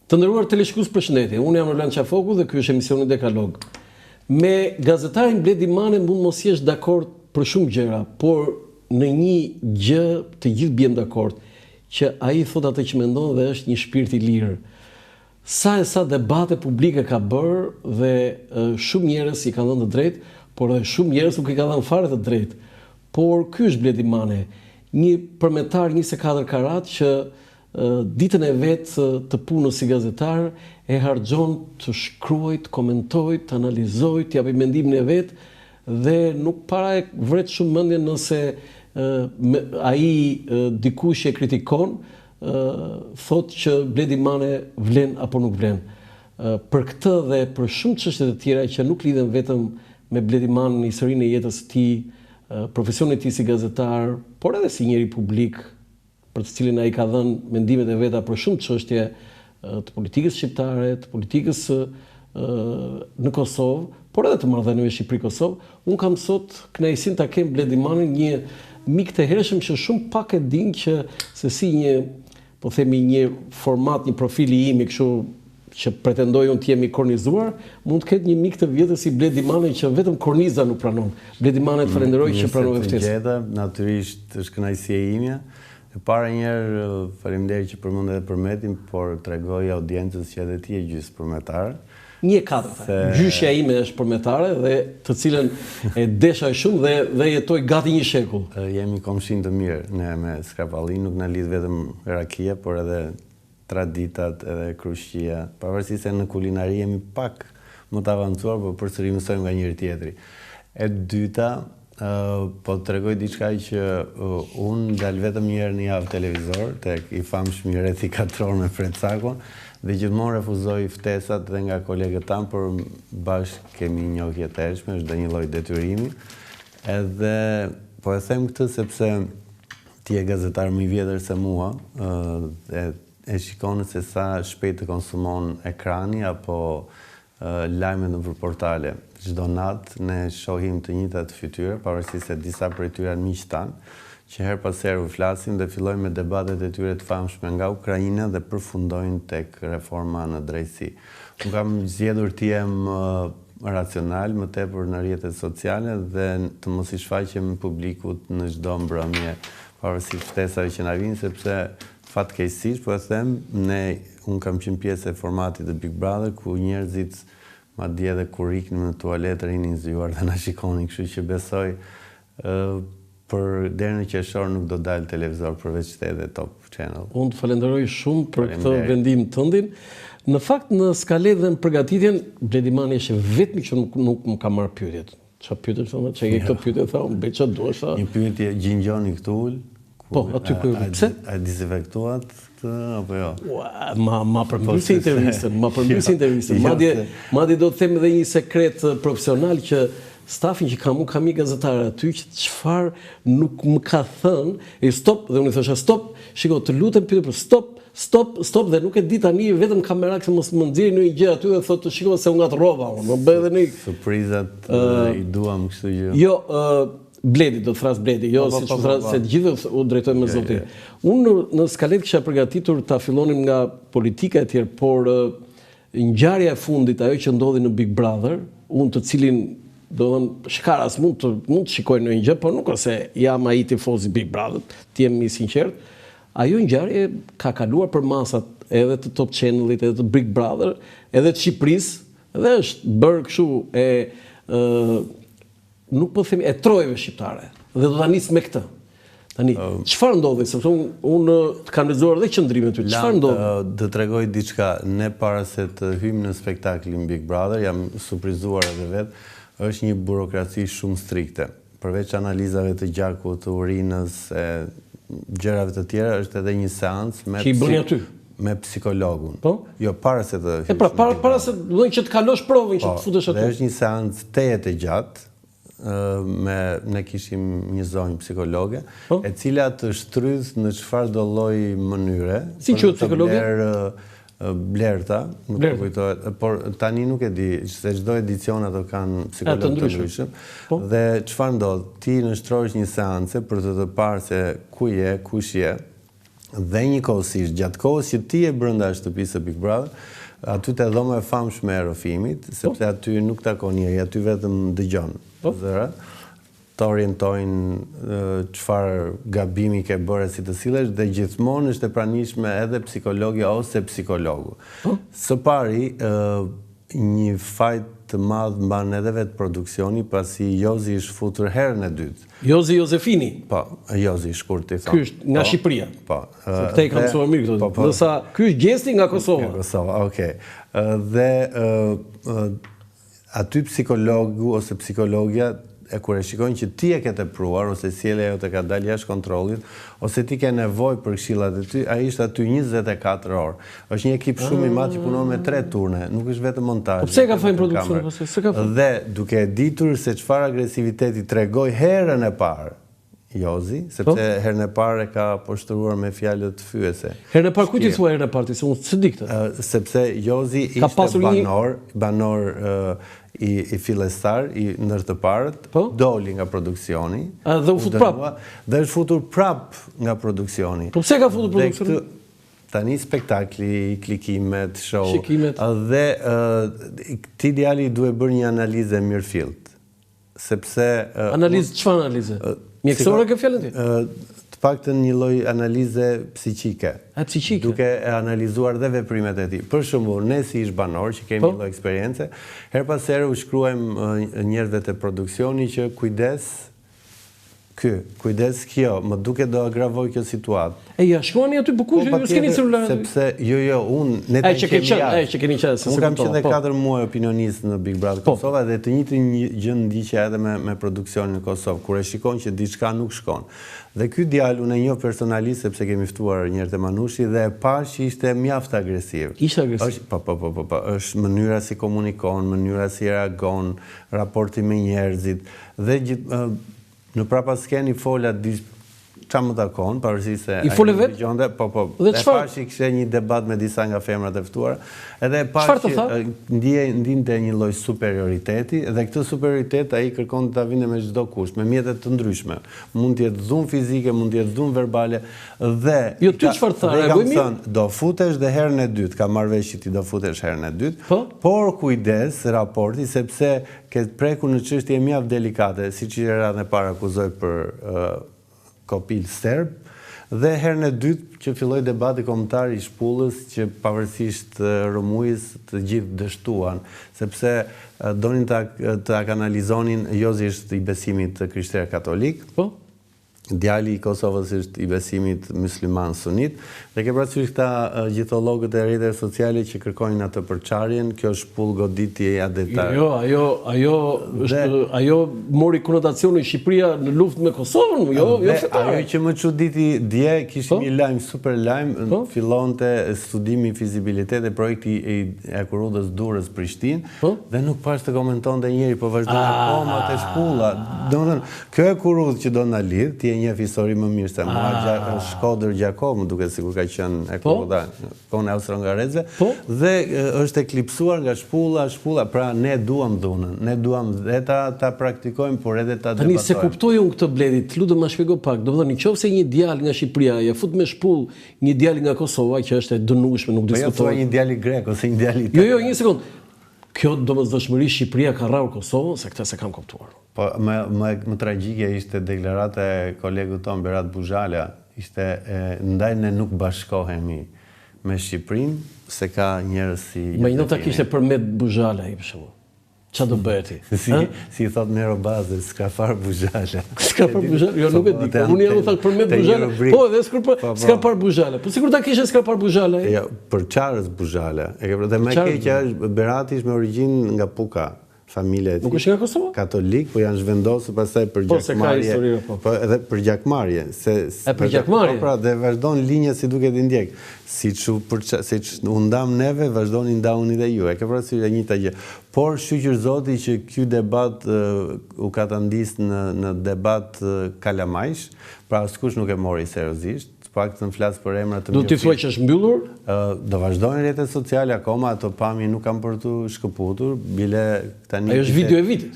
Të nderuar teleshikues, përshëndetje. Unë jam Roland Qafoku dhe ky është emisioni Dekalog. Me gazetarin Bledi Mane mund mos jesh dakord për shumë gjëra, por në një gjë të gjithë bien dakord, që ai thot atë që mendon dhe është një shpirt i lirë. Sa debate publike ka bërë dhe shumë njerëz i kanë dhënë të drejtë, por edhe shumë njerëz nuk i kanë dhënë fare të drejtë. Por ky është Bledi Mane, një përmetar 24 karat që ditën e vetë të punës si gazetar e harxhon të shkruaj, të komentoj, të analizoj, të japi mendimin e vet dhe nuk para e vret shumë mendje nëse ai dikush e kritikon, thot që Bledi Mane vlen apo nuk vlen. Për këtë dhe për shumë çështje të tjera që nuk lidhen vetëm me Bledi Mane në historinë e jetës së tij, profesionin e tij si gazetar, por edhe si njeri publik, për të cilin ai ka dhënë mendimet e veta për shumë çështje të politikës shqiptare, të politikës në Kosovë, por edhe të marrëdhënieve Shqipëri-Kosovë. Unë kam sot kënaqësinë ta kem Bledi Mane, një mik të hershëm që shumë pak e din që se si një, po themi, një format, një profil i imi kështu që pretendoj unë të jemi kornizuar, mund të ketë një mik të vjetër si Bledi Mane që vetëm korniza nuk pranon. Bledi Mane, të falenderoj që pranove ftesën. Natyrisht është kënaqësia ime. E para njerë, faleminderit që përmend edhe përmetin, por tregoj audiencës që edhe ti e gjysmë përmetare. 1/4. Gjyshja ime është përmetare dhe të cilën e desha shumë dhe jetoj gati një shekull. Jemi komshin të mirë, ne me Skrapallin, nuk na lidh vetëm rakia, por edhe traditat, edhe krushqia. Pavarësisht se në kulinari jemi pak më të avancuar, por përsëri mësojmë nga njëri tjetri. E dyta, po të tregoj diçka që unë dal vetëm një herë në javë televizor, tek i famshëm Rrethi 4 orë me Fred Sakon, dhe gjithmonë refuzoj ftesat dhe nga kolegët tanë, por bashkë kemi njohje të hershme, është dhe një lloj detyrimi. Edhe po e them këtë sepse ti je gazetar më i vjetër se mua, e shikon se sa shpejt të konsumon ekrani apo lajmet nëpër portale. Çdo natë ne shohim të njëjtat fytyra, pavarësisht se disa prej tyre janë miq tanë, që her pas here flasim dhe fillojmë me debatet e tyre të famshme nga Ukraina dhe përfundojnë tek reforma në drejtësi. Unë kam zgjedhur të jem racional, më tepër në rrjetet sociale dhe të mos i shfaqem publikut në çdo mbrëmje, pavarësisht ftesave që na vijnë, sepse fatkeqësisht, po e them, unë kam qenë pjesë e formatit të Big Brother, ku njerëzit madje edhe kur iknim në tualet rinin zgjuar dhe na shikonin, kështu që besoj për deri në qershor nuk do dalë televizor përveç edhe Top Channel. Unë të falenderoj shumë për këtë vendim tëndin. Në fakt, në skalet dhe në përgatitjen, Bledi Mane është vetmi që nuk më ka marrë pyetjet. Çfarë pyetën thonë? Çe ke këtë pyetje thonë? Bëj çfarë duash. Një pyetje gjingjoni këtu ul. Po, aty ku pse? A dezinfektuat apo jo? Ma përmbysë intervistën, Madje do të them edhe një sekret profesional që stafin që kam një gazetar aty që çfarë nuk më ka thënë, stop, dhe unë i thosha stop, shiko, të lutem pyetje për stop dhe nuk e di tani vetëm kamera që mos më nxjerrë në një gjë aty dhe thotë shiko se unë ngatrova, unë më bëj edhe një surprizat i duam kështu gjë. Jo, Bledi, do të thras Bledi, jo si që thras, se të gjithë u drejtojmë me Zotin. Unë në skalet kisha përgatitur ta fillonim nga politika e tjerë, por ngjarja e fundit, ajo që ndodhi në Big Brother, unë të cilin do të thënë shkaras mund të shikoj në një gjë, por nuk se jam ai tifoz i Big Brother, të jem i sinqert. Ajo ngjarje ka kaluar për masat edhe të Top Channelit, edhe të Big Brother, edhe të Shqipërisë, dhe është bërë kështu nuk po themi e trojeve shqiptare. Dhe do ta nis me këtë. Tani, çfarë ndodhi? Sepse unë kam lexuar edhe qendrimet ty. Çfarë ndodhi? Të tregoj diçka, ne para se të hyjmë në spektaklin Big Brother, jam surprizuar edhe vet, është një burokraci shumë strikte. Përveç analizave të gjakut, të urinës, gjërave të tjera, është edhe një seancë me psikologun. Po? Jo, para se të hyjmë. Para se që të kalosh provën që të futesh aty. Dhe është një seancë tejet e gjatë. Ne kishim një zonjë psikologe, e cila të shtrydh në çfarë do lloj mënyre. Si quhet psikologe? Blerta, nuk po kujtohet, por tani nuk e di, se çdo edicion ato kanë psikologë të ndryshëm. Dhe çfarë ndodh? Ti nështrohesh një seance për të parë se ku je, kush je, Dhe njëkohësisht, gjatë kohës që ti e brenda shtëpisë së Big Brother, aty te dhoma e famshme e Rofimit, sepse aty nuk takon njeri, aty vetëm dëgjon zërat, të orientojnë çfarë gabimi ke bërë si të sillesh dhe gjithmonë është e pranishme edhe psikologja ose psikologu. Së pari, një fajt të madh mban edhe vetë produksioni, pasi Jozi është futur herën e dytë. Jozi Josefini. Po, Jozi shkurt i thonë. Ky është nga Shqipëria. Po. Këte i kam mësuar mirë këto. Ndërsa ky është gjesti nga Kosova. Nga Kosova, okej. Dhe aty psikologu ose psikologja kur e shikojnë që ti e ke tepruar, ose sjellja jote ka dalë jashtë kontrollit, ose ti ke nevojë për këshillat e ty, ai është aty 24 orë. Është një ekip shumë i madh që punon me 3 turne, nuk është vetëm montazh. Po pse ka fajin produksioni pastaj? Se ka fajin. Dhe duke ditur se çfarë agresiviteti tregoi herën e parë Jozi, sepse herën e parë ka poshtruar me fjalët fyese. Herën e parë kujt i thua herën e parë, se unë s'e di këtë. Sepse Jozi ishte banor i fillestar, i ndër të parët, doli nga produksioni. Dhe u fut prap? Dhe është futur prap nga produksioni. Po pse ka futur produksioni? Tani spektakli, klikimet, show. Shikimet. Dhe këtij djali duhet bërë një analizë mirëfillt. Sepse... Analizë, çfarë analizë? Mjekësore ke fjalën ti? Të paktën një lloj analize psiqike. Psiqike? Duke e analizuar dhe veprimet e tij. Për shembull, ne si ish banor që kemi një lloj eksperiencë, her pas here u shkruajmë njerëzve të produksioni që kujdes kjo, më duke do agravoj kjo situatë. Ja, shkruani aty bukush, ju s'keni celular. Sepse unë që keni qenë. Unë kam qenë 4 muaj opinionist në Big Brother Kosova dhe të njëjtin gjë ndiqja edhe me produksionin në Kosovë, kur e shikon që diçka nuk shkon. Dhe ky djalë unë e njoh personalisht sepse kemi ftuar njerëz të Manushi dhe e pa që ishte mjaft agresiv. Ishte agresiv. Po, është mënyra si komunikon, mënyra si reagon, raporti me njerëzit dhe në prapaskeni fola qa më takon, pavarësisht se i fole vetë? Dhe pash i kishte një debat me disa nga femrat e ftuara, edhe pash që ndinte një lloj superioriteti, dhe këtë superioritet ai kërkon të ta vinte me çdo kusht, me mjete të ndryshme. Mund të jetë dhunë fizike, mund të jetë dhunë verbale, dhe jo ty çfarë tha, reagoj mirë? Do futesh dhe herën e dytë, ka marrë vesh që ti do futesh herën e dytë, por kujdes raporti sepse ke prekur në çështje mjaft delikate, siç i radhën e parë akuzoi për kopil serb, dhe herën e dytë që filloi debati kombëtar i shpullës që pavarësisht rrëmujës të gjithë dështuan, sepse donin të kanalizonin. Jozi është i besimit të krishterë katolik, djali i Kosovës është i besimit musliman sunit, dhe ke parasysh këta gjithollogët e rrjeteve sociale që kërkojnë atë përçarjen, kjo shpull goditi e adetar. Ajo mori konotacionin Shqipëria në luftë me Kosovën, jo fetare. Ajo që më çuditi dje, kishte një lajm, super lajm, fillonte studimi fizibilitet e projekti e Akurudhës Durrës Prishtinë, dhe nuk pash të komentonte njëri, po vazhdon akoma te shpulla. Domethënë, kjo Akurudhë që do na lidh, ti njeh histori më mirë se mua, Shkodër Gjakov, më duket sikur ka qenë e koda, kone austro-hungarezëve, dhe është eklipsuar nga shpulla, pra ne duam dhunën, ne duam dhe ta praktikojmë, por edhe ta debatojmë. Tani se kuptoj unë këtë Bledit, lutem ma shpjego pak, domethënë nëse një djalë nga Shqipëria ja fut me shpull një djalë nga Kosova që është e dënueshme, nuk diskutohet. Po jo, një djalë grek ose një djalë italian. Jo, një sekond. Kjo domosdoshmëri Shqipëria ka rrahur Kosovën, se këtë se kam kuptuar. Po më tragjike ishte deklarata e kolegut ton Berat Buzhala, ishte ndaj ne nuk bashkohemi me Shqipërinë, se ka njerëz si Ma një nota kishte përmet Buzhala ai për shembull. Qa do bëti? Si i thot Nero Bazë, Skafar Buzhala. Skafar Buzhala? Jo, nuk e di. Unë jam thak përmet Buzhala. Po, edhe Skafar Buzhala. Po sikur ta kishe Skafar Buzhala. Jo, për Çarës Buzhala. Dhe më e keqja është Berati është me origjinë nga Puka. Familja e tij. Nuk është nga Kosova? Katolik, po janë zhvendosur pastaj për gjakmarrje. Po edhe për gjakmarrje, për gjakmarrje. Po pra, dhe vazhdon linja si duket i ndjek. Siç u ndam neve, vazhdoni ndauni dhe ju. E ke parasysh e njëjta gjë. Por shqyr zoti që ky debat u katandis në debat kalamajsh, pra askush nuk e mori seriozisht. Pak të në flasë për emra të mirë. Do t'i thuaj që është mbyllur? Do vazhdojnë rrjetet sociale, akoma ato pamje nuk kam për të shkëputur, bile tani... Ajo është video e vitit?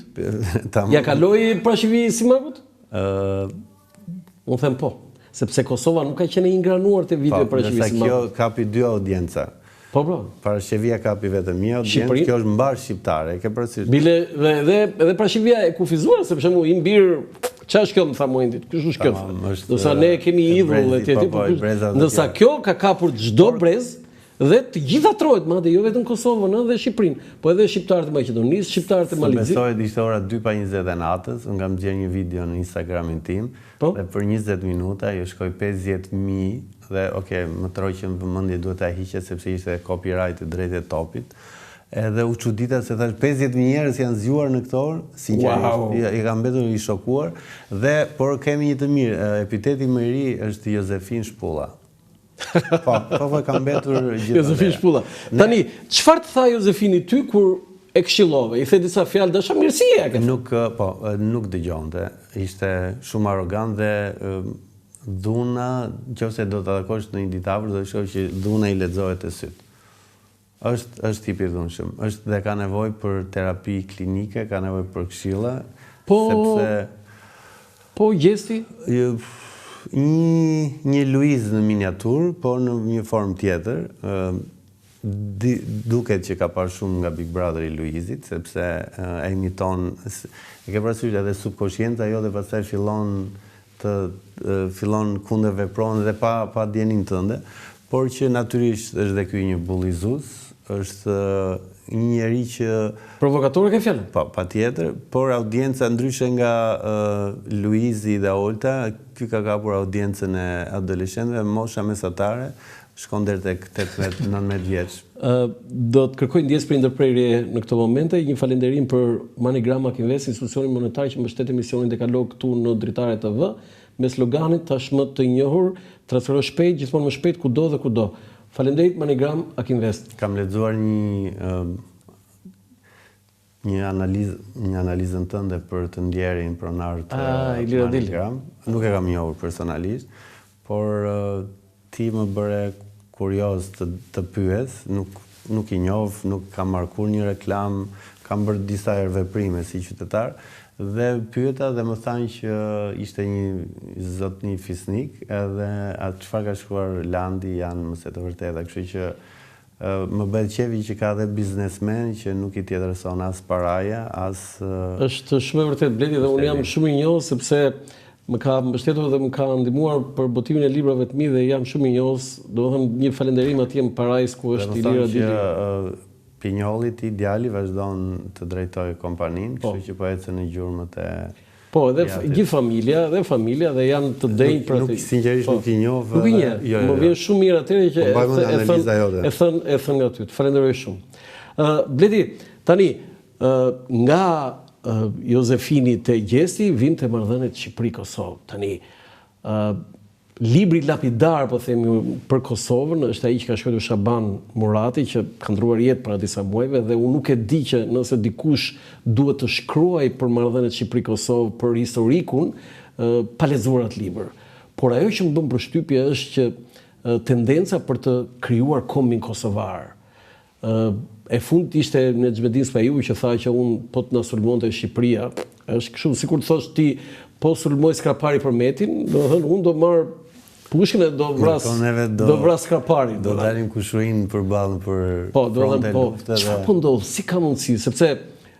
Ja kaloi prashivi si Markut? Unë them po. sepse Kosova nuk ka qenë ingranuar te video parashikimit. Kjo kapi dy audienca. Po. Parashevia kapi vetëm një audiencë, kjo është mbar shqiptare, ke parasysh. Bile edhe parashevia e kufizuar, sepse shembull i mbir çfarë është kjo më tha momentit. Kush është kjo? Do sa ne kemi idhull e ndërsa kjo ka kapur çdo brez dhe të gjitha trojet, madje jo vetëm Kosovën, edhe Shqipërinë, po edhe shqiptarët e Maqedonisë, shqiptarët e Malizit. Besoj ishte ora 2:20 e natës, unë kam gjetur një video në Instagramin tim, dhe për 20 minuta ju shkoi 50.000 dhe më troj që në vëmendje duhet ta hiqet sepse ishte copyright drejt e topit. Edhe u çudita se thash 50.000 njerëz janë zgjuar në këtë orë, sinqerisht, i kam mbetur i shokuar por kemi një të mirë, epiteti më i ri është Jozefin Shpulla. Po kam mbetur gjithë. Jozefin Shpulla. Tani, çfarë të tha Jozefini ty kur e këshillove? I the disa fjalë dashamirësie? Nuk dëgjonte. Ishte shumë arrogant dhe dhuna, nëse do ta takosh në një ditavër, do të shoh që dhuna i lexohet e syt. Është tipi i dhunshëm. Është dhe ka nevojë për terapi klinike, ka nevojë për këshilla, sepse gjesti një Luiz në miniatur, por në një formë tjetër. Duket që ka parë shumë nga Big Brother i Luizit, sepse e imiton, e ke parasysh edhe subkonscienta jote pastaj fillon kundër vepron dhe pa djenin tënde, por që natyrisht është dhe ky një bullizues, është një njeri që... Provokator ke fjalën? Patjetër, por audienca ndryshe nga Luizi dhe Olta, ky ka kapur audiencën e adoleshentëve, mosha mesatare, shkon deri tek 18-19 vjeç. Do të kërkoj ndjesë për ndërprerje në këto momente, një falënderim për MoneyGram Invest, institucionin monetar që mbështet emisionin Dekalog këtu në Dritare TV, me sloganit tashmë të njohur, transfero shpejt, gjithmonë më shpejt, kudo dhe kudo. Faleminderit MoneyGram Invest. Kam lexuar një analizën tënde për të ndjerin pronar të MoneyGram. Nuk e kam njohur personalisht, por ti më bëre kurioz të pyes, nuk i njoh, nuk kam marrë kur një reklam, kam bërë disa herë veprime si qytetar, dhe pyeta dhe më thanë që ishte një zotni fisnik, edhe atë çfarë ka shkruar Landi janë mëse të vërteta, kështu që më bëhet qefi që ka dhe biznesmen që nuk i tjetërson as paraja, as... Është shumë e vërtet, Bledi, dhe unë jam shumë i njohur sepse më ka mbështetur dhe më ka ndihmuar për botimin e librave të mi dhe jam shumë i njohur, domethënë një falënderim atje në Parajs ku është Ilira Dili. Pinjolli ti djali vazhdon të drejtojë kompaninë, kështu që po ecën në gjurmët e... Po, edhe gjithë familja dhe janë të denj për atë. Sinqerisht nuk i njoh. Nuk i njeh. Më vjen shumë mirë atëherë që e thën nga ty. Të falenderoj shumë. Bledi, tani nga Jozefini te Gjesti vinte marrëdhëniet Shqipëri-Kosovë. Tani libri lapidar, po themi, për Kosovën është ai që ka shkruar Shaban Murati, që ka ndruar jetë para disa muajve, dhe unë nuk e di që nëse dikush duhet të shkruaj për marrëdhëniet Shqipëri-Kosovë, për historikun, pa lexuar atë libër. Por ajo që më bën përshtypje është që tendenca për të krijuar kombin kosovar. E fundit ishte Nexhmedin Spahiu që tha që unë po të na sulmonte Shqipëria, është kështu sikur të thosh ti po sulmoj Skrapari për Metin, do të thënë unë do marr pushkin e do vras Skraparin. Do dalim kushurin përballë për fronte lufte. Çfarë po ndodh? Si ka mundësi? Sepse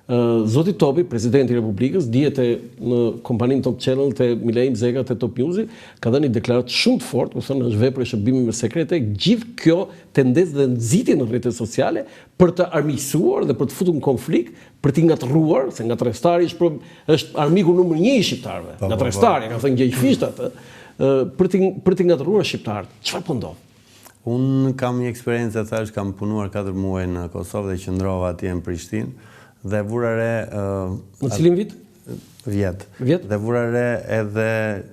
Zoti Topi, presidenti i Republikës, dihet në kompaninë Top Channel te Milaim Zeka te Top News, ka dhënë një deklaratë shumë të fortë, do thënë është vepër e shërbimeve sekrete, gjithë kjo tendencë dhe nxitje në rrjetet sociale për të armiqësuar dhe për të futur në konflikt, për t'i ngatërruar, se ngatrestari është armiku numër 1 i shqiptarëve. Ngatrestari, ka thënë Gjejfisht atë, për t'i ngatërruar shqiptarët. Çfarë po ndodh? Unë kam një eksperiencë, thash, kam punuar 4 muaj në Kosovë dhe qëndrova atje në Prishtinë. Dhe vura re... Në cilin vit? Vjet. Dhe vura re edhe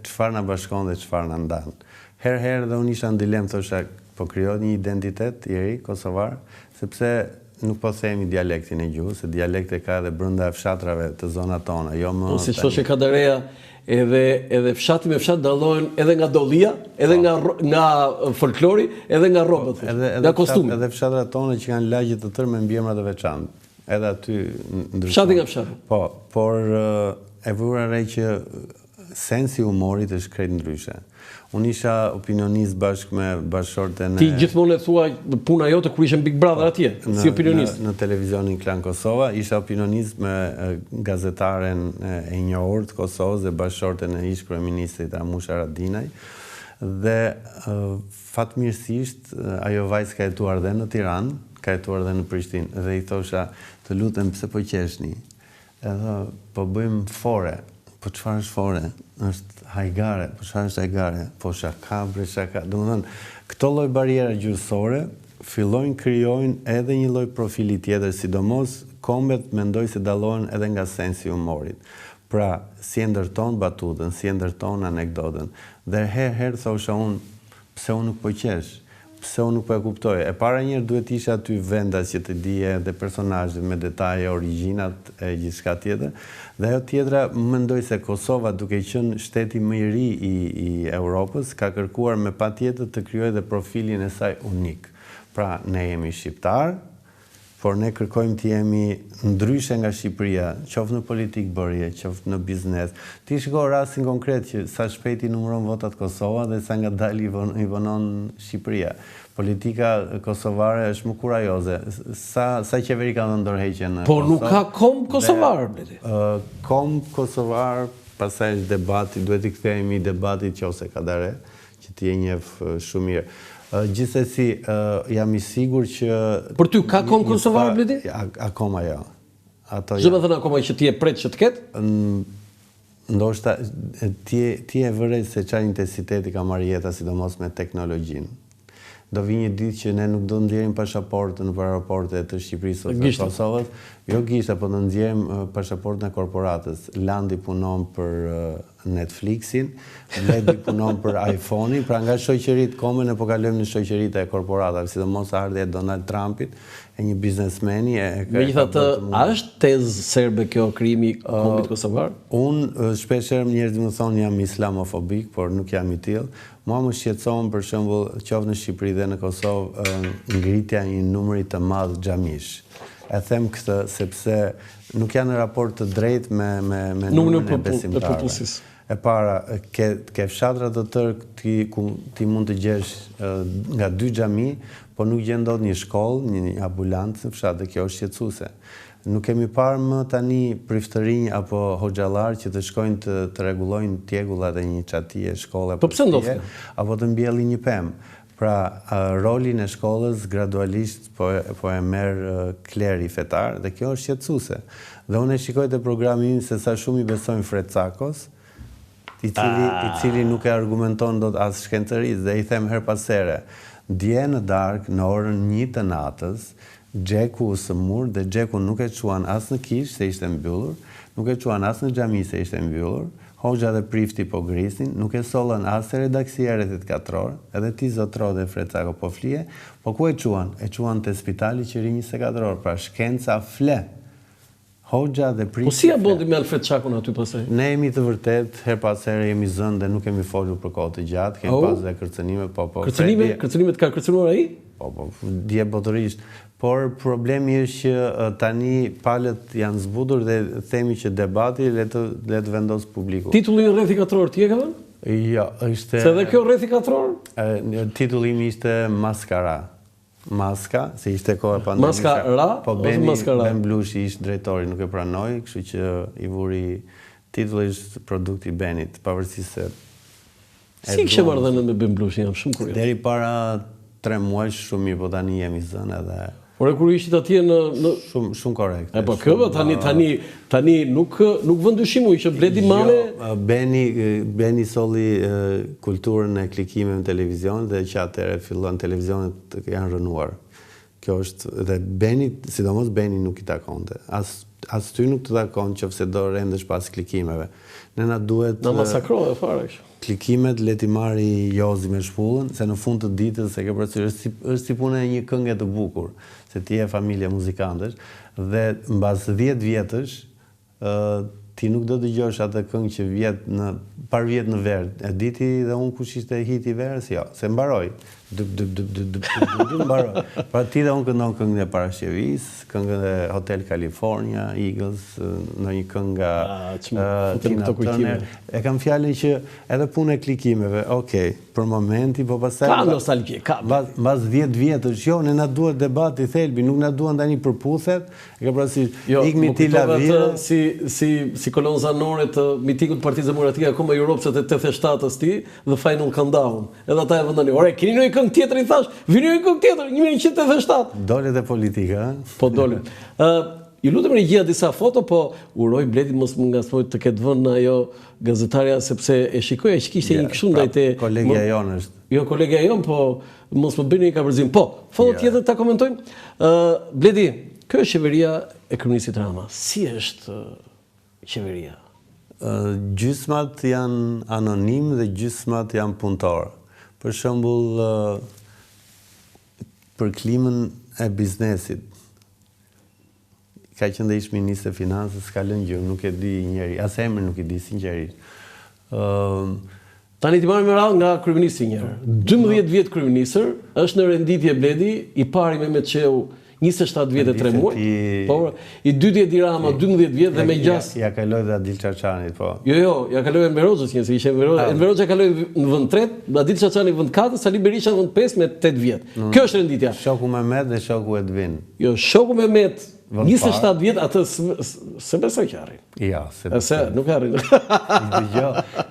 çfarë na bashkon dhe çfarë na ndan. Herë dhe unë isha në dilemë, thosha, po krijohet një identitet i ri kosovar, sepse nuk po themi dialektin e gjuhës, se dialekte ka edhe brenda fshatrave të zonat tona, jo më... Si thoshe Kadareja, edhe fshati me fshat dallohen edhe nga dollia, edhe nga folklori, edhe nga rrobat, nga kostumi. Edhe fshatrat tona që kanë lagje të tërë me mbiemra të veçantë. Edhe aty ndryshon. Fshati nga fshati. Po, por e vura re që sensi i humorit është krejt ndryshe. Unë isha opinionist bashkë me bashkëshorten Ti gjithmonë e thua puna jote kur ishe në Big Brother atje, si opinionist. Në televizionin Klan Kosova, isha opinionist me gazetaren e njohur të Kosovës dhe bashkëshorten e ish kryeministrit Ramush Haradinaj. Dhe fatmirësisht ajo vajzë ka jetuar dhe në Tiranë, ka jetuar dhe në Prishtinë, dhe i thosha, të lutem pse po qeshni? Edhe po bëjmë fore. Po çfarë është fore? Është hajgare. Po çfarë është hajgare? Po shaka, bre shaka. Domethënë, këto lloj bariera gjyqësore fillojnë krijojnë edhe një lloj profili tjetër, sidomos kombet mendoj se dallohen edhe nga sensi i humorit. Pra, si e ndërton batutën, si e ndërton anekdotën. Dhe herë thosha unë, pse unë nuk po qesh? Pse unë nuk po e kuptoj? E para njerë duhet isha aty vendas që të dije dhe personazhet me detaje, origjinat e gjithçka tjetër. Dhe ajo tjetra, mendoj se Kosova, duke qenë shteti më i ri i Europës, ka kërkuar me patjetër të krijojë dhe profilin e saj unik. Pra, ne jemi shqiptar, por ne kërkojmë të jemi ndryshe nga Shqipëria, qoftë në politikë bërje, qoftë në biznes. Ti shiko rastin konkret që sa shpejt i numëron votat Kosova dhe sa ngadalë i vonon Shqipëria. Politika kosovare është më kurajoze. Sa qeveri ka dhënë ndërheqje në Kosovë? Por nuk ka kom kosovar, bledi. Kom kosovar, pastaj është debati, duhet i kthehemi debatit nëse ka dare, që ti e njeh shumë mirë. Gjithsesi, jam i sigur që... Për ty, ka kom kosovar, bledi? Akoma jo. Zë më thënë akoma që ti e pret që të ketë? Ndoshta, ti e vërej se çfarë intensiteti ka marrë jeta, sidomos me teknologjinë. Do vi një ditë që ne nuk do nxjerrim pasaportën në aeroporte të Shqipërisë ose të Kosovës. Jo gishta, po do nxjerrim pasaportën e korporatës. Landi punon për Netflixin, Ledi punon për iPhone-in, pra nga shoqëritë kombën e po kalojmë në shoqëritë e korporatave, sidomos ardhja e Donald Trumpit, e një biznesmeni. Megjithatë, a është tezë serbe kjo krijimi i kombit kosovar? Unë shpeshherë njerëzit më thonë jam islamofobik, por nuk jam i tillë. Mua më shqetëson për shembull qoftë në Shqipëri dhe në Kosovë ngritja e një numri të madh xhamish. E them këtë sepse nuk janë në raport të drejtë me numrin e besimtarëve. E para, ke fshatra të tërë ku ti mund të gjesh nga 2 xhami, po nuk gjen dot një shkollë, një ambulant në fshat, dhe kjo është shqetësuese. Nuk kemi parë më tani priftërinj apo hoxhallar që të shkojnë të rregullojnë tjegullat e një çatie shkolle apo të mbjellin një pemë. Pra, rolin e shkollës gradualisht po e merr kleri fetar dhe kjo është shqetësuese. Dhe unë e shikoj te programi im se sa shumë i besojnë Fred Sakos, i cili nuk e argumenton dot as shkencërisë dhe i them her pas here, dje në darkë në orën 1 të natës, Xheku u sëmur dhe Xheku nuk e quan as në kish se ishte mbyllur, nuk e quan as në xhami se ishte mbyllur, hoxha dhe prifti po grisin, nuk e sollën as te redaksia rreth 4 orë, edhe ti zotro dhe Frecako po flije, po ku e quan? E quan te spitali që ri 24 orë, pra shkenca fle. Hoxha dhe prifti. Po si ja bondi me Alfred Çakun aty pastaj? Ne jemi të vërtet, her pas here jemi zënë dhe nuk kemi folur për kohë të gjatë, kemi pas dhe kërcënime, po. Kërcënimet ka kërcënuar ai? Po, dje botërisht. Por problemi është që tani palët janë zbutur dhe themi që debati le të vendos publiku. Titulli rrethi 4 orë ti e ka dhënë? Jo, ishte... Se dhe kjo rrethi 4 orë? Titullimi ishte Maskara. Maska, se ishte kohë pandemisë. Maskara? Po Ben Blushi ishte drejtori, nuk e pranoi, kështu që i vuri titulli është produkti i Benit, pavarësisht se... Si kishe marrëdhënien me Ben Blushin, jam shumë kurioz. Deri para 3 muajsh shumë mirë, po tani jemi zënë edhe... Por e kur ishit atje në... Shumë korrekt. E po këva tani nuk vën dyshim u që Bledi Mane... Beni solli kulturën e klikimeve në televizion dhe që atëherë fillon televizionet janë rënuar. Kjo është... Dhe Beni, sidomos Beni nuk i takonte. As ty nuk të takon qofse do rendesh pas klikimeve. Ne na duhet... Na masakrove fare kështu. Klikimet le ti marri Jozi me shpullën, se në fund të ditës se ke përsëri është si puna e një këngë të bukur, se ti je familje muzikantesh dhe mbas 10 vjetësh ti nuk do dëgjosh atë këngë që par vjet në verë. E diti dhe unë kush ishte hiti i verës? Jo, se mbaroi. mbaroj. Pra ti dhe unë këndon këngën e Parashjevis, këngën e Hotel California, Eagles, në një këngë nga Tina Turner. E kam fjalën që edhe punë e klikimeve, okej, për momenti, po pastaj ka nostalgji, ka. Mbas 10 vjetësh, jo, ne na duhet debati thelbi, nuk na duan tani përputhet. E ka parasysh ikmi ti la vira si kolonë zanore të mitikut të Partisë Demokratike akoma Europsat e 87-s ti dhe Final Countdown. Edhe ata e vendoni, ore, keni një këngë tjetër, i thash, vini një këngë tjetër, 1987. Dole dhe politika, Po dole. Ju lutem regjia disa foto, po uroj Bledit mos më ngasmoj të ketë vënë ajo gazetarja sepse e shikoja që kishte një kështu ndaj te kolegja jonë është. Jo, kolegja jon, po mos më bëni një kapërzim. Po, foto tjetër ta komentojmë. Bledi, kjo është qeveria e kryeministit Rama. Si është qeveria? Gjysmat janë anonim dhe gjysmat janë punëtor. Për shembull, për klimën e biznesit. Ka qenë dhe ish ministër finansës, ka lënë gjë, nuk e di njeri, as emrin nuk e di sinqerisht. Tani ti marrim radhë nga kryeministri një herë. 12 vjet kryeministër, është në renditje Bledi, i pari Mehmet Çeu 27 vjet e 3 muaj. Po, i dytë Edi Rama 12 vjet dhe me gjas. Ja kaloi dhe Adil Çaçanit, po. Jo, ja kaloi Enver Hoxhës, se ishte Enver Hoxha kaloi në vend 3, Adil Çaçani vend 4, Sali Berisha vend 5 me 8 vjet. Kjo është renditja. Shoku Mehmet dhe shoku Edvin. Jo, shoku Mehmet 27 vjet atë se besoj që arrin. Ja, se nuk arrin.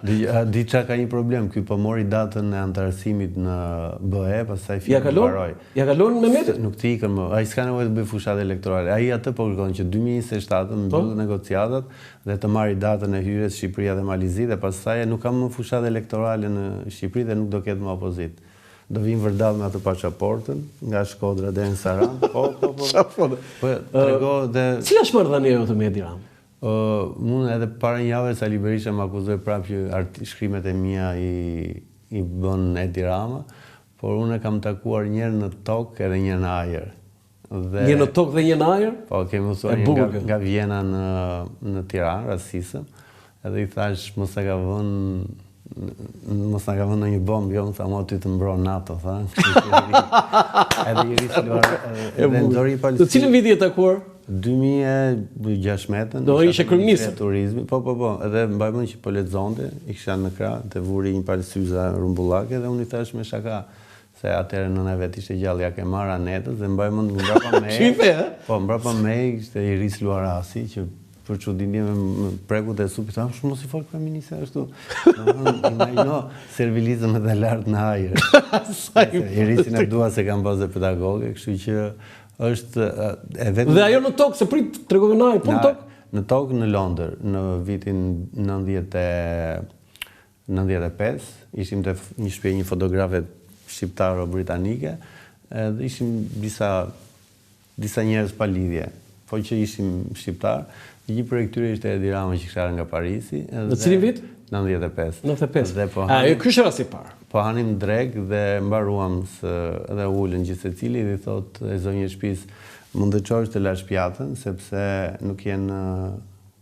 Di çka ka një problem, ky po mori datën e antarësimit në BE, pastaj mbaroi. Ja kalon Mehmet? Nuk të ikën më. Ai s'ka nevojë të bëj fushat elektorale. Ai atë po kërkon që 2027 mbyll negociatat dhe të marrë datën e hyrjes Shqipëria dhe Malizi dhe pastaj nuk ka më fushat elektorale në Shqipëri dhe nuk do ketë më opozitë. Do vinë vërdall me atë pasaportën nga Shkodra deri në Saran. Po. Trego dhe cila është marrëdhënia jote me Edi Ramën? Unë edhe para një jave Sali Berisha më akuzoi prapë që shkrimet e mia i bën Edi Rama, por unë e kam takuar njërë në tokë edhe një në ajër. Një në tokë dhe një në ajër? Po, kemi mësuar nga Vjena në Tiranë, rasisëm, edhe i thash mos e ka vënë mos nga ka vënë në një bombë, jo më tha mua ty të mbron NATO, tha. Edhe i risluar, edhe ndori i palestinë. Të cilën viti e takuar? 2016. Do ishe kryeminist turizmi. Po, edhe mbaj mend që po lexonte, i kisha në krah, të vuri një palë syza rumbullake dhe unë i thash me shaka se atëherë nëna vet ishte gjallë, ja ke marrë anetës dhe mbaj mend mbrapa me. Shife, Po, mbrapa me ishte i risluar rasti që për çuditje me prekut e supit, thash mos i fol kryeministri ashtu. Imagjino servilizëm edhe lart në ajër. I risin e dua se kanë bazë pedagoge, kështu që është e vetëm. Dhe ajo në tokë, se prit tregove në ajër, po në tokë? Në tokë në Londër, në vitin 95, ishim të një shtëpi një fotografe shqiptare britanike, dhe ishim disa njerëz pa lidhje, po që ishim shqiptar. Një prej këtyre ishte Edi Rama që kishte nga Parisi. Në cilin vit? 95. 95. Dhe po ky është rasti i parë. Po hanim dreg dhe mbaruam edhe ulën gjithsecili dhe thot e zonjë shtëpisë, mund të çosh të lash pjatën sepse nuk jenë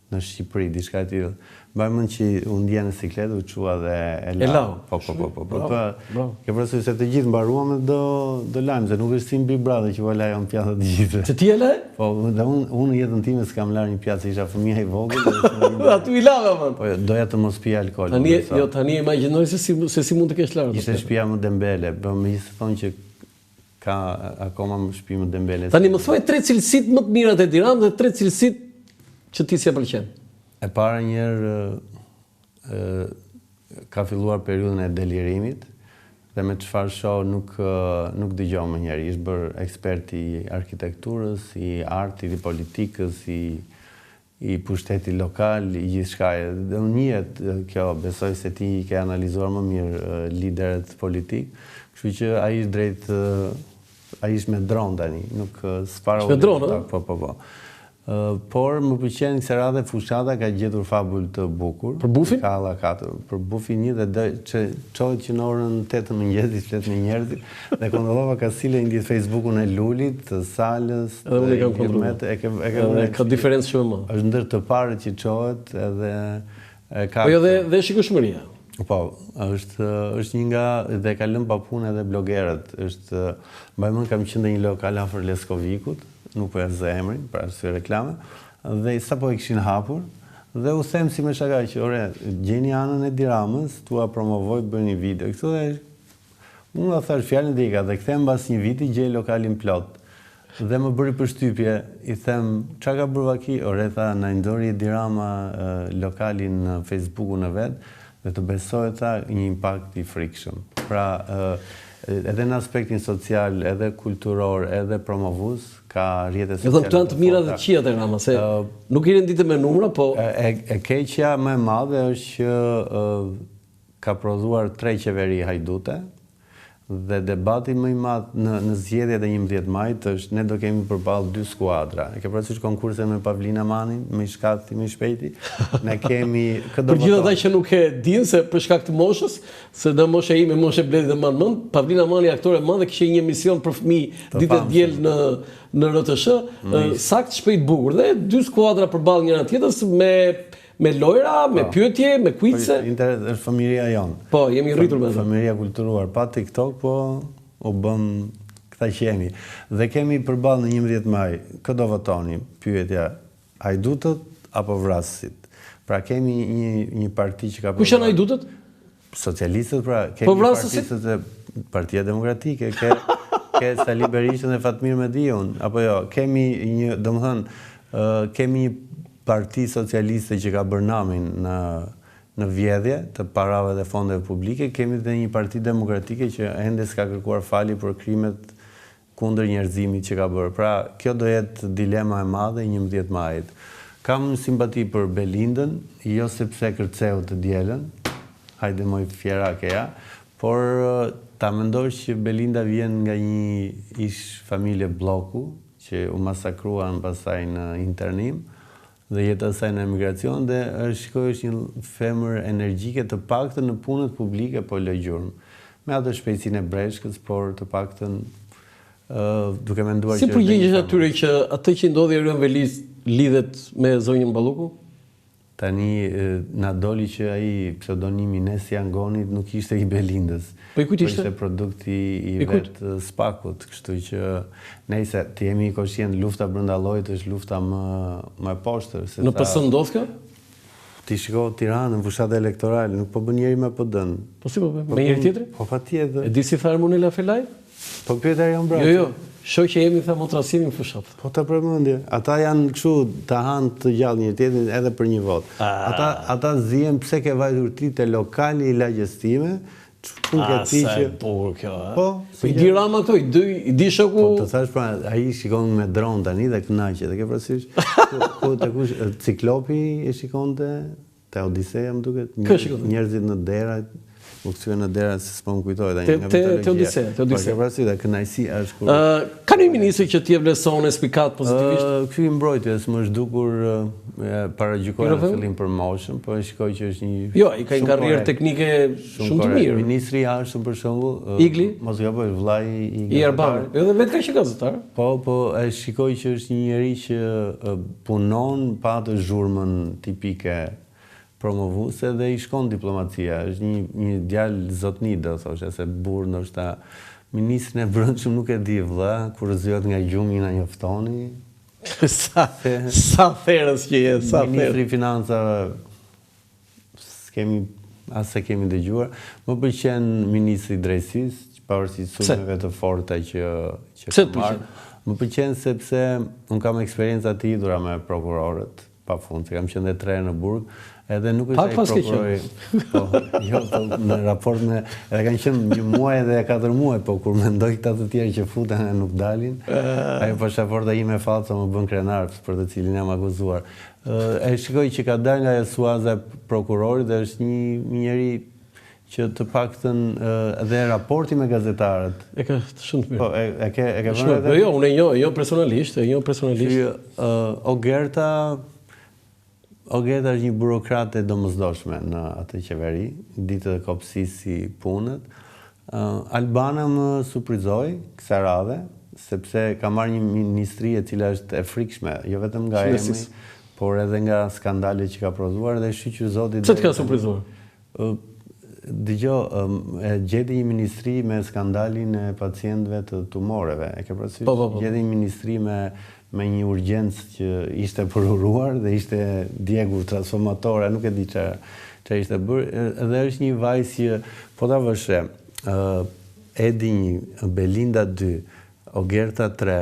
në Shqipëri, diçka e tillë. Mbaj mend që u ndjen në sikletë, u çua dhe e lau. Po. Ke parasysh se të gjithë mbaruam dhe do lajm, se nuk është si Big Brother që vola ajo në pjatë të gjithë. Se ti e le? Po, dhe unë jetën time s'kam larë një pjatë, se isha fëmija i vogël. Aty i lava, man. Po, doja të mos pi alkool. Tani imagjinoj se si mund të kesh larë. Ishte shtëpia më Dembele, po më ishte thonë që ka akoma më shtëpi më Dembele. Tani më thuaj 3 cilësitë më të mira të Edi Ramës dhe 3 cilësitë që ti s'ja pëlqen. E para njerë ka filluar periudhën e delirimit dhe me çfarë shoh nuk dëgjoj më njerë. Ishte bërë ekspert i arkitekturës, i artit, i politikës, i pushtetit lokal, i gjithçka. Dhe unë njihet kjo, besoj se ti ke analizuar më mirë liderët politik, kështu që ai ishte drejt ai ishte me dron tani, nuk s'para. Me dron, ëh? Po. Por më pëlqen se radhe fushata ka gjetur fabul të bukur. Për bufin? Për bufin një dhe që çohet që në orën 8 mëngjesit flet me njerëzit dhe kontrollova ka sile një ditë Facebookun e Lulit, të Salës, të Gjermet, ka diferencë shumë më. Është ndër të parët që çohet edhe ka. Po jo dhe shikueshmëria. Po, është një nga, dhe ka lënë pa punë edhe blogerët, mbaj mend kam qenë në një lokal afër Leskovikut, nuk po e zë emrin, pra si reklame, dhe sapo e kishin hapur, dhe u them si me shaka që, ore, gjeni anën e Diramës, tua promovoj, bëj një video. Këtu dhe, unë da thash fjalën dika, dhe kthem pas një viti, gjej lokalin plot. Dhe më bëri përshtypje, i them, qa ka bërë vaki? Ore, tha, na ndori Dirama lokalin në Facebooku në vetë, dhe të besoj tha një impakt i frikshëm. Pra, edhe në aspektin social, edhe kulturor, edhe promovus, ka rrjete sociale. Edhe në plan të mira dhe qia të Rama, se nuk i rendite me numra, po... E keqja më e madhe është që ka prodhuar 3 qeveri hajdute, dhe debati më i madh në zgjedhjet e 11 majit është ne do kemi përballë 2 skuadra. E ke parasysh konkursin me Pavlin Amanin, me shkati më shpejti. Ne kemi Për gjithë ata që nuk e dinë se për shkak të moshës, se në moshë ime, moshë Bledi dhe mend, Pavlin Amani aktor e madh dhe kishte një emision për fëmijë ditë diel në RTS, sakt shpejt bukur dhe 2 skuadra përballë njëra tjetrës me lojra, me pyetje, me quizze. Është fëmijëria jonë. Po, jemi rritur me të. Fëmijëria kulturuar, pa TikTok, po u bëm këta që jemi. Dhe kemi përballë në 11 maj, kë do votoni? Pyetja, hajdutët apo vrasësit? Pra kemi një parti që ka Kush janë hajdutët? Socialistët, pra kemi partistët e Partia Demokratike, ke Sali Berishën dhe Fatmir Mediun, apo jo, kemi një, domethënë, kemi një parti socialiste që ka bërë namin në vjedhje të parave dhe fondeve publike, kemi dhe një parti demokratike që ende s'ka kërkuar fali për krimet kundër njerëzimit që ka bërë. Pra, kjo do jetë dilema e madhe 11 majit. Kam simpati për Belindën, jo sepse kërceu të dielën, hajde moj fjera keja, por ta mendosh që Belinda vjen nga një ish familje bloku, që u masakruan pasaj në internim, dhe jetë asaj në emigracion, dhe shikoj është një femër energjike të paktën në punët publike, po lëgjurëm. Me atë shpejtësinë e breshkës, por të paktën duke menduar që... Si përgjigjesh atyre që atë që ndodhi Erion Velis lidhet me zonjën Balluku? Tani na doli që ai pseudonimi Nesi Angonit nuk ishte i Belindës. Po i kujt ishte? Ishte produkti i vetë Spakut, kështu që nejse të jemi koshient, lufta brenda llojit është lufta më e poshtër. Në PS ndodh kjo? Ti shiko Tiranën, fushat elektorale, nuk po bën njeri me PD-n. Po si po bën? Me njëri tjetrin? Po patjetër. E di si tha Armonela Felaj? Po pyet Erion Braçi. Jo, shoh që jemi tha motrasimi në fushat. Po ta përmendje. Ata janë kështu të hanë të gjallë një tjetrin edhe për një vot. Ata zihen pse ke vajtur ti te lokali i lagjes time. Sa e bukur kjo, e? Po, i di Rama këto, i di shoku... Po, të thash pra, ai shikon me dron tani dhe kënaqet, e ke parasysh? Te kush, Ciklopi e shikonte, te Odiseja më duket, njerëzit në dera, u kthyen në dera se s'po më kujtohet tani nga mitologjia. Te Odiseja. Po, ke parasysh, dhe kënaqësia është kur... Ka një ministër që t'je vlerëson e spikat pozitivisht? Ky mbrojtjes më zhdukur paragjykuar në fillim për moshën, po e shikoj që është një... Jo, i ka një karrierë teknike shumë të mirë. Ministri i jashtëm për shembull, Igli? Mos gaboj, vllai i Erbanit. Edhe vetë ka qenë gazetar. Po, e shikoj që është një njerëz që punon pa të zhurmën tipike promovuese dhe i shkon diplomacia. Është një djalë zotni, do thoshe, se burr ndoshta ministrin e brendshëm nuk e di vëlla, kur zgjohet nga gjumi na njoftoni. Sa therës që je, sa therës. Ministri i Financave se kemi dëgjuar. Më pëlqen ministri i drejtësisë, pavarësisht sulmeve të forta që ka marrë. Më pëlqen sepse unë kam eksperjenca të lidhura me prokurorët, pafund, se kam qenë dhe 3 në burg. Edhe nuk është ai prokurori. Po, jo, në raport me... Edhe kanë qenë 1 muaj dhe 4 muaj, po kur mendoj këta të tjerë që futen e nuk dalin, ajo pasaporta ime falso më bën krenar për të cilin jam akuzuar. E shikoj që ka dalë nga suaza prokurori dhe është një njeri që të paktën dhe raporti me gazetarët. E ka shumë të mirë. Po, e ke vënë edhe? Jo, unë e njoh personalisht, Ogeta është një burokrate domosdoshme në atë qeveri, ditë dhe kopësisi punët. Albana më surprizoi kësaj radhe, sepse ka marrë një ministri e cila është e frikshme, jo vetëm nga emri, por edhe nga skandalet që ka prodhuar dhe shqyqyr zoti... Pse të ka surprizuar? Dëgjoj, gjeti një ministri me skandalin e pacientëve të tumoreve. E ke parasysh? Gjeti një ministri me një urgjencë që ishte përuruar dhe ishte djegur transformatore, nuk e di çfarë ishte bërë. Dhe është një vajzë që po ta vëshe, Edi 1, Belinda 2, Ogerta 3,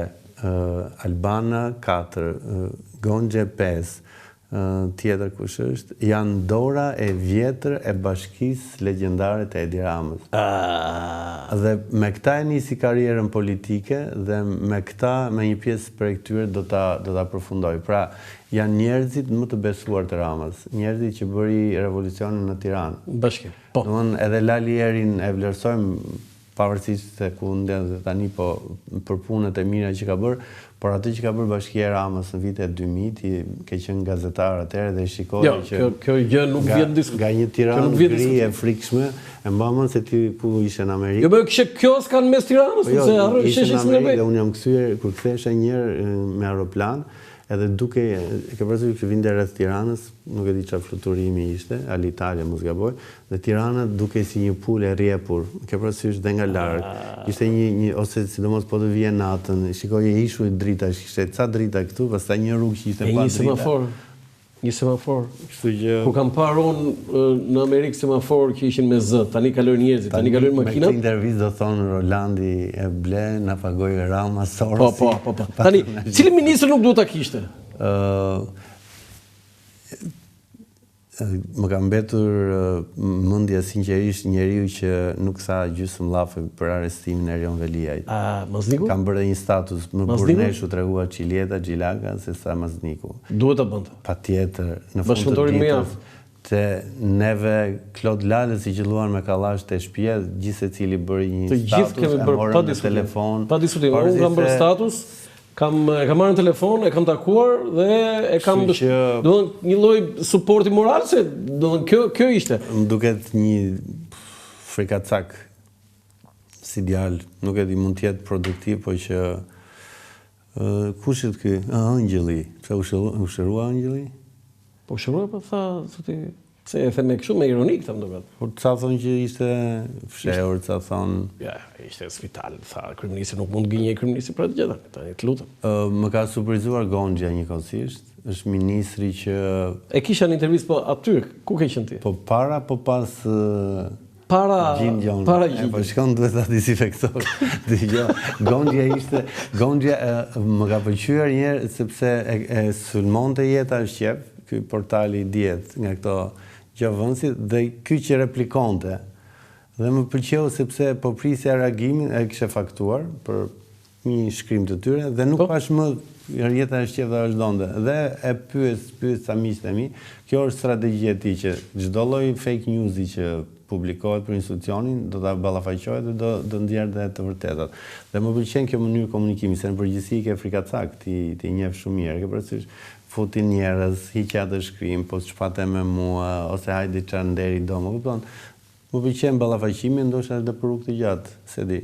Albana 4, Gonxhe 5, tjetër kush është, janë dora e vjetër e bashkisë legjendare të Edi Ramës. Dhe me këta e nisi karrierën politike dhe me një pjesë për këtyre do ta përfundoj. Pra, janë njerëzit më të besuar të Ramës, njerëzit që bëri revolucionin në Tiranë. Bashkë. Po. Domthon edhe Lali Erin e vlerësojmë pavarësisht se ku ndjen tani, po për punët e mira që ka bërë, por atë që ka bërë Bashkia e Ramës në vitet 2000, ke qenë gazetar atëherë dhe shikoi që kjo gjë nuk vjen diskutim. Nga një Tiranë gri e frikshme, e mbamën se ti ku ishe në Amerikë. Jo, më kishte kioska në mes Tiranës, se harroj sheshin në Amerikë. Unë jam kthyer kur kthehesha një herë me aeroplan, edhe duke e ke parasysh që vinte rreth Tiranës, nuk e di çfarë fluturimi ishte, Alitalia mos gaboj, dhe Tirana duke si një pulë e rrjepur, ke parasysh dhe nga larg. Ishte një ose sidomos po të vije natën, shikoje ishuj drita, ishte ca drita këtu, pastaj një rrugë që ishte pa drita. Një semafor. Kështu që ku kam parë unë në Amerikë semafor që ishin me zë, tani kalojnë njerëzit, tani kalojnë makinat. Me këtë intervistë do thonë Rolandi e ble, na pagoi Rama Sorosi. Po. Tani, cili ministër nuk duhet ta kishte? Më ka mbetur mendja sinqerisht njeriu që nuk tha gjysmë llafe për arrestimin e Erion Veliajt. Mazniku? Kam bërë një status më burneshu tregua Çilieta Xhilaka se sa Mazniku. Duhet ta bënte. Patjetër, në fund të ditës. Te neve Klod Lalësi që luan me kallash te shtëpia, gjithsecili bëri një status, e morën në telefon. Pa diskutim, unë kam bërë status. Kam marrë në telefon, e kam takuar dhe e kam domethënë një lloj suporti moral se domethënë kjo ishte. Më duket një frikacak si djalë, nuk e di, mund të jetë produktiv, po që kush është ky? Angjëlli. Pse u shërua Angjëlli? Po shërua, po tha zoti se e them me kështu me ironik ta ndokat. Por ca thonë që ishte fshehur, ca thonë. Ja, ishte në spital, tha kryeministri nuk mund gënjej kryeministri për atë gjë, tani të lutem. Më ka surprizuar Gonxha njëkohësisht, është ministri që e kisha në intervistë, po aty ku ke qenë ti? Po para, po pas para Gjingjon. Po shkon duhet ta disinfektosh. Dëgjoj, Gonxha më ka pëlqyer një herë sepse e sulmonte Jeta Shqep, ky portali diet nga këto gjavënësit, dhe ky që replikonte. Dhe më pëlqeu sepse po prisja reagimin, e kishe faktuar për një shkrim të tyre dhe nuk pash më Jeta Shqep dhe vazhdonte. Dhe e pyet sa miqtë e mi, kjo është strategjia e tij që çdo lloj fake news-i që publikohet për institucionin do ta ballafaqohet dhe do nxjerrë të vërtetat. Dhe më pëlqen kjo mënyrë komunikimi, se në përgjithësi ke frikacak, ti njeh shumë mirë, ke parasysh futin njerëz, hiqja të shkrim, po çpate me mua, ose hajde çan deri do, më kupton? Më pëlqen ballafaqimi, ndoshta është për rrugë të gjatë, se di.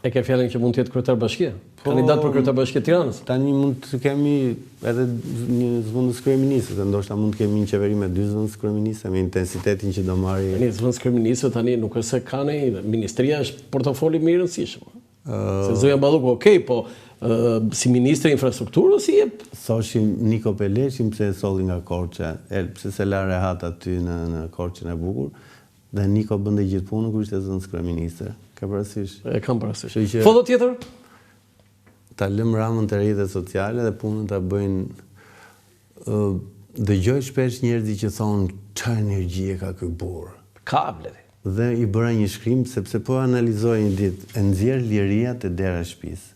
E ke fjalën që mund të jetë kryetar bashkie? Kandidat për kryetar bashkie Tiranës? Tani mund të kemi edhe një zëvendës kryeministër, ndoshta mund të kemi një qeveri me 2 zëvendës kryeministër me intensitetin që do marri. Tani zëvendës kryeministër tani nuk është se ka ne, ministria është portofoli më i rëndësishëm. Se Zoja Balluku, okay, po si ministri i infrastrukturës si jep? Thoshim Niko Peleshin pse e solli nga Korça, pse se la rehat aty në Korçën e bukur, dhe Niko bënte gjithë punën kur ishte zëvendës kryeministër. Ka parasysh? E kam parasysh. Foto tjetër? Ta lëm Ramën të rrjetet sociale dhe punën ta bëjnë. Dëgjoj shpesh njerëz që thonë çfarë energjie ka ky burr. Ka bledi. Dhe i bëra një shkrim sepse po analizoj një ditë, e nxjerr Liria te dera e shtëpisë.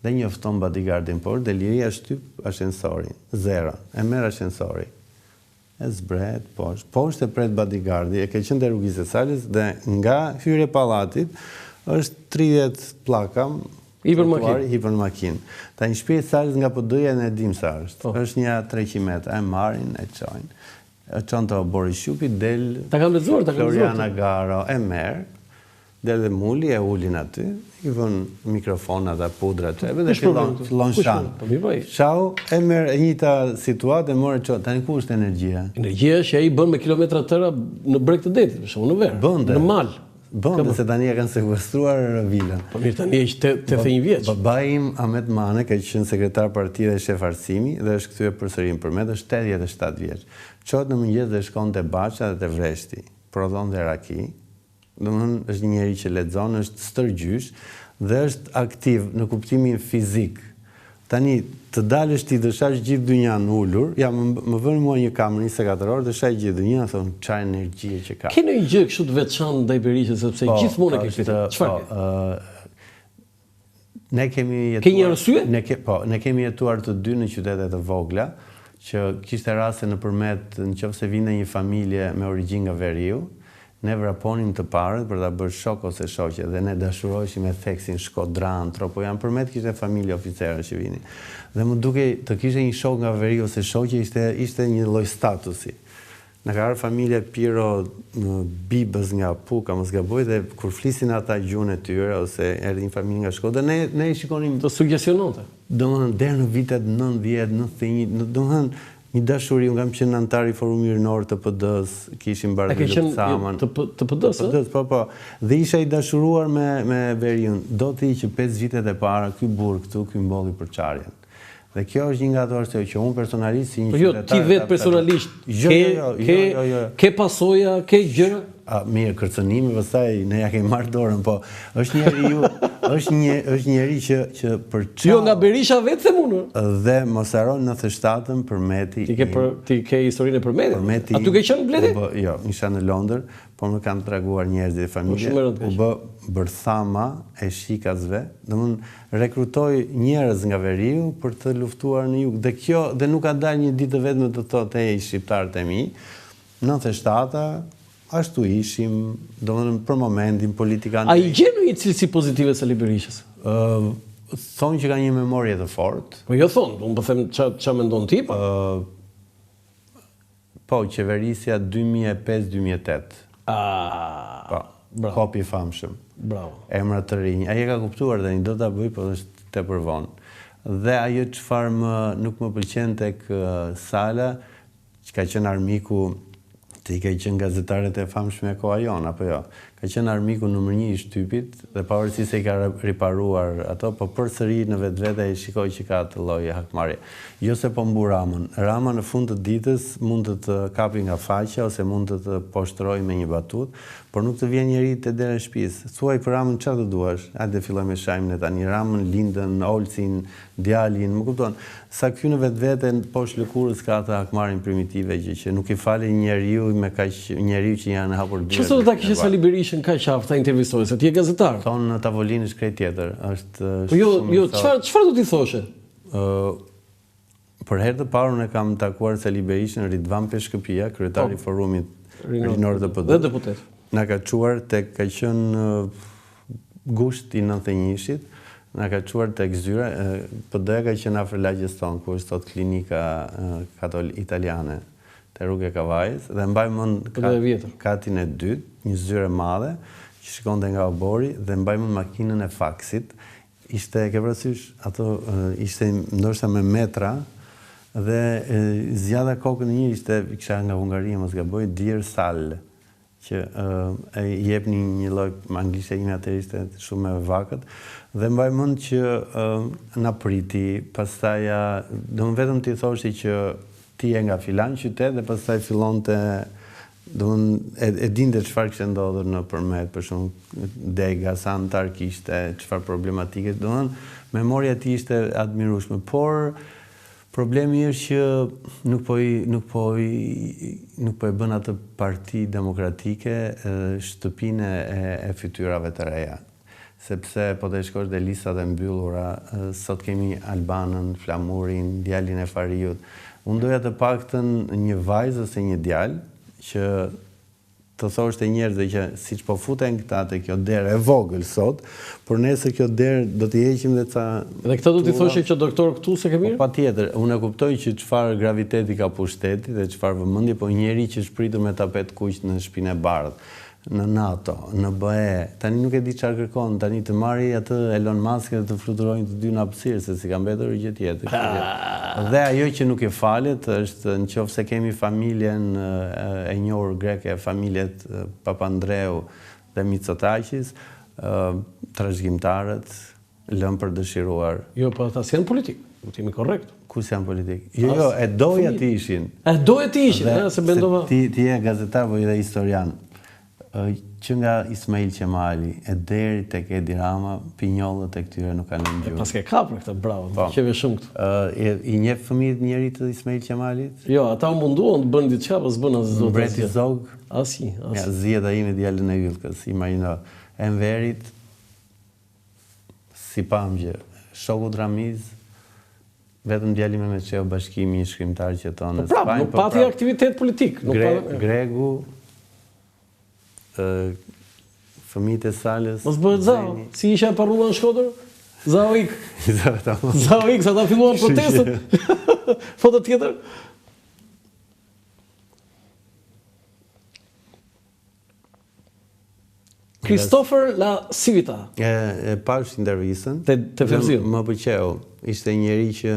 Dhe njofton bodyguardin por dhe Liria shtyp ashensorin, zero. E merr ashensorin. E zbret poshtë e pret bodyguardi, e ke qenë te rrugës së Salës dhe nga hyrja e pallatit është 30 pllaka hipermakinë. Tani shtëpia e Salës nga PD-ja ne dim sa është. Është një 300 metra, e marrin, e çojnë. E çon te Boris Shupi del. Ta kam lexuar. Floriana Garo e merr. Del dhe muli, e ulin aty, i vën mikrofonat dhe pudra qeve dhe fillon shanë. Shau, e merë e njëta situatë e more që tani ku është energjia? Energjia që ai bën me kilometra tëra në breg të detit, për shembull në verë, në mal. Bëndë, se tani e kanë sekuestruar vilën. Po mirë, tani është 81 vjeç. Babai im, Ahmet Mane, ka qenë sekretar parti dhe shef arsimi dhe është kthyer përsëri në përmet, është 87 vjeç. Çohet në mëngjes dhe shkon te Baça dhe te Vreshti, prodhon dhe raki. Domethënë është një njeri që lexon, është stërgjysh dhe është aktiv në kuptimin fizik. Tani të dalësh ti dëshash gjithë dynjan ulur, ja më vënë mua një kamë 24 orë, dëshaj gjithë dynjan, thonë çfarë energjie që ka. Ke një gjë kështu të veçantë ndaj Berishës sepse gjithmonë e ke fituar. Çfarë? Ne kemi jetuar. Ke një arsye? Ne kemi jetuar të dy në qytete të vogla, që kishte raste nëpërmет nëse vinte një familje me origjinë nga Veriu, ne vraponim të parët për ta bërë shok ose shoqe dhe ne dashuroheshim me theksin Shkodran, Tropojan, përmet kishte familje oficerë që vinin. Dhe më duke të kishte një shok nga Veriu ose shoqe ishte një lloj statusi. Në ka arë familje Piro Bibës nga Puka, mos gaboj, dhe kur flisin ata gjuhën e tyre ose erdhi një familje nga Shkodra, ne i shikonim të suggestionante. Domethënë deri në vitet 90, 91, domethënë një dashuri, unë kam qenë antar i Forumit Rinor të PD-s, kishim Bardhë Saman. Të PD-s, ë? Po. Dhe isha i dashuruar me Veriun. Do të që 5 vitet e para ky burr këtu, ky mbolli për çarjen. Dhe kjo është një nga ato arsye që unë personalisht si një qytetar. Ti vetë personalisht ke pasoja, ke gjëra? Mirë, kërcënimi pastaj ne ja kemi marrë dorën, po është njeri që për çfarë. Jo nga Berisha vetë them unë. Dhe mos haro 97-ën Përmeti. Ti ke historinë e Përmetit. Aty ke qenë Bledi? Jo, isha në Londër, por më kanë treguar njerëzit e familje. U bë bërthama e shikasve. Domthonë rekrutoi njerëz nga Veriu për të luftuar në jug. Dhe nuk ka dalë një ditë vetëm të thotë i shqiptarët e mi. 97-a ashtu ishim, domethënë për momentin politikanë. A i gjen një cilësi pozitive Sali Berishës? Thonë që ka një memorie të fortë. Po jo thonë, unë po them ç'a mendon ti, po. Po, qeverisja 2005-2008. Po, kopi i famshëm. Bravo. Emra të rinj. Ai e ka kuptuar tani, do ta bëj, po është tepër vonë. Dhe ajo çfarë nuk më pëlqen tek Sala, që ka qenë armiku. Ti ka qenë gazetarët e famshme e koha jon, apo jo? Ka qenë armiku numër 1 i shtypit dhe pavarësisht se i ka riparuar ato, po përsëri në vetvete e shikoj që ka të lloj hakmarrje. Jo se po mbu Ramën. Rama në fund të ditës mund të të kapi nga faqja ose mund të të poshtrojë me një batut, por nuk të vjen njeri te dera e shtëpisë. Thuaj për Ramën çfarë të duash? Hajde filloj me shajmin e tani. Ramën, Lindën, Olcin, djalin, më kupton? Sa ky në vetvete poshtë lëkurës ka atë hakmarrjen primitive që nuk i falë njeriu me kaq njeriu që janë hapur dyert. Çfarë do ta kishte Sali Berishën kaq aftë ta intervistoj, se ti je gazetar. Thonë në tavolinë është krejt tjetër. Është po jo, çfarë do t'i thoshe? Për herë të parë unë kam takuar Sali Berishën Ridvan Peshkëpia, kryetari i Forumit Rinor të PD. Dhe deputet. Na ka çuar tek ka qenë gusht i 91-shit. Na ka çuar tek zyra, PD-ja ka qenë afër lagjes tonë, ku është sot klinika italiane te rrugë e Kavajës, dhe mbaj mend katin e dytë, një zyrë e madhe që shikonte nga obori, dhe mbaj mend makinën e faksit. Ishte, ke parasysh, ato ishte ndoshta me metra, dhe zgjadha kokën e një ishte, kisha nga Hungaria, mos gaboj, Dear Sal, që jepni një lloj, anglisht e ime atëherë ishte shumë me vakët, dhe mbaj mend që na priti, pastaj vetëm ti thoshi që ti je nga filan qytet dhe pastaj fillonte, e dinte çfarë kishte ndodhur në Përmet, për shembull dega, sa antar kishte, çfarë problematike, memoria e tij ishte admirueshme, por problemi është që nuk po e bën atë parti demokratike shtëpinë e fytyrave të reja. Sepse po të shkosh dhe listat e mbyllura, sot kemi Albanën, Flamurin, djalin e Fariut. Unë doja të paktën një vajzë ose një djalë që të thoshte njerëzve që siç po futen këta te kjo derë e vogël sot, por nesër kjo derë do t'i heqim dhe ca. Dhe këta do t'i thoshe që doktor këtu se ke mirë? Patjetër, unë e kuptoj që çfarë graviteti ka pushteti dhe çfarë vëmendje, po njeri që shpritur me tapet kuq në shtëpinë e bardhë në NATO, në BE, tani nuk e di çfarë kërkon, tani të marri atë Elon Musk dhe të fluturojnë të dy në hapësirë, se si ka mbetur gjë tjetër. Dhe ajo që nuk e falet është nëse kemi familjen e njohur greke, familjet Papandreou dhe Mitsotakis, trashëgimtarët lënë për dëshiruar. Jo, po ata janë politik, do të jemi korrekt. Kus janë politik? Jo, e doja të ishin. E doja të ishin, se mendova. Ti je gazetar po edhe historian. Që nga Ismail Qemali e deri tek Edi Rama, pinjollët e këtyre nuk kanë lënë gjuhë. Pas ke kapur këtë, bravo, qeve shumë këtë. I njeh fëmijët njerit të Ismail Qemalit? Jo, ata u munduan të bënë diçka, po s'bën asgjë. Mbreti Zog? Asi. Ja, zgjeta ime djalën e Yllkës, imagjino. Enverit, si pamgje, Shokut Ramiz, vetëm djalime me çeu bashkimi i shkrimtar që tonë në Spanjë. Nuk pati aktivitet politik. Gregu, fëmijët e Salës. Mos bëhet zao, si isha parrulla në Shkodër? Zao ik. Zao ik, sa ta filluan protestët. Foto tjetër. Christopher La Civita. E pash intervistën. Te Fevziu. Më pëlqeu. Ishte një njerëz që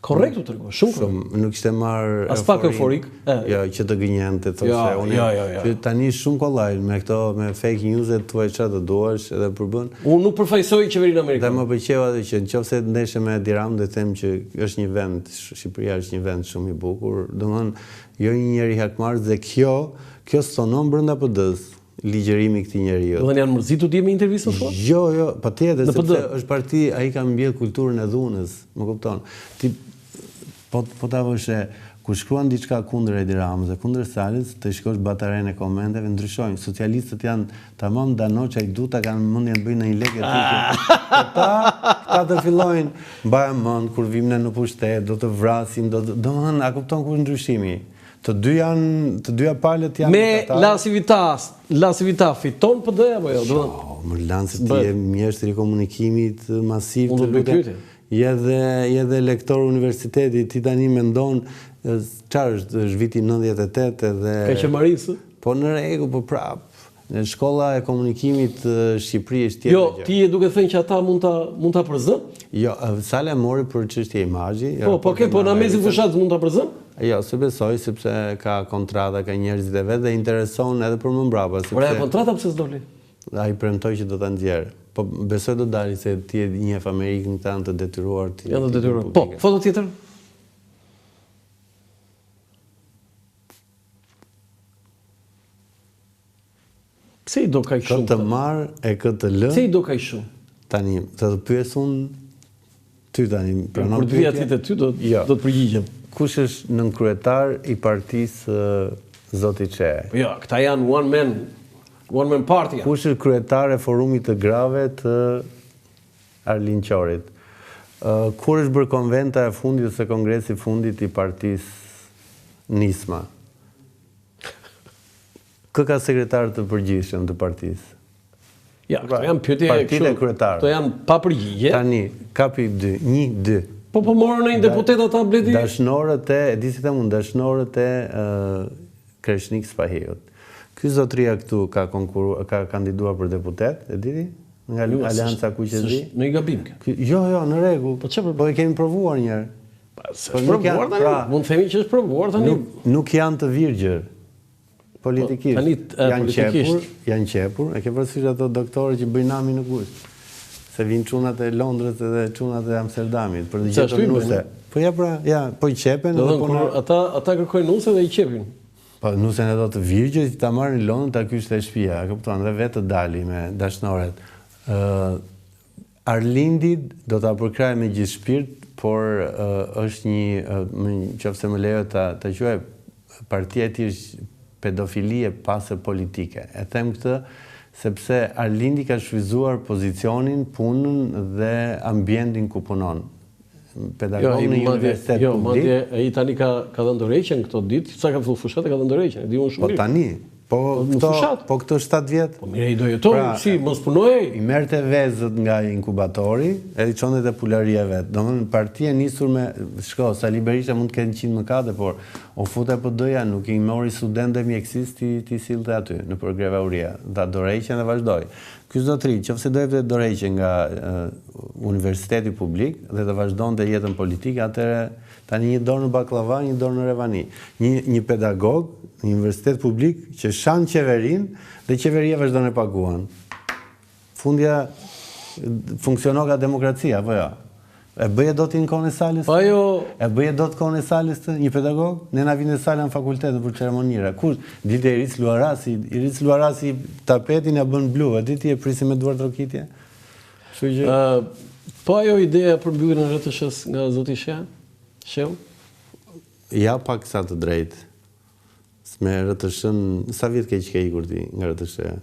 korrekt u tregua, shumë. Nuk ishte marr as pak euforik. Jo, që të gënjente thoshte unë. Që tani shumë kollaj me këto me fake news-et thuaj çfarë të duash edhe përbën. Unë nuk përfaqësoj qeverinë amerikane. Dhe më pëlqeu atë që nëse ndeshe me Diram do të them që është një vend, Shqipëria është një vend shumë i bukur. Domthonë, jo një njeri hakmarrës dhe kjo stonon brenda PD-s. Ligjërimi këtij njeriu. Do janë mërzitur ti me intervistën thua? Jo, patjetër, sepse është parti, ai ka mbjell kulturën e dhunës, më kupton. Ti po ta vësh kur shkruan diçka kundër Edi Ramës dhe kundër Salës, të shikosh batarenë e komenteve ndryshojnë. Socialistët janë tamam danoçaj duta kanë mendjen të bëjnë një lekë aty. Ata të fillojnë mbajnë mend kur vim ne në pushtet, do të vrasim, domethënë a kupton ku është ndryshimi? Të dyja palët janë me La Civita fiton PD apo jo? Më lanë se ti je mjeshtri i komunikimit masiv të lutem. Je dhe lektor universiteti, ti tani mendon çfarë është viti 98 edhe ka qemarisë? Po në rregull, po prap. Në shkolla e komunikimit Shqipëri është tjetër. Jo, ti je duke thënë që ata mund ta përzën? Jo, Sala mori për çështje imazhi. Po në mesin fushatës mund ta përzën? Jo, se besoj, sepse ka kontrata, ka njerëzit e vetë dhe intereson edhe për më mbrapa. Por e kontrata pse s'doli? Ai premtoi që do ta nxjerrë. Po besoj do dali se ti e njeh Amerikën këta të detyruar ti. Janë të detyruar. Po, foto tjetër. Pse i do kaq shumë? Këtë marr e këtë lë. Pse i do kaq shumë? Tani, të pyes unë ty tani, pranon ty. Kur të vi aty te ty do të përgjigjem. Kush është nënkryetar i partisë Zoti Çe? Jo, këta janë one man party. Kush është kryetar e forumit të grave të Arlin Qorit? Kur është bërë konventa e fundit ose kongresi i fundit i partisë Nisma? Kë ka sekretar të përgjithshëm të partisë? Ja, këto janë pyetje kështu. Këto janë pa përgjigje. Tani, kapi 2, 1, 2. Po morën në një deputet ata bledi? Dashnorët e Kreshnik Spahiut. Ky zotria këtu ka kandiduar për deputet, e diti? Nga Alianca Kuqezi. Në i gabim kjo. Jo, në rregull. Po e kemi provuar një herë. Është provuar tani. Mund të themi që është provuar tani. Nuk janë të virgjër. Politikisht. Janë qepur. E ke parasysh ato doktorë që bëjnë nami në gusht. Se vinë çunat e Londrës edhe çunat e Amsterdamit për të gjetur nuse. Po po i qepen edhe po ata kërkojnë nuse dhe i qepin. Po nusen edhe të virgjë ta marrin në Londër ta kyçte shtëpia, e kupton, dhe vetë dali me dashnoret. Arlindi do ta përkraj me gjithë shpirt, por është nëse më lejo ta quaj partia e tij është pedofilie pasë politike. E them këtë sepse Arlindi ka shfryzuar pozicionin, punën dhe ambientin ku punon. Pedagog në universitet publik. Jo, madje ai tani ka dhënë dorëheqjen këto ditë, sa ka filluar fushat e ka dhënë dorëheqjen, e di unë shumë. Po tani, Po këto 7 vjet. Po mire I do jetoj, si mos punoj. I merrte vezët nga inkubatori, edhe I çonte te pularia vet. Domethënë partia nisur me Sali Berisha mund të ketë 100 mëkate, por o fute PD-ja, nuk I mori studentë mjekësisë ti sillte aty në për grevauria. Dha dorëheqjen dhe vazhdoi. Ky zotëri, nëse do jepte dorëheqje nga universiteti publik dhe të vazhdonte jetën politike, atëherë tani një dorë në baklava, një dorë në revani. Një pedagog në universitet publik që shan qeverin dhe qeveria vazhdon e paguan. Fundja funksionon ka demokracia, apo jo? E bëje do t'i në kone salës? Pa jo... E bëje do t'kone salës të një pedagog? Ne na vine salë në fakultetet për ceremonira. Kush? Dilte I Ric Luarasi tapetin ja bën blu, e diti e prisi me duar trokitje? Pa jo ideja për mbylljen e RTS-s nga zoti Sheu? Ja pak sa të drejtë. Me RTS-n, sa vjet ke që ke ikur ti nga RTS-ja?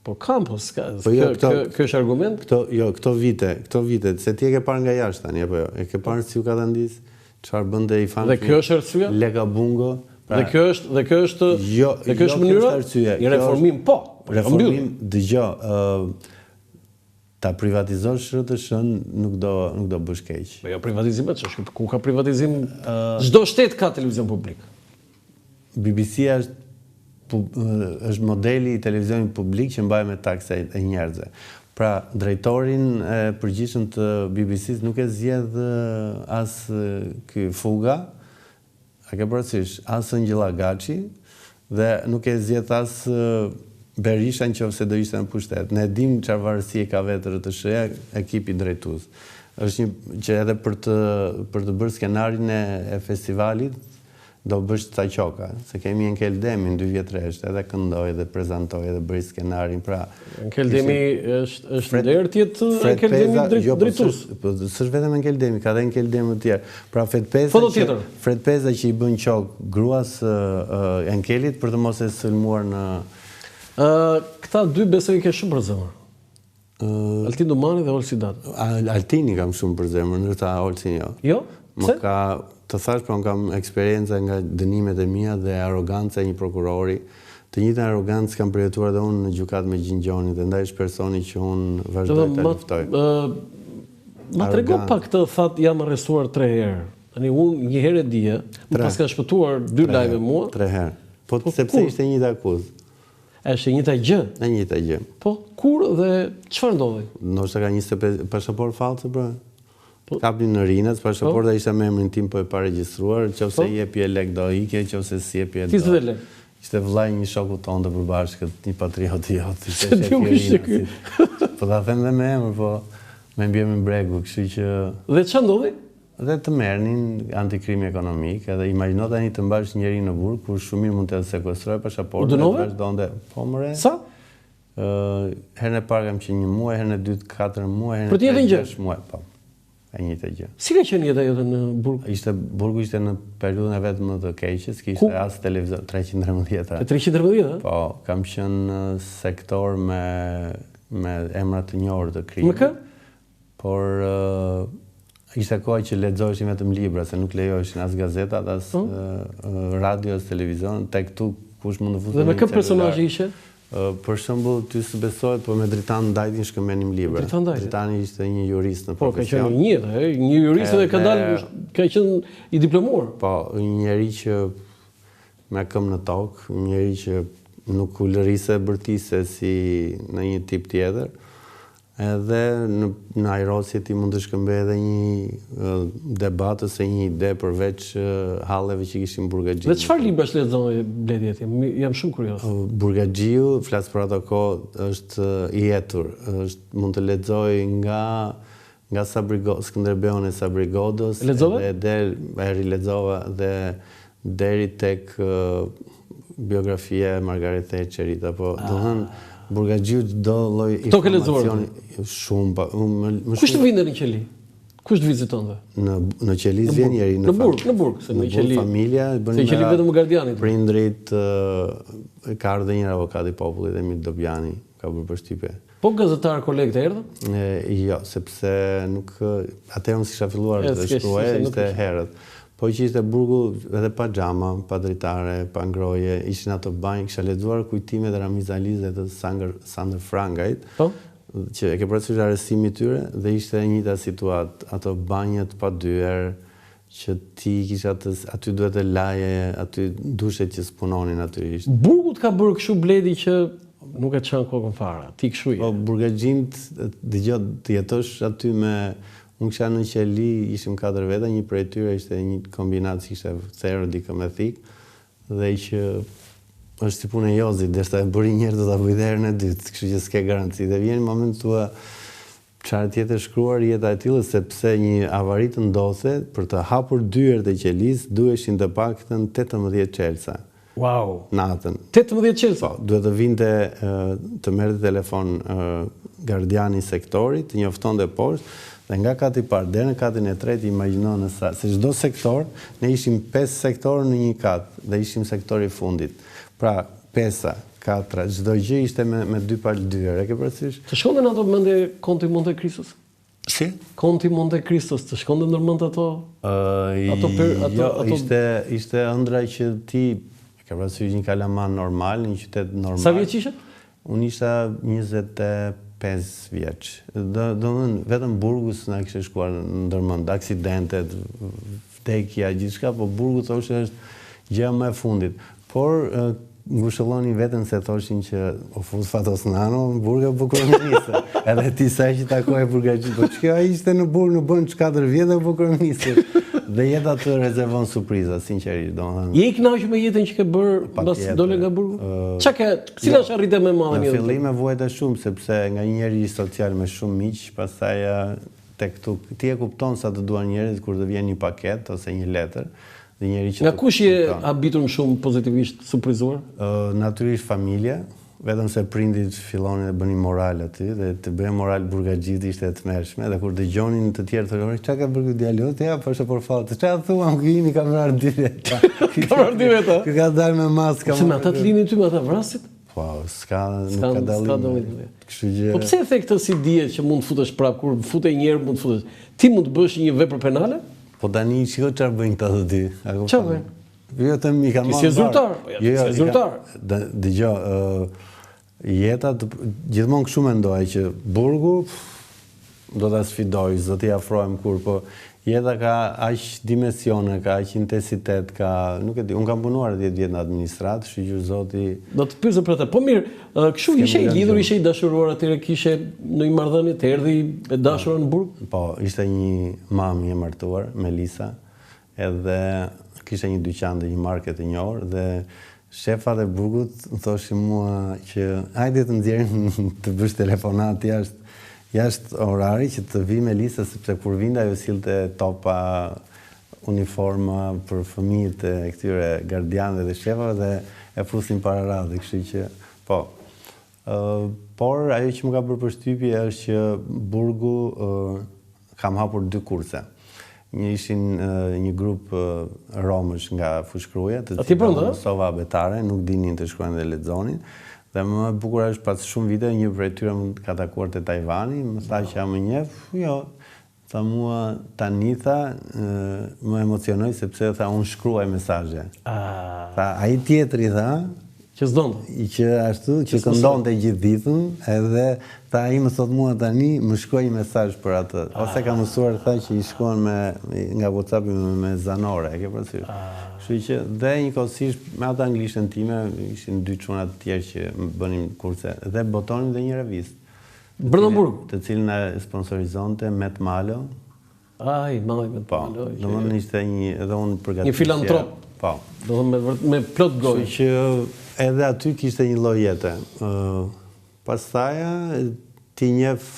Po kam, po s'ka. Kjo është argument? Këto vite, se ti e ke parë nga jashtë tani, apo jo? E ke parë si u ka të ndisë? Çfarë bënte I famshëm? Dhe kjo është arsyeja? Leka Bungo. Dhe kjo është mënyra? I reformim, po. Reformim, dëgjoj, ta privatizosh RTS-n nuk do bësh keq. Jo privatizimet, ku ka privatizim? Çdo shtet ka televizion publik. BBC-ja është modeli I televizionit publik që mbahet me taksa e njerëzve. Pra, drejtorin e përgjithshëm të BBC-s nuk e zgjedh as ky Fuga, a ke parasysh, as Ngjilla Gaçi dhe nuk e zgjedh as Berisha nëse do ishte në pushtet. Ne dim çfarë varësie ka vetë RTS-ja, ekipi drejtues. Është një që edhe për të bërë skenarin e festivalit do bësh ca qoka, se kemi Enkel Demi në 2 vjet rresht, edhe këndoi dhe prezantoi dhe bëri skenarin, pra Enkel Demi është ndër tjetë Enkel Demi drejtues. Po s'është vetëm Enkel Demi, ka edhe Enkel Demi të tjerë. Pra Fred Peza që I bën qok gruas Enkelit për të mos e sulmuar në këta dy besoj ke shumë për zemër. Altin Domani dhe Olsi Dat. Altini kam shumë për zemër, ndërsa Olsin jo. Jo? Më ka të thash, pra kam eksperjenca nga dënimet e mia dhe arroganca e një prokurori. Të njëjtën arrogancë kam përjetuar edhe unë në gjykatë me Gjingjoni dhe ndaj është personi që unë vazhdoj ta luftoj. Ma trego pak të thatë jam arrestuar 3 herë. Tani unë një herë e dije, më pas ka shpëtuar 2 lajme mua. 3 herë. Po sepse ishte një akuzë. Është e njëjta gjë. E njëjta gjë. Po kur dhe çfarë ndodhi? Ndoshta ka 25 pasaportë fallse pra. Kapnin në Rinas, pasaporta ishte me emrin tim po e pa regjistruar, nëse I jepi e lek do ikje, nëse si jepi e do. Ti s'e lek. Ishte vllai një shoku tonë të përbashkët, një patriot I jot. Se ti u kishte ky. Po ta them dhe me emër, po me mbjemi bregu, kështu që Dhe ç'a ndodhi? Dhe të merrnin antikrimi ekonomik, edhe imagjino tani të mbash njëri në burg kur shumë mirë mund të sekuestrojë pasaportën, vazhdonte. Po mëre. Sa? Herën e parë kam qenë 1 muaj, herën e dytë 4 muaj, herën e tretë 6 muaj, po. E njëjta gjë. Si ka qenë jeta jote në burg? Burgu ishte në periudhën e vet më të keqe, kishte as televizor 313. 313, Po, kam qenë në sektor me emra të njohur të krimit. Më kë? Por ishte koha që lexoheshin vetëm libra, se nuk lejoheshin as gazetat, as radio, as televizion, tek këtu kush mund të futet. Dhe me kë personazhi ishe? Për shembull, ty s'u besohet, po me Dritan Ndajtin shkëmbenim libra. Dritani ishte një jurist në profesion. Po, ka qenë një jurist dhe ka qenë I diplomuar. Po, një njeri që me këmbë në tokë, një njeri që nuk u lërise bërtise si në një tip tjetër. Edhe në ajrosje ti mund të shkëmbej edhe një debat ose një ide përveç halleve që kishin burgaxhiu. Dhe çfarë librash lexon Bledi? Jam shumë kurioz. Burgaxhiu, flas për ato kohë, është I jetur. Mund të lexoj nga Skënderbeu e Sabrigodos, edhe rilexova dhe deri tek biografia e Margaret Thatcherit, apo domethënë Burgaxhiu çdo lloj informacioni shumë. Kush të vjen në Qeli? Kush të vizitonte? Në Qeli vjen njëri në burg, se në Qeli familja bën. Se Qeli vetëm gardianit. Prindrit ka ardhur një avokat I popullit Emil Dobjani, ka bërë përshtypje. Po gazetar kolegë të erdhën? Jo, sepse nuk atëherë unë s'isha filluar të shkruaj, ishte herët. Po që ishte burgu edhe pa xhama, pa dritare, pa ngroje, ishin ato banjë, kisha lexuar kujtimet e Ramiz Aliz dhe të Sander Frangajt, që e ke parasysh arrestimi i tyre dhe ishte e njëjta situatë, ato banjët pa dyer, që ti kisha aty duhet të laje, aty dushet që s'punonin natyrisht. Burgut ka bërë kështu Bledi që nuk e çan kokën fare. Ti kështu je. Po burgaxhint, dëgjoj, të jetosh aty me unë kisha në qeli, ishim 4 veta, një prej tyre ishte një kombinat që ishte therë, dikë me thikë, dhe që është si punë e Jozit, dhe shta e bëri njerë do të bëjtë herën e dytë, kështu që s'ke garanci. Dhe vjen moment tua çfarë tjetër shkruar jeta e tillë, sepse një avarii të ndodhe, për të hapur dyert e qelis, duheshin të paktën 18 çelësa. Wow. Natën. 18 çelësa. Po, duhet të vinte të merrte telefon gardiani i sektorit, të njoftonte poshtë. Dhe nga kati parë deri në katin e tretë, imagjino se çdo sektor, ne ishim 5 sektorë në një kat dhe ishim sektori i fundit. Pra 5, 4, çdo gjë ishte me 2 palë dyer. E ke parasysh? Të shkonte në ato mendje Konti Monte Cristos? Si? Konti Monte Cristos, të shkonte ndërmend ato? Ishte ëndra që ti e ke parasysh një kalaman normal, një qytet normal. Sa vjeç ishe? Unë isha 25 vjeç. Vetëm burgus na kishte shkuar ndërmend aksidentet, vdekja, gjithçka, po burgu thoshte është gjëja më e fundit. Por ngushëllonin veten se thoshin që o fut fatos nano, burga bukurnisë. Edhe ti sa që takoj burgaxhit, po çka ishte në burg në bën 4 vjet dhe bukurnisë. Dhe jeta të rezervon surpriza, sinqerisht, domethënë. Je i kënaqur me jetën që ke bërë mbas dole nga burgu? Cila është arritja më e madhe në jetën? Në fillim e vuajta shumë sepse nga një njerëz social me shumë miq, pastaj tek këtu ti e kupton sa të duan njerëzit kur të vjen një paket ose një letër. Nga kush je habitur më shumë pozitivisht surprizuar? Natyrisht familja, vetëm se prindit fillonin dhe bënin moral aty, dhe të bëjë moral burgaxhit ishte e tmerrshme, dhe kur dëgjonin të tjerë thonë, çka ka bërë ky djalë? Ja, po është për fat. Çfarë thuam ky jemi ka marrë 2 veta. Ka marrë 2 veta. Ky ka dalë me maskë. Se me ata të linin ty me ata vrasit? Po, nuk ka dallim. Kështu që po pse e the këtë si dihet që mund të futesh prapë kur futej një herë mund të futesh. Ti mund të bësh një vepër penale? Po tani shiko çfarë bëjnë këta të dy. Çfarë bëjnë? Vetëm i kanë marrë. Si zyrtar. Jo, zyrtar. Dëgjoj, jeta gjithmonë kështu mendoj që burgu do ta sfidoj, do t'i afrohem kur, po jeta ka aq dimensione, ka aq intensitet, ka, nuk e di, unë kam punuar 10 vjet në administratë, shqyr zoti. Do të pyesë për të. Po mirë, kështu ishe i lidhur, ishe i dashuruar atëherë, kishe në një marrëdhënie të erdhi e dashura në burg? Po, ishte një mami e martuar, Melisa, edhe kishte një dyqan dhe një market të njohur dhe shefat e burgut më thoshin mua që hajde të nxjerrim të bësh telefonat jashtë orari që të vi Melisa, sepse kur vinte ajo sillte topa, uniforma për fëmijët e këtyre gardianëve dhe shefave dhe e fusin para radhë, kështu që po. Por ajo që më ka bërë përshtypje është që burgu kam hapur 2 kurse. Ishin një grup romësh nga Fushkruja, të cilët mësova abetare, nuk dinin të shkruajnë dhe lexonin. Dhe më e bukur është pas shumë vite, një prej tyre më ka takuar te Tajvani, më tha që jam e njeh, jo. Tha mua tani më emocionoi sepse tha unë shkruaj mesazhe. Tha ai tjetri tha që s'donte. Që ashtu që këndonte gjithë ditën, edhe tha ai më thot mua tani më shkruaj një mesazh për atë. Ose ka mësuar tha që i shkruan nga WhatsApp-i me zanore, e ke parasysh. Kështu që dhe njëkohësisht me atë anglishtën time ishin 2 çuna të tjerë që bënin kurse dhe botonin dhe një revistë. Brenda burg, të cilën na sponsorizonte Met Malo. Ai, Met Malo. Domethënë ishte edhe unë përgatitja. Një filantrop. Po. Domethënë me plot gojë. Që edhe aty kishte një lloj jete. Pastaj ti njeh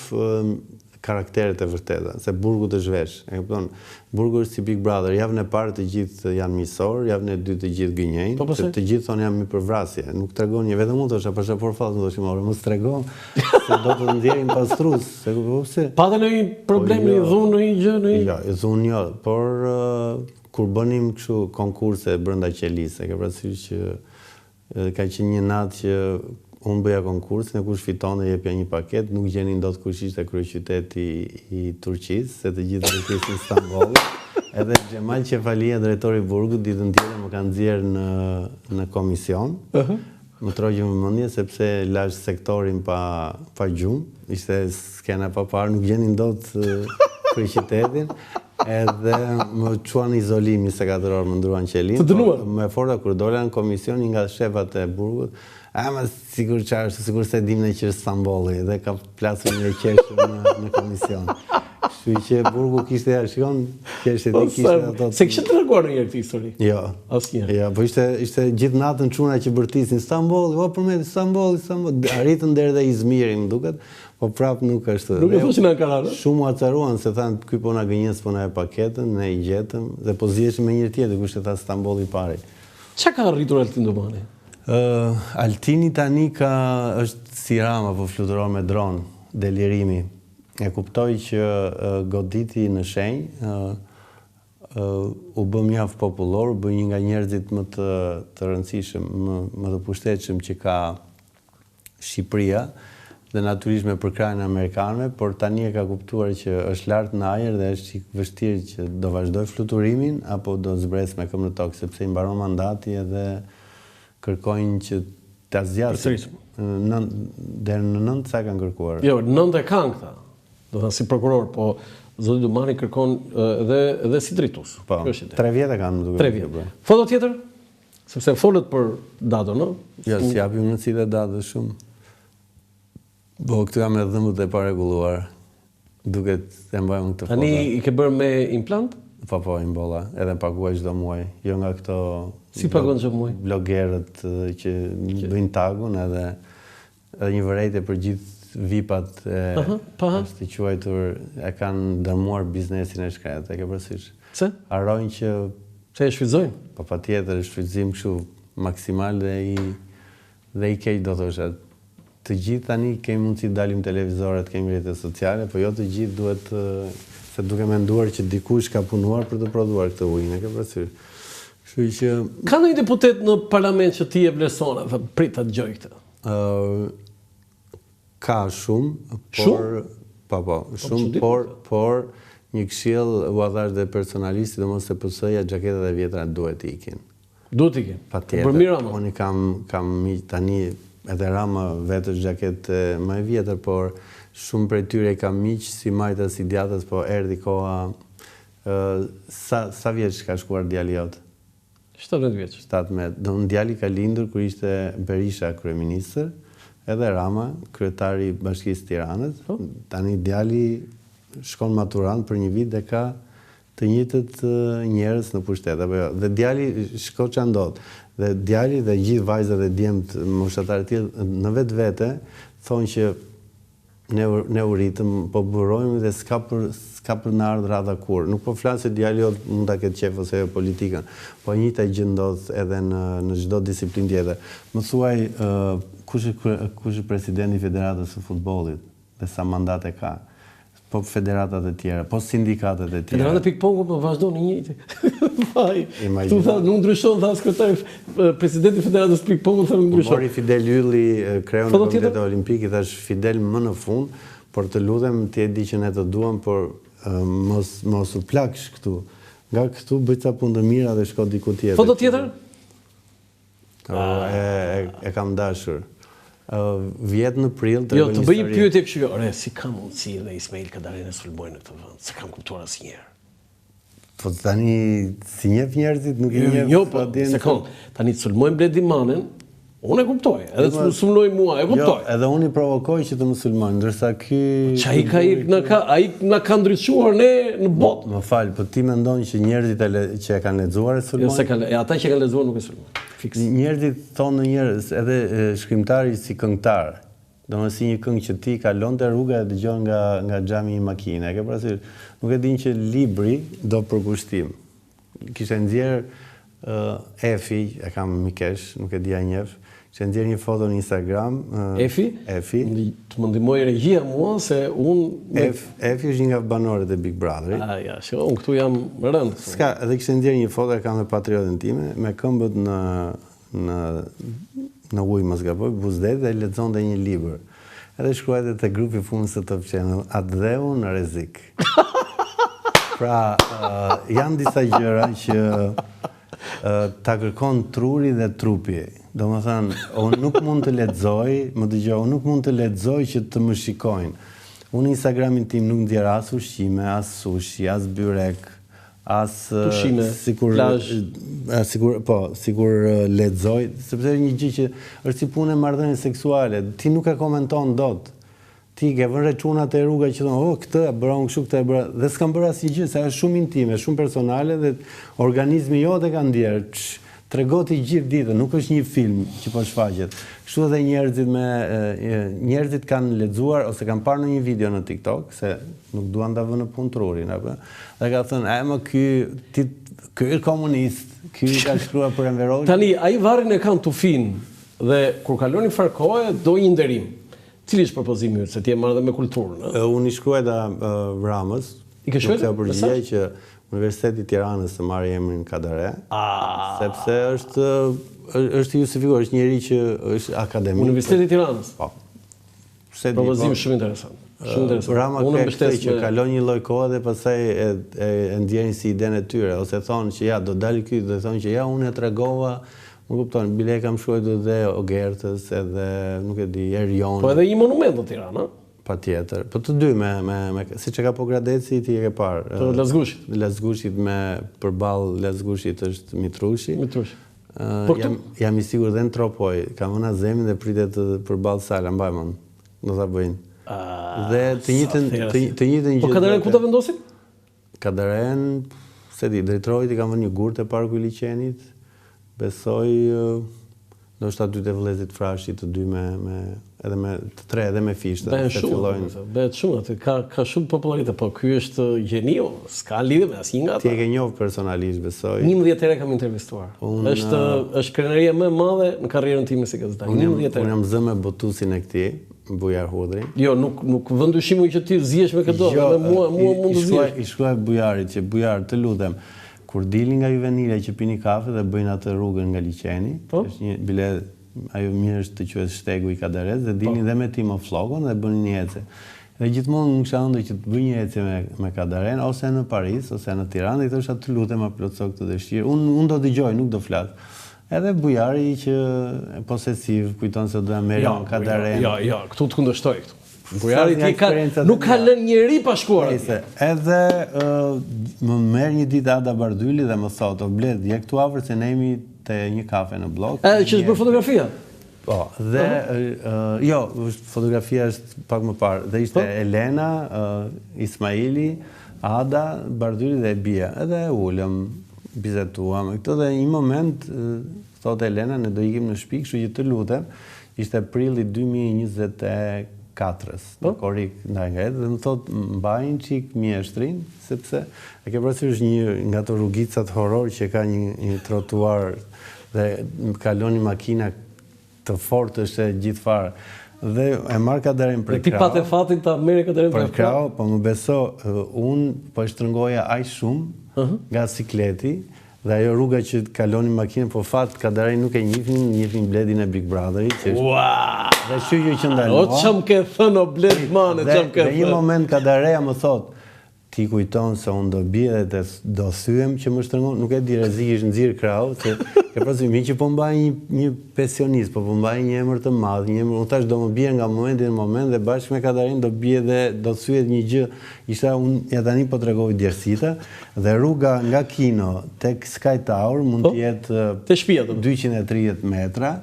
karakteret e vërteta, se burgu të zhvesh. E kupton? Burgu është si Big Brother, javën e parë të gjithë janë miqësor, javën e dytë të gjithë gënjejnë, se të gjithë thonë janë mi për vrasje. Nuk tregon një vetëm unë thosha për fat, më thoshim, mos tregon se do të nxjerrin pastrus, se pse? Patë në një problem, në dhunë, në një gjë, në një. Jo, dhunë jo, por kur bënim kështu konkurse brenda qelisë, ke parasysh që ka qenë një natë që unë bëja konkursin e kush fiton dhe jepja një paket, nuk gjenin dot kush ishte kryeqyteti i Turqisë, se të gjithë rrisin Istanbullit. Edhe Xhemal Qefalia, drejtori i burgut, ditën tjetër më kanë nxjerrë në komision. Më troqë vëmendje sepse lash sektorin pa gjumë, ishte skena pa parë, nuk gjenin dot për qytetin. Edhe më quan izolim 24 orë, më ndruan qelin. Të dënuar? Me forta kur dola në komision, një nga shefat e burgut, ma sigur se dim në që Stambolli, dhe ka plasur një qeshë në komision. Kështu që burgu kishte ashton, qeshë ti kishte ato. Se kishte treguar ndonjëherë këtë histori? Jo. Asnjëherë. Jo, po ishte gjithë natën çuna që bërtisin Stambolli, përmet Stambolli, arritën deri dhe Izmiri, më duket. Po prap nuk është. Nuk e thoshin Ankara. Shumë acaruan se thanë ky po na gënjes, po na e paketën, ne i gjetëm dhe po zgjeshëm me njëri tjetër, kush e tha Stambolli i pari. Çka ka arritur Altin Domani? Altini tani është si Rama, po fluturon me dron, delirimi. E kuptoj që goditi në shenjë, u bë mjaft popullor, u bë një nga njerëzit më të rëndësishëm, më të pushtetshëm që ka Shqipëria, dhe natyrisht me përkrajnë amerikanëve, por tani e ka kuptuar që është lartë në ajër dhe është vështirë që do vazhdoj fluturimin, apo do zbres me këmbë në tokë, sepse i mbaron mandati edhe kërkojnë që ta zgjasin. Deri në 9 sa kanë kërkuar. Jo, 9 e kanë këta. Do të thënë si prokuror, po zoti Domani kërkon edhe si drejtues. Po, 3 vjet e kanë, më duket. 3 vjet. Foto tjetër? Sepse folët për datën, no? Jo, si japim mundësi dhe datës shumë. Po, këtu jam me dhëmbët e paregulluar. Duket e mbajmë këtë foto. Tani i ke bërë me implant? Po, imbolla. Edhe paguaj çdo muaj. Jo nga këto Si paguan çdo muaj? Blogerët që bëjnë tagun edhe një vërejtje për gjithë VIP-at është i quajtur, e kanë dërmuar biznesin e shkret, e ke përsysh. Se? Harrojnë që Se e shfrytëzojnë? Po patjetër, shfrytëzim kështu maksimal dhe i keq do thosha. Të gjithë tani kemi mundësi dalim televizoret, kemi rrjetet sociale, po jo të gjithë duhet se duke menduar që dikush ka punuar për të prodhuar këtë ujin, e ke parasysh. Kështu që ka ndonjë deputet në parlament që ti e vlerëson, prit ta dëgjoj këtë. Ka shumë, por një këshill u dhash dhe personalisti, domosdoshmë PS-ja xhaketat e vjetra duhet ikin. Duhet ikin. Patjetër. Për mirë ama. Unë kam tani edhe Rama vetë është xhaketë më e vjetër, por shumë prej tyre kam miq si Majta, si djatës, po erdhi koha. Sa vjeç ka shkuar djali jot? 17 vjeç. 17. Djali ka lindur kur ishte Berisha kryeministër, edhe Rama kryetari i Bashkisë Tiranës. Tani djali shkon maturant për një vit dhe ka të njëjtët njerëz në pushtet, apo jo. Dhe djali shko ç'a ndodh. Dhe djali dhe gjithë vajzat dhe djemt moshatarë të tjerë në vetvete thonë që ne u ritëm, po burojmë dhe s'ka për në ardhur radha kur. Nuk po flas se djali jot mund ta ketë qef ose jo politikën, po njëjta gjë ndodh edhe në çdo disiplinë tjetër. Më thuaj kush është presidenti i Federatës së Futbollit dhe sa mandate ka? Po federatat e tjera, po sindikatet e tjera. Federata pikpongu po vazhdon i njëjti. Vaj. Tu tha nuk ndryshon, tha sekretari presidenti i Federatës pikpongu tha nuk ndryshon. Mori Fidel Ylli kreun në Komitetin Olimpik, i thash Fidel më në fund, por të lutem ti e di që ne të duam, por mos u plaksh këtu. Nga këtu bëj ca punë të mira dhe shko diku tjetër. Foto tjetër? E kam dashur. Vjet në prill të bëj një pyetje kështu, si ka mundësi dhe Ismail Kadarin e sulmojnë në këtë vend? Se kam kuptuar asnjëherë. Po tani si njeh njerëzit nuk i njeh. Jo, po sekond. Tani të sulmojnë Bledi Manen, unë e kuptoj. Edhe të sulmoj mua, e kuptoj. Jo, edhe unë i provokoj që të më sulmojnë, ndërsa ky ai na ka ndryshuar ne në botë. Më fal, po ti mendon që njerëzit që e kanë lexuar e sulmojnë? Jo, ata që kanë lexuar nuk e sulmojnë. Njerëzit thonë njerëz, edhe shkrimtari si këngëtar, domethënë si një këngë që ti kalonte rruga e dëgjon nga xhami i makinë, e ke parasysh? Nuk e din që libri do përkushtim. Kishte nxjerr Efi, e kam mikesh, nuk e dia njeh, që nxjerr një foto në Instagram. Efi? Të më ndihmoj regjia mua se unë... Efi është një nga banorët e Big Brotherit. Ja, që unë këtu jam rënd. Ska, edhe kishte nxjerr një foto, e kam me patriotën time, me këmbët në ujë, mos gaboj, buzdet dhe lexonte një libër. Edhe shkruajte te grupi punës të Top Channel, atë dheu në rrezik. Pra, janë disa gjëra që ta kërkon truri dhe trupi. Do më thënë, unë nuk mund të lexoj, më dëgjoj, unë nuk mund të lexoj që të më shikojnë. Unë Instagramin tim nuk ndjer as ushqime, as sushi, as byrek, as pushime, sigur lexoj, sepse është një gjë që është si punë e marrëdhënie seksuale, ti nuk e komenton dot. Ti ke vënë çunat e rruga që thonë, "Oh, këtë e bëra unë kështu, këtë e bëra", dhe s'kam bërë asnjë gjë, se është shumë intime, shumë personale dhe organizmi jote e ka ndier. Tregoti gjithë ditën, nuk është një film që po shfaqet. Kështu edhe njerëzit kanë lexuar ose kanë parë në një video në TikTok, se nuk duan ta vënë në punë trurin, apo. Dhe ka thënë, "Ma ky është komunist, ky ka shkruar për Enveroi." Tani, ai varrin e kanë tufin dhe kur kaloni far kohë do një nderim. Cili është propozimi yt, se ti e marrë dhe me kulturën? Unë i shkruajta Ramës. I ke shkruajtur? Përgjigje që Universiteti i Tiranës të marrë emrin Kadare, sepse është justifikuar, është njëri që është akademik. Universiteti i Tiranës. Po. Propozim shumë interesant. Shumë interesant. Rama ka që kalon një lloj kohe dhe pastaj e ndjerin si idenë e tyre, ose thonë që ja do dalë ky dhe thonë që ja unë e tregova. Më kupton, bile kam shkruajtur edhe Ogertës, edhe nuk e di, Erion. Po edhe një monument në Tiranë, Patjetër. Po të dy siç e ka po Gradeci ti e ke parë. Për Lazgushit. Lazgushit përballë Lazgushit është Mitrushi. Jam I sigurt dhe në Tropoj, kam vënë zemin dhe pritet të përballë Sala, mbaj mend. Do ta bëjnë. Dhe të njëjtën gjë. Po Kadaren ku ta vendosin? Kadaren, se di, drejtorit I kam vënë një gurë te Parku I Liçenit. Besoj ndoshta dy të vëllezërit Frashi, të dy edhe me të tre edhe me fishte. Bëhet shumë atë, ka shumë popularitet, po ky është geniu, s'ka lidhje me asnjë nga ata. Ti e ke njohur personalisht, besoj. 11 herë kam intervistuar. Është krenaria më e madhe në karrierën time si gazetar. 11 herë. Unë jam zë me botusin e këtij, Bujar Hudrin. Jo, nuk vën dyshimin që ti zihesh me këtë, edhe mua mund të zihesh. I shkruaj Bujarit që Bujar, të lutem, kur dilin nga Juvenile që pini kafe dhe bëjnë atë rrugën nga Liçeni, është një bile ajo mirë është të quhet shtegu I Kadares dhe dilin dhe me Timo Flokon dhe bënin një ecje. Dhe gjithmonë më kisha ëndër që të bëj një ecje me Kadaren ose në Paris ose në Tiranë, dhe thosha të lutem ma plotso këtë dëshirë. Unë do dëgjoj, nuk do flas. Edhe Bujari që posesiv kujton se do ta merrë në Kadaren. Jo, këtu të kundërshtoj këtu. Bujari nuk ka lënë njeri pa shkuar atje. Edhe më merr një ditë Ada Bardyli dhe më thotë, "O Bled, je këtu afër se ne jemi te një kafe në blok." Që është bërë fotografia? Po, dhe jo, fotografia është pak më parë. Dhe ishte Elena, Ismaili, Ada Bardyli dhe Bia. Edhe ulëm, bizetuam. Këto dhe një moment thotë Elena, ne do ikim në shtëpi, kështu që të lutem, ishte prilli 2024-s, në Korik ndaj nga jetë, dhe më thotë mbajnë qik mjeshtrin, sepse e ke parasysh një nga të rrugicat horror që ka një trotuar dhe kaloni makina të fortë është gjithë farë. Dhe e marrë Kadaren për krau. Ti patë fatin ta merre Kadaren për krau, po më beso, unë po e shtrëngoja aq shumë nga sikleti, dhe ajo rruga që kaloni makinën, po fat Kadaren nuk e njihnin Bledin e Big Brotherit, që është. Dhe shqyqy që ndalua. O çam ke thënë o Bled mane, çam ke thënë. Dhe një moment Kadareja më thot, ti kujton se unë do bie dhe do thyem që më shtrëngon, nuk e di rrezik është nxirr krau, se ke parasysh që po mbaj një pensionist, po mbaj një emër të madh, një emër, unë tash do më bie nga momenti në moment dhe bashkë me Kadarin do bie dhe do thyet një gjë. Isha unë ja tani po tregoj djersita dhe rruga nga kino tek Sky Tower mund të jetë te shtëpia 230 metra.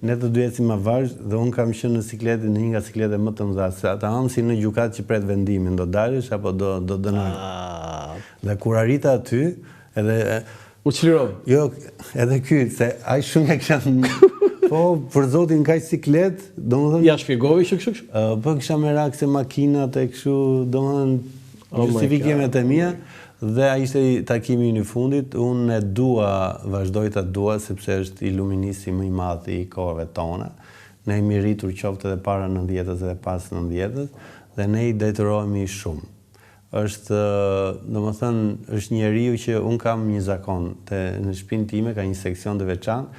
Ne të dy ecim avash dhe unë kam qenë në sikletë, në një nga sikletë më të mëdha, se ata si në gjykatë që pret vendimin, do dalësh apo do dënoj. Dhe kur arrita aty, edhe u çliroi. Jo, edhe ky, se aq shumë e kisha. Po, për zotin kaq siklet, domethënë. Ja shpjegoi kështu. Po kisha merak se makinat e kështu, domethënë justifikimet e mia. Dhe ai ishte takimi I fundit, unë vazhdoj ta dua sepse është iluminisi më I madh I kohëve tona. Ne jemi rritur qoftë edhe para 90-s edhe pas 90-s dhe ne I detyrohemi shumë. Është, domethënë, është njeriu që unë kam një zakon, në shtëpinë time ka një seksion të veçantë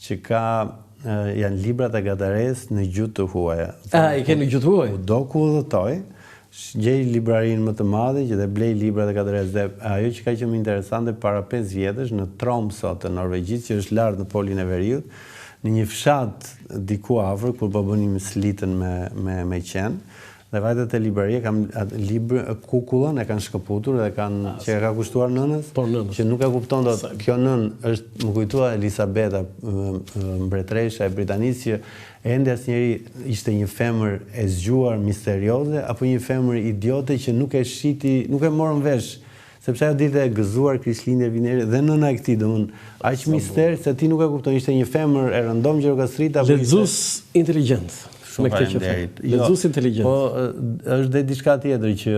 që janë librat e Gadares në gjuhë të huaja. I keni gjuhë të huaj? Do ku udhëtoj, gjej librarinë më të madhe që dhe blej libra dhe kadres. Dhe ajo që ka qenë më interesante para 5 vjetësh në Tromsø të Norvegjisë, që është lart në polin e veriut, në një fshat diku afër kur po bënim slitën me qen, dhe vajtet e libraria kam kukullën e kanë shkëputur dhe që e ka kushtuar nënës, që nuk e kupton dot. Kjo nën është, më kujtua Elisabeta, mbretresha e Britanisë, që ende asnjëri ishte një femër e zgjuar, misterioze, apo një femër idiote që nuk e morën vesh, sepse ajo ditë e gëzuar Krishtlindje Vineri dhe nëna e këtij, domthon, aq mister se ti nuk e kupton, ishte një femër e rëndom Gjirokastrita apo lexues inteligjent. Me këtë që thënë. Lexues inteligjent. Po është dhe diçka tjetër që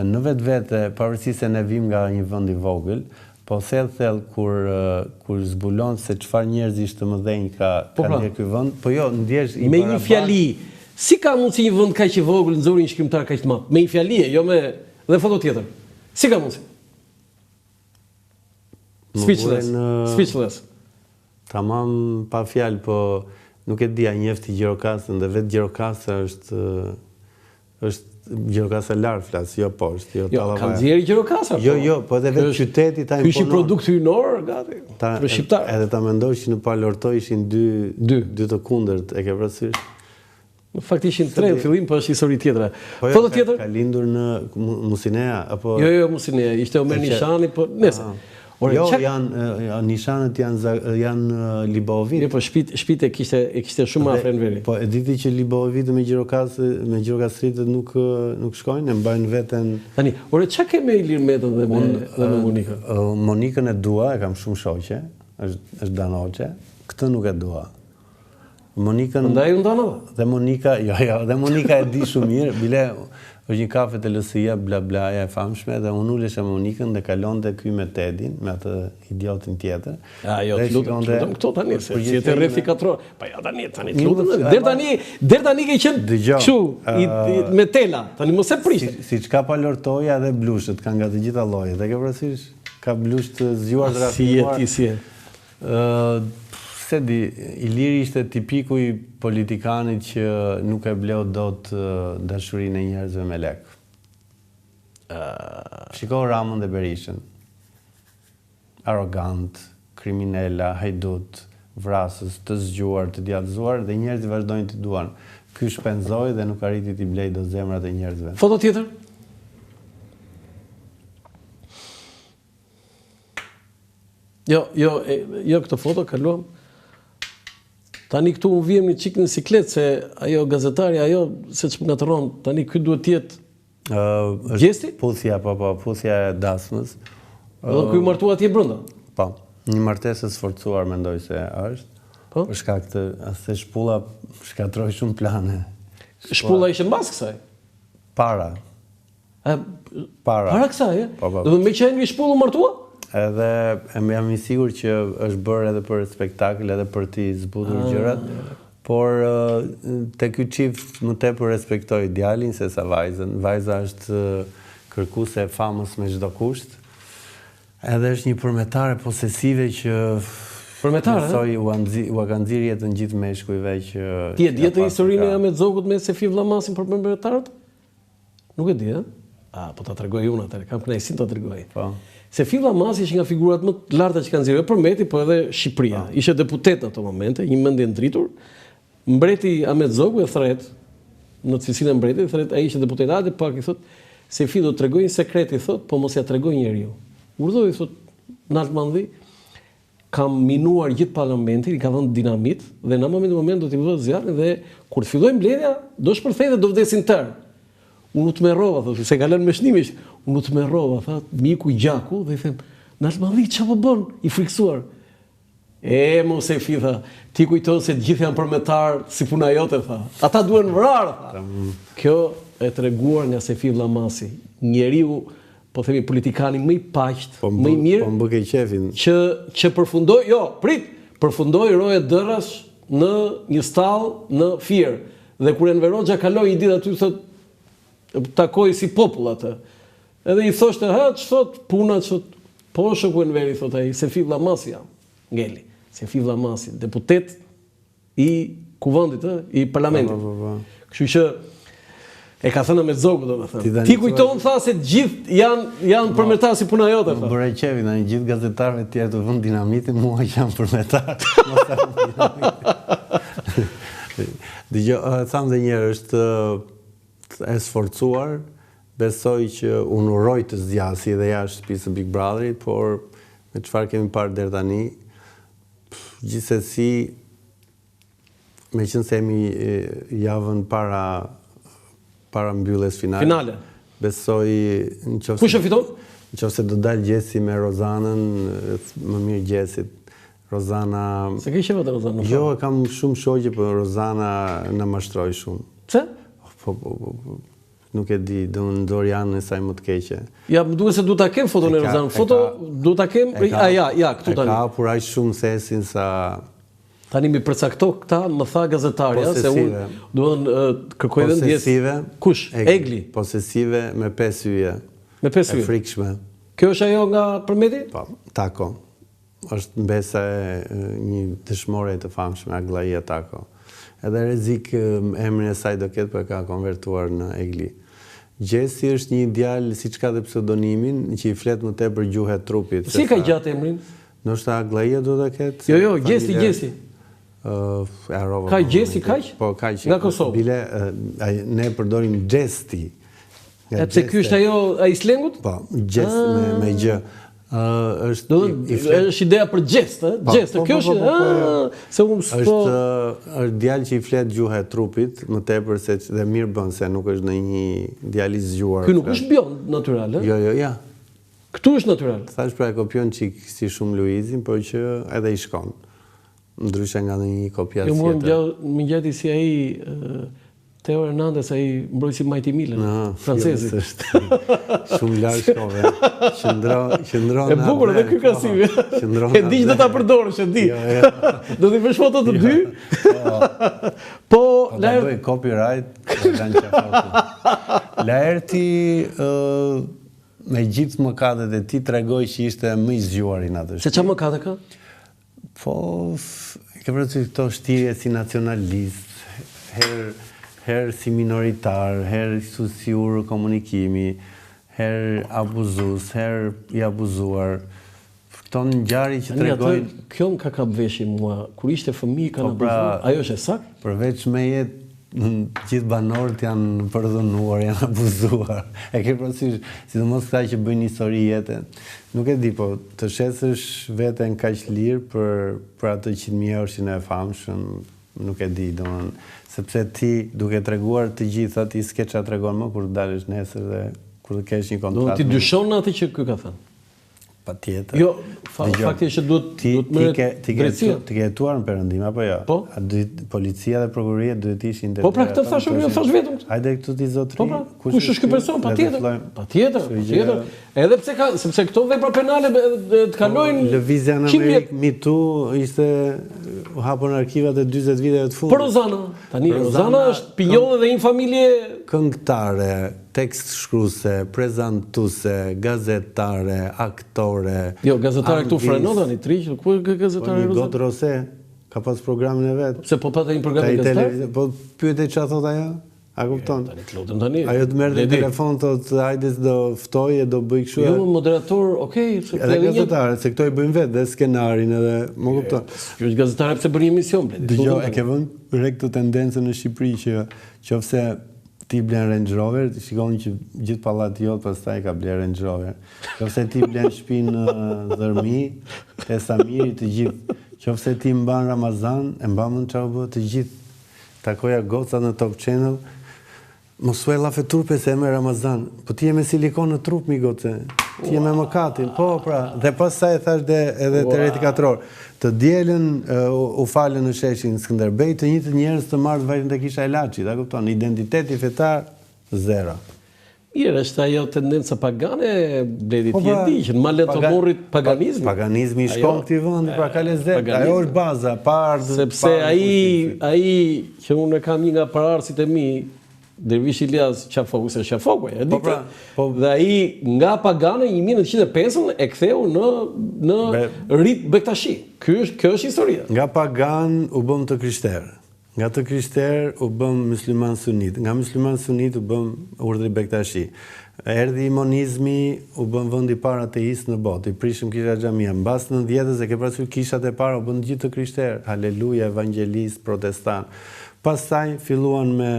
në vetvete, pavarësisht se ne vim nga një vend i vogël, po thellë kur zbulon se çfarë njerëzish të mëdhenj ka ndjer ky vend, po jo, ndjesh i me një fjali. Si ka mundsi një vend kaq i vogël nxorë një shkrimtar kaq të madh? Me një fjali, jo me dhe foto tjetër. Si ka mundsi? Speechless. Tamam pa fjalë, po nuk e dia, njefti Gjirokastën dhe vetë Gjirokastra është Gjirokastra lart flas, jo poshtë, jo Tallavaja. Jo, ka nxjerrë Gjirokastra. Jo, po edhe vetë qyteti ta imponon. Ky është produkt hyjnor, gati. Për shqiptar. Edhe ta mendosh që në Palortoj ishin dy të kundërt, e ke parasysh? Në fakt ishin 3 në fillim, po është histori tjetër. Foto tjetër? Ka lindur në Musinea apo? Jo, Musinea, ishte Omer Nishani, po nëse. Jo, nishanët janë Libovit. Jo, po shtëpitë e kishte shumë afër në veri. Po e diti që Libovit me Gjirokastritët nuk shkojnë, e mbajnë veten. Tani, çka ke me Ilir Metën dhe me Monikën? Monikën e dua, e kam shumë shoqe, është danoqe, këtë nuk e dua. Monikën... Ndaj unë dana? Dhe Monika, dhe Monika e di shumë mirë, bile... është një kafe të lësia, bla blaja e famshme, dhe unë ulesha me Monikën dhe kalon të kuj me Tedin, me atë idiotin tjetër. Jo, të lutëm këto tani, se si e të rrethi 4 orë. Pa ja, tani, të lutëm, der tani ke qenë këshu, me tela, tani mos e prishtë. Si që ka Palortoja dhe blushët, ka nga të gjitha llojet, dhe ke parasysh, ka blusht të zgjuar të rafinuar. Si e. Se di, Iliri ishte tipiku i politikanit që nuk e bleu dot dashurinë e njerëzve me lek. Shiko Ramën dhe Berishën. Arrogant, kriminela, hajdut, vrasës, të zgjuar, të djallëzuar, dhe njerëzit vazhdojnë të duan. Ky shpenzoi dhe nuk arriti t'i blej dot zemrat e njerëzve. Foto tjetër? Jo, këtë foto kaluam. Tani këtu unë vijem një qikë në siklet, se ajo gazetari, ajo se që nga të ronë, tani këtë duhet tjetë gjesti? Puthja e dasmës. Dhe kuj martua atje brënda? Po, një martesë sforcuar mendoj se është, për shkak të se shpulla shkatroj shumë plane. Shpulla ishe mbas kësaj? Para. Para kësaj, e? Dhe me që e një shpullu martua? Edhe jam i sigur që është bërë edhe për spektakl, edhe për t'i zbutur gjërat, por te ky çift më tepër respektoj djalin se sa vajzën. Vajza është kërkuese e famës me çdo kusht. Edhe është një përmetare posesive që përmetare, u ka nxirë jetën gjithë meshkujve që... Ti e di të historinë e Ahmetzogut me Sefi Vllamasin për përmetarët? Nuk e di, e? Po ta tregoj unë atëherë, kam kënaqësinë ta tregoj. Po. Sefi Vllamasi ishte nga figurat më të larta që kanë nxjerrë Përmeti, po edhe Shqipëria. Ishte deputet në ato momente, një mendje ndritur. Mbreti Ahmetzogu e thret në cilësinë e mbretit, thret ai ishte deputet, atë pak i thot Sefi do të tregoj një sekret, i thot, po mos ja tregoj njeriu. Urdhoi, thot, në Altmandhi, kam minuar gjithë parlamentin, i ka dhënë dinamit dhe në moment do t'i vë zjarrin dhe kur të fillojë mbledhja, do shpërthej dhe do vdesin tërë. Unë të merrova, thotë, se ka lënë me shnimisht. Unë të merrova, thot, miku i gjaku, dhe i them, në Altmandhi, çfarë po bën? I friksuar. Mos e fi, tha, ti kujton se të gjithë janë përmetar si puna jote, tha. Ata duhen vrarë, tha. Kjo e treguar nga Sefi Vllamasi, njeriu, po themi politikani më i paqt, më i mirë, po më bëkej qefin. Që përfundoi, përfundoi roje dërash në një stall në Fier. Dhe kur Enver Hoxha kaloi një ditë aty, thot, takoi si popull atë. Edhe i thoshte, ç'thot puna, ç'thot, po shoku Enveri, thot ai, Sefi Vllamasi jam, ngeli. Sefi Vllamasi, deputet i kuvendit, i parlamentit. Kështu që E ka thënë me zogu, domethënë. Ti Ti kujton tha se gjithë janë përmetar si puna jote. Më bëre qefi, në gjithë gazetarëve tjerë të vënd dinamitin, mua që janë përmetar. Dgjoj, tham dhe njerë, është e sforcuar, besoj që unë uroj të zgjasi dhe jashtë shtëpisë Big Brotherit, por me çfarë kemi parë deri tani, gjithsesi, me qënë se jemi javën para mbylljes finale. Besoj Kush e fiton? Nëse do dalë Gjesi me Rozanën, më mirë Gjesit. Rozana... Se ke qenë vetë Rozana? Jo, kam shumë shoqe, por Rozana na mashtroi shumë. Pse? Po, nuk e di, do në dorë janë e saj më të keqe. Ja, më duhet se du ta kem foton e Rozanën. Foto du ta kem, ja, këtu tani. E ka hapur aq shumë sesin sa... Tani mi përcakto këta, më tha gazetarja, se unë duhet kërkoj dhe ndjes... Posesive. Kush? Egli? Posesive me 5 yje. Me 5 yje? E frikshme. Kjo është ajo nga përmeti? Po, Tako. Është mbesa e një dëshmore të famshme, Aglaia Tako. Edhe Rezik emrin e saj do ketë, për ka konvertuar në Egli. Gjesi është një djalë, siç ka dhe pseudonimin, që i flet më tepër gjuhë trupit. Si ka gjatë emrin? Ndoshta Aglaia do ta ketë. Jo, Gjesi. Ka Gjesi kaq? Po, kaq. Nga Kosovë. Bile ne përdorim Gjesti. E pse ky është ajo ai slengut? Po, Gjest me gjë. Është ideja për gjest, gjest. Kjo është se unë është djalë që i flet gjuha e trupit, më tepër se dhe mirë bën se nuk është në një djalë i zgjuar. Ky nuk është biond natyral, Jo, ja. Këtu është natyral. Thash pra e kopjon çik si shumë Luizin, por që edhe i shkon. Ndryshe nga një kopja tjetër. Jo, më ngjati si ai Teo Hernandez, ai mbrojtësi Mighty Milan, francezi. Shumë larg shkove. Qëndron. E bukur edhe ky kasimi. E di që do ta përdorësh, e di. Do t'i bësh foto të dy. Po, la bëj copyright, kanë çfarë. Laerti me gjithë mëkatet e tij tregoi që ishte më i zgjuar i natës. Se çfarë mëkate ka? Po, ke përcjell këto shtirje si nacionalist, herë si minoritar, herë si ur komunikimi, herë abuzues, herë i abuzuar. Këto ngjarje që tregojnë... Kjo më ka kapveshi mua, kur ishte fëmijë kanë abuzuar, ajo është e saktë? Përveç me jetë, gjithë banorët janë përdhënuar, janë abuzuar. E ke parasysh, sidomos këta që bëjnë histori jete. Nuk e di, po të shesësh veten kaq lirë për atë 100.000 euro që e famshëm, nuk e di, domethënë, sepse ti duke treguar të gjitha, ti s'ke çfarë tregon më kur dalësh nesër dhe kur të kesh një kontratë. Do ti dyshon atë që ky ka thënë? Patjetër. Jo, fakti është duhet ti ke jetuar në Perëndim apo jo? Po. Policia dhe prokuroria duhet të ishin Po pra këtë thash unë, thash vetëm. Hajde këtu ti zotëri. Po pra, kush është ky person? Patjetër. Edhe sepse këto vepra penale të kalojnë lëvizja në Amerikë Me Too ishte hapur në arkivat e 40 viteve të fundit. Por Rozana, tani Rozana është pinjolle dhe një familje këngëtare, tekst shkruese, prezantuese, gazetare, aktore. Jo, gazetare këtu frenon tani triq, ku është gazetare Rozana? Gotë Rose ka pas programin e vet. Se po patë një program gazetar? Po pyetej çfarë thot ajo? A kupton? Tani. Ajo të merrte telefon thot, hajde do ftoje, do bëj kështu. Jo, moderator, okay, edhe gazetare, se këto i bëjnë vetë dhe skenarin edhe, më kupton. Kjo është gazetare pse bën një emision, Dgjoj, e ke vënë re këtë tendencën në Shqipëri që qofse ti blen Range Rover, shikoni që gjithë pallati jot pastaj ka bler Range Rover. Qofse ti blen shtëpinë në Dhërmi, te Samiri të gjithë. Qofse ti mban Ramazan, e mban çfarë bë të gjithë. Takoja goca në Top Channel. Mos u llafe turpe se me Ramazan. Po ti je me silikon në trup mi goce. Ti je me mëkatin. Po pra, dhe pastaj thash edhe te rreti katror. Të dielën u falën në sheshin Skënderbej, të njëjtë njerëz të marrë vajtën tek Isha Elaçi, ta kupton, identiteti fetar zero. Mirë, është ajo tendenca pagane, bledi ti e di, që në malet të morrit paganizmi. Paganizmi i shkon këtij vendi, pra ka lezet. Ajo është baza, sepse ai që unë kam një nga pararësit e mi, Dervish Ilias Qafoku, se Qafoku, e di këtë. Dhe ai nga pagane 1905 e ktheu në rit Bektashi. Kjo është historia. Nga pagan u bëm të krishterë. Nga të krishter u bëm musliman sunit. Nga musliman sunit u bëm urdhri Bektashi. Erdhi imonizmi, u bën vendi i parë ateist në botë. I prishëm kisha xhamia. Mbas 90-s e ke parasysh kishat e para u bën gjithë të krishterë. Haleluja, evangelist, protestant. Pastaj filluan me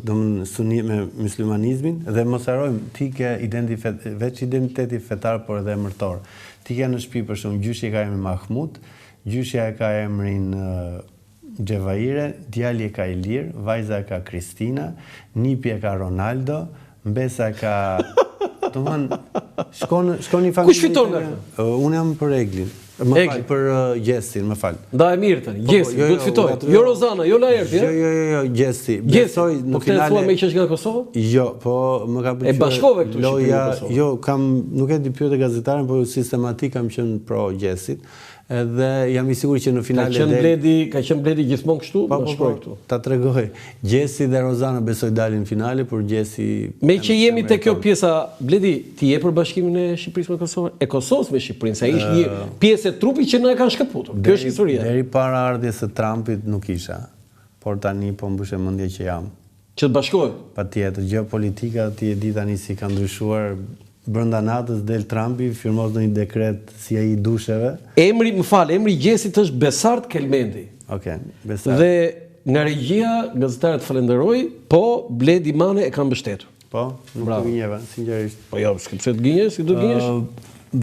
me muslimanizmin dhe mos harrojmë ti ke veç identiteti fetar por edhe emërtor. Ti ke në shtëpi për shembull gjyshi ka emrin Mahmud, gjyshja e ka emrin Xhevaire, djali e ka Ilir, vajza e ka Kristina, nipi e ka Ronaldo, mbesa e ka shkon një familje. Kush fiton nga këtë? Unë jam për Eglin. Më fal për Gjessin, më fal. Da e mirë tani, Gjessi, do të fitoj. Jo Rozana, jo Laerti, Jo, Gjessi. Besoj në finale. Po me që është nga Kosova? Jo, po më ka pëlqyer. E bashkove këtu loja, jo, nuk e di pyet gazetaren, por sistematik kam qenë pro Gjessit. Edhe jam i sigurt që në finale ka qenë Bledi gjithmonë kështu, bashkoj këtu. Ta tregoj. Gjessi dhe Rozana besoj dalin në finale, por Gjessi me që jemi te kjo pjesa, Bledi, ti je për bashkimin e Shqipërisë me Kosovën? E Kosovës me Shqipërinë, sa ishte një pjesë e trupit që na e kanë shkëputur. Kjo është historia. Deri para ardhjes së Trumpit nuk isha. Por tani po mbyshe mendje që jam. Që të bashkohet? Patjetër, geopolitika ti e di tani si ka ndryshuar. Brenda natës del Trumpi, firmos në një dekret si ai dusheve. Emri Gjesit është Besart Kelmendi. Okej, Besart. Dhe nga regjia, gazetarët falenderoj, po Bledi Mane e ka mbështetur. Po, nuk të gënjeva, sinqerisht. Po jo, s'ke pse të gënjesh, si do gënjesh?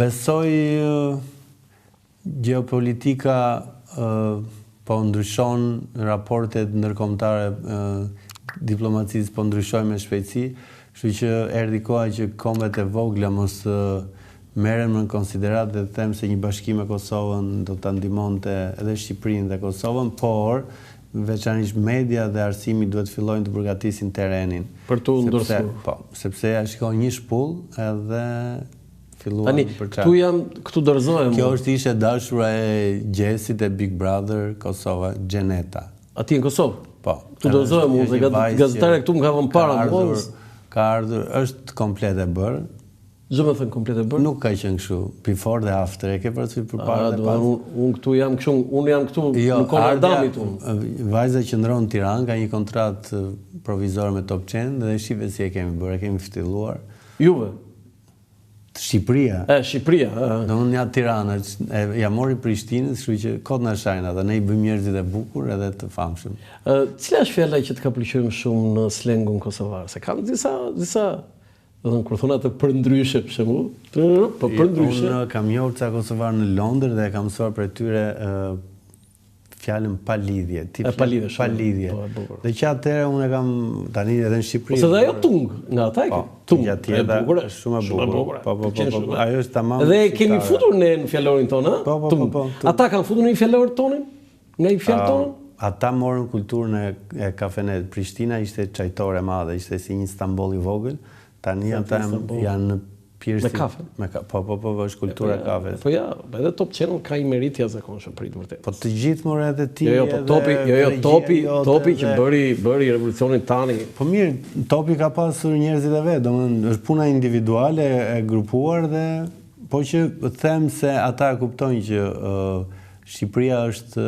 Besoj geopolitika po ndryshon, raportet ndërkombëtare diplomacisë po ndryshojnë me shpejtësi. Kështu që erdhi koha që kombet e vogla mos merren në konsiderat dhe them se një bashkim me Kosovën do ta ndihmonte edhe Shqipërinë dhe Kosovën, por veçanërisht media dhe arsimi duhet fillojnë të përgatisin terrenin për të ndërthurë. Po, sepse ja shikoj një shpull edhe filluan për çfarë. Këtu dorëzohem. Kjo është ishe dashura e Gjesit e Big Brother Kosova, Gjeneta. Aty në Kosovë? Po. Tu dorëzohem unë, se gazetare këtu më ka vënë para mua. Ka ardhur, është komplet e bërë. Çdo më thën komplet e bërë? Nuk ka qenë kështu, before dhe after, e ke parasysh përpara dhe pas. Unë këtu jam kështu, unë jam këtu në Konardamit unë. Vajza që ndron në Tiranë ka një kontratë provizore me Top Channel dhe shive si e kemi bërë, e kemi fitulluar. Juve? Shqipëria. Shqipëria. Do unë ja Tirana, ja mori Prishtinës, kështu që kot na shajna dhe ne i bëjmë njerëzit e bukur edhe të famshëm. Cila është fjala që të ka pëlqyer më shumë në slengun kosovar? Se kanë disa do kur thonë atë për ndryshe për shembull, po për ndryshe. Unë kam njohur ca kosovar në Londër dhe kam mësuar për tyre fjalën pa lidhje, pa lidhje. Dhe që atëherë unë kam tani edhe në Shqipëri. Ose dhe ajo tung, nga ata e tung. Ja tjetër është shumë e bukur. Po. Ajo është tamam. Dhe kemi futur ne në fjalorin tonë, Po. Ata kanë futur në një fjalor tonin? Nga një fjalë tonë? Ata morën kulturën e kafenet. Prishtina ishte çajtore e madhe, ishte si një Istanbul i vogël. Tani ata janë me kafe. Po, është kultura e kafes. Po ja, edhe Top Channel ka një merit jashtëzakonshëm për i vërtet. Po të gjithë more edhe ti. Topi që bëri revolucionin tani. Po mirë, Topi ka pasur njerëzit e vet, domethënë është puna individuale e grupuar dhe po që them se ata kuptojnë që Shqipëria është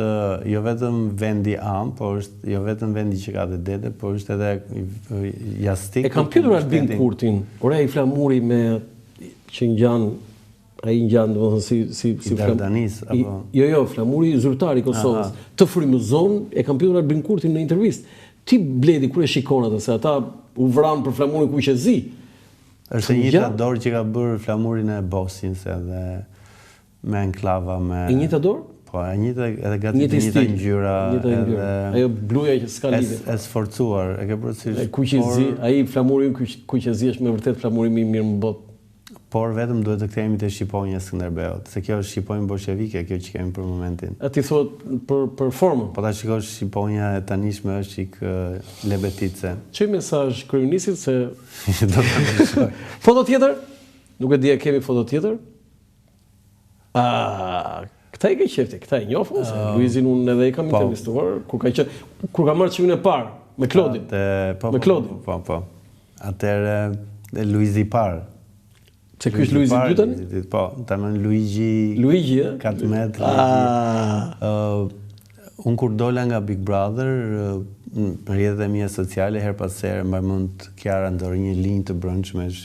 jo vetëm vendi po është jo vetëm vendi që ka të dete, por është edhe jastik. E kam pyetur Albin Kurtin, ore i flamuri me që ai ngjan domethënë si Dardanis apo jo, flamuri zyrtar i Kosovës. Të frymëzon, e kam pyetur Albin Kurtin në intervistë. Ti Bledi kur e shikon atë se ata u vranë për flamurin kuqezi. Është një dorë që ka bërë flamurin e Bosnjës edhe me enklava me e njëjta dorë? Po, e njëjta edhe gati të njëjta ngjyra. Ajo bluja që s'ka lidhje. E sforcuar, e ke parasysh. Kuqezi, ai flamuri kuqezi është me vërtet flamuri më i mirë në botë. Por vetëm duhet të kthehemi te Shqiponja Skënderbeut, se kjo është Shqiponjë bolshevike, kjo që kemi për momentin. A ti thot për formën? Po ta shikosh Shqiponja e tanishme është çik lebetice. Çoj mesazh kryenisit se do ta ndryshoj. Foto tjetër? Nuk e di, kemi foto tjetër? Këta i ke qefti, këta i njofën, se Luizin unë edhe i kam intervistuar, kur ka marrë çimin e parë, me Klodin. Me Klodin. Po. Atëherë Luizi i parë. Se ky është Luizi i dytën? Po, tamam Luigi, 4 metra. Unë kur dola nga Big Brother, në rrjetet e mia sociale, her pas here, mbaj mend Kiara ndori një linjë të brëndshmesh.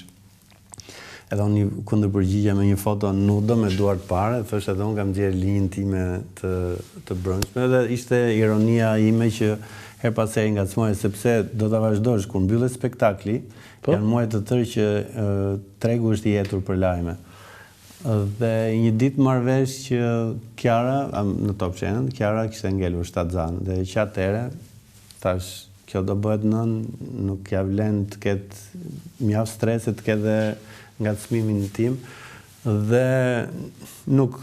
Edhe unë kundërpërgjigja me një foto nudo me duart pare, thoshte edhe unë kam gjerë linjën time të brëndshme, dhe ishte ironia ime që her pas here ngacmoj, sepse do ta vazhdosh kur mbyllet spektakli, janë muaj të tërë që tregu është i jetur për lajme. Dhe një ditë marrë vesh që Kiara, në Top Channel, Kiara kishte ngelur 7 zanë, dhe që atëre, thash, kjo do bëhet nën, nuk ja vlen të ketë mjaft strese, të ketë dhe ngacmimin tim, dhe nuk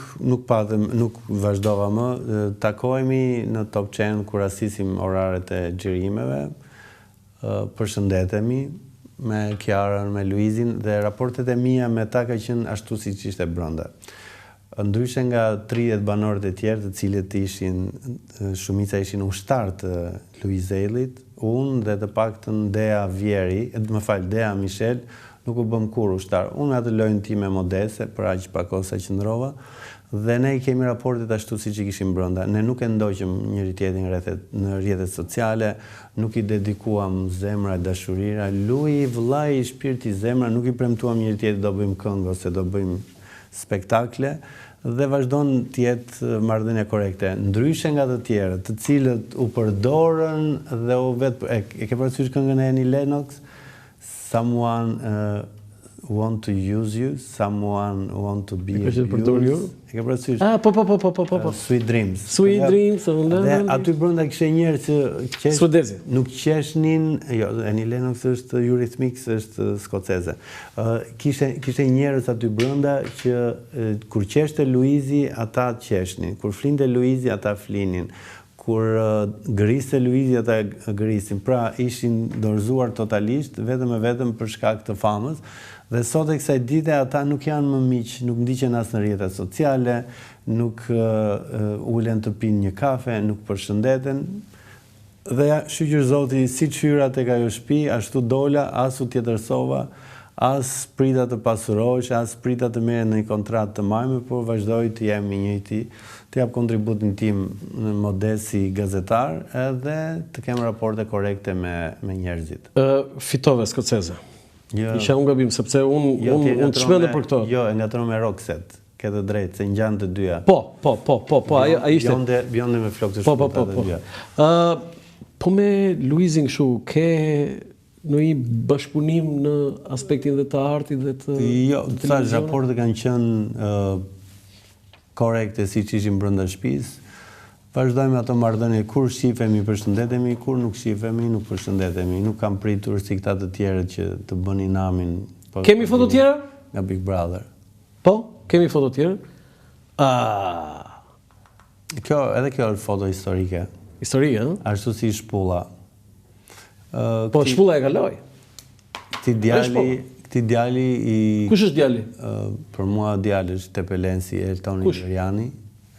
vazhdova më. Takohemi në Top Channel kur rasisim oraret e xhirimeve, përshëndetemi me Kiarën, me Luizin, dhe raportet e mia me ta ka qenë ashtu siç ishte brenda. Ndryshe nga 30 banorët e tjerë, të cilët shumica ishin ushtar të Luizellit, unë dhe të paktën Dea Vieri, Dea Michel, nuk u bëm kur ushtar. Unë me atë lojën time modeste, për aq pak kohë sa qëndrova, dhe ne kemi raportet ashtu siç i kishim brenda. Ne nuk e ndoqëm njëri tjetrin në rrjetet sociale, nuk i dedikuam zemra e dashurira, luj, vllai, shpirti, zemra, nuk i premtuam njëri tjetrit do bëjmë këngë ose do bëjmë spektakle, dhe vazhdon të jetë marrëdhënie korekte. Ndryshe nga të tjerët, të cilët u përdorën dhe e ke parasysh këngën e Annie Lennox? Someone want to use you, someone want to be abused. E ke parasysh? Po. Sweet Dreams. Sweet Dreams. Dhe aty brenda kishte njerëz që Suedezi. Nuk qeshnin, jo, Annie Lennox është Eurythmics, është skoceze. Kishte njerëz aty brenda që kur qeshte Luizi, ata qeshnin. Kur flinte Luizi, ata flinin. Kur griste Luizi, ata grisin. Pra, ishin dorëzuar totalisht, vetëm e vetëm për shkak të famës. Dhe sot e kësaj dite ata nuk janë më miq, nuk ndiqen as në rrjetet sociale, nuk ulen të pinë një kafe, nuk përshëndeten. Dhe shqyr zoti, si hyra tek ajo shtëpi, ashtu dola, as u tjetërsova, as prita të pasurohesh, as prita të merre në një kontratë të majme, por vazhdoj të jem i njëjti, të jap kontributin tim në modest si gazetar, edhe të kem raporte korekte me njerëzit. Fitove skoceze. Isha unë gabim, sepse unë të shmende për këto. Jo, e ngatron me Roxette, ke të drejtë, se ngjanë të dyja. Po, a ishte. Bjonde me flokë të shkuta të dyja. Po me Luizin kështu, ke në i bashkëpunim në aspektin dhe të artit dhe të Jo, të thash, raportet kanë qenë korekte si që ishim brenda shtëpisë. Vazhdojmë ato marrëdhënie, kur shifemi përshëndetemi, kur nuk shifemi nuk përshëndetemi. Nuk kam pritur si këta të tjerët që të bënin namin. Kemi foto tjera? Nga Big Brother. Po, kemi foto tjera? Edhe kjo është foto historike. Historike, ëh? Ashtu si shpulla. Po, shpulla e kaloj. Këti djali i... Kush është djali? Për mua djali është Tepelensi, Eltoni Liriani.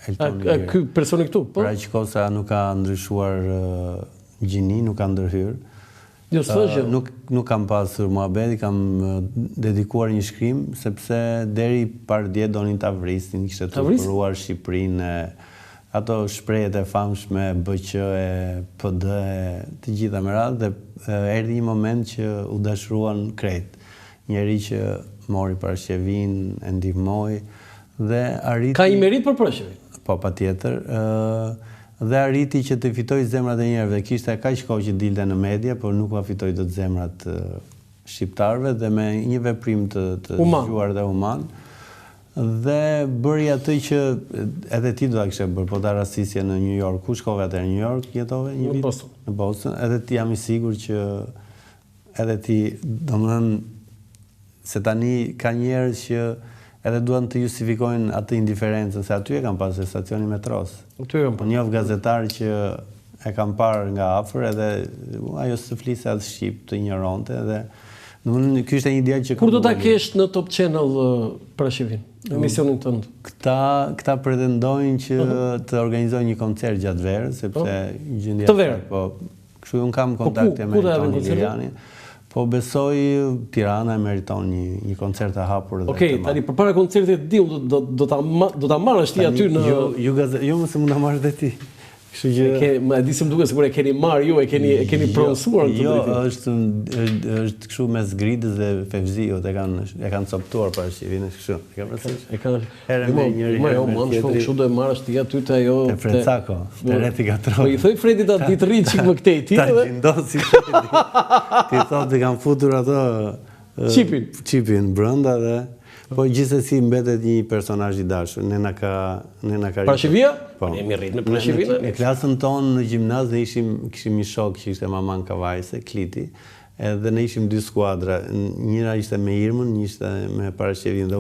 Ky personi këtu? Pra që kosa nuk ka ndryshuar gjini, nuk ka ndërhyrë. Jo, s'është. Nuk kam pasur muhabeti, kam dedikuar një shkrim, sepse deri par dje donin ta vrisin, kishte turpuruar Shqipërinë, ato shprehjet e famshme, BQ, PD, të gjitha me radhë, dhe erdhi një moment që u dashuruan krejt. Njeri që mori parashkevin, e ndihmoi, dhe arriti... Ka i merit për parashkevin? Po, patjetër. Dhe arriti që të fitoj zemrat e njerëve. Kishte kaq kohë që dilte në media, por nuk va fitoj dot zemrat shqiptarëve, dhe me një veprim të zgjuar dhe human. Dhe bëri atë që edhe ti do ta kishe bërë, po ta rastisje në New York. Ku shkove atëherë në New York, jetove një vit? Në Boston. Edhe ti jam i sigurt që edhe ti, domethënë, se tani ka njerëz që edhe duan të justifikojnë atë indiferencën, se aty e kam pasur stacioni metros. Njoh gazetar që e kam parë nga afër, edhe ajo së fliste atë shqip, të ignoronte, edhe ky ishte një djalë që... Kur do ta kesh në Top Channel parashkevin, në emisionin tënd? Këta pretendojnë që të organizojnë një koncert gjatë verës, sepse gjendja... Të verë? Po, kështu unë kam kontakte me Toni Liriani. Po besoj Tirana e meriton një koncert të hapur. Okej, tani përpara koncertit di, do ta marrësh ti aty në... Jo, mëse mund ta marrësh dhe ti. Kështu që Më e di se më duket sikur e keni marrë ju, e keni pronësuar këtë jo, drejtim. është kështu mes Gridës dhe Fevziut, e kanë coptuar parashivin, kështu. E kanë parasysh? E kanë. Herë me njëri, herë me tjetri. Më kështu do e marrësh ti aty te ajo. Te Frecako, te Reti Gatror. Po i thoj Fredit atë ditë rrit çik më këtej ti. Ta gjindosi Fredi. Ti thotë kanë futur ato çipin brenda dhe po gjithsesi mbetet një personazh i dashur. Nena ka Parashivia? Po. Ne jemi rrit në Parashivina. Në klasën tonë në gjimnaz ne kishim një shok që ishte Maman Kavajse, Kliti, edhe ne ishim dy skuadra. Njëra ishte me Irmën, një ishte me Parashivin.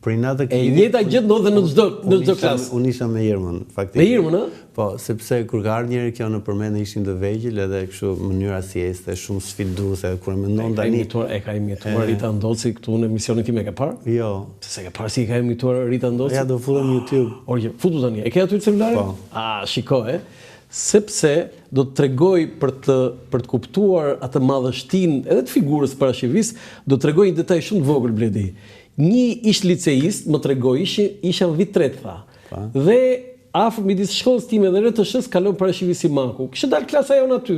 Për natë e njëjta gjë ndodhe në çdo klasë. Unë isha me Irmën, faktikisht. Me Irmën, ë? Po, sepse kur ka ardhur njëri kjo nëpërmend ne ishim të vegjël edhe kështu mënyra si ishte shumë sfiduese kur mendon tani. E ka imituar Rita Ndoci këtu në emisionin tim e ke parë? Jo. Se ke parë si ka imituar Rita Ndoci? Ja do futem në YouTube. Orje, futu tani. E ke aty celularin? Po. Shiko, sepse do të tregoj për të kuptuar atë madhështinë edhe të figurës parashivis, do të tregoj një detaj shumë të vogël Bledi. Një ish liceist më tregoi, isha në vit 3 tha. Dhe afër midis shkollës time dhe RTS-s kalon parashivisi Maku. Kishte dalë klasa jonë aty.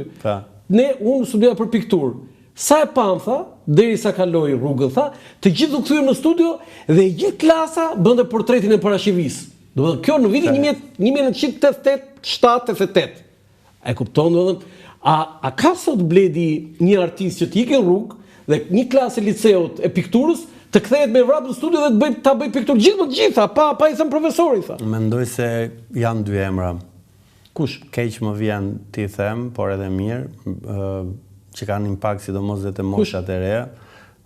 Unë studioja për pikturë. Sa e pam tha, derisa kaloi rrugën tha, të gjithë u kthyen në studio dhe gjithë klasa bënte portretin e parashivis. Domethënë kjo në vitin 1988-88. E kupton domethënë? A ka sot Bledi një artist që të ikë në rrugë dhe një klasë liceut e pikturës të kthehet me vrap në studio dhe ta bëj pikturë gjithë më të gjitha, pa i thënë profesori, tha. Mendoj se janë dy emra. Kush? Keq më vjen ti them, por edhe mirë, që kanë impakt sidomos dhe te moshat e reja.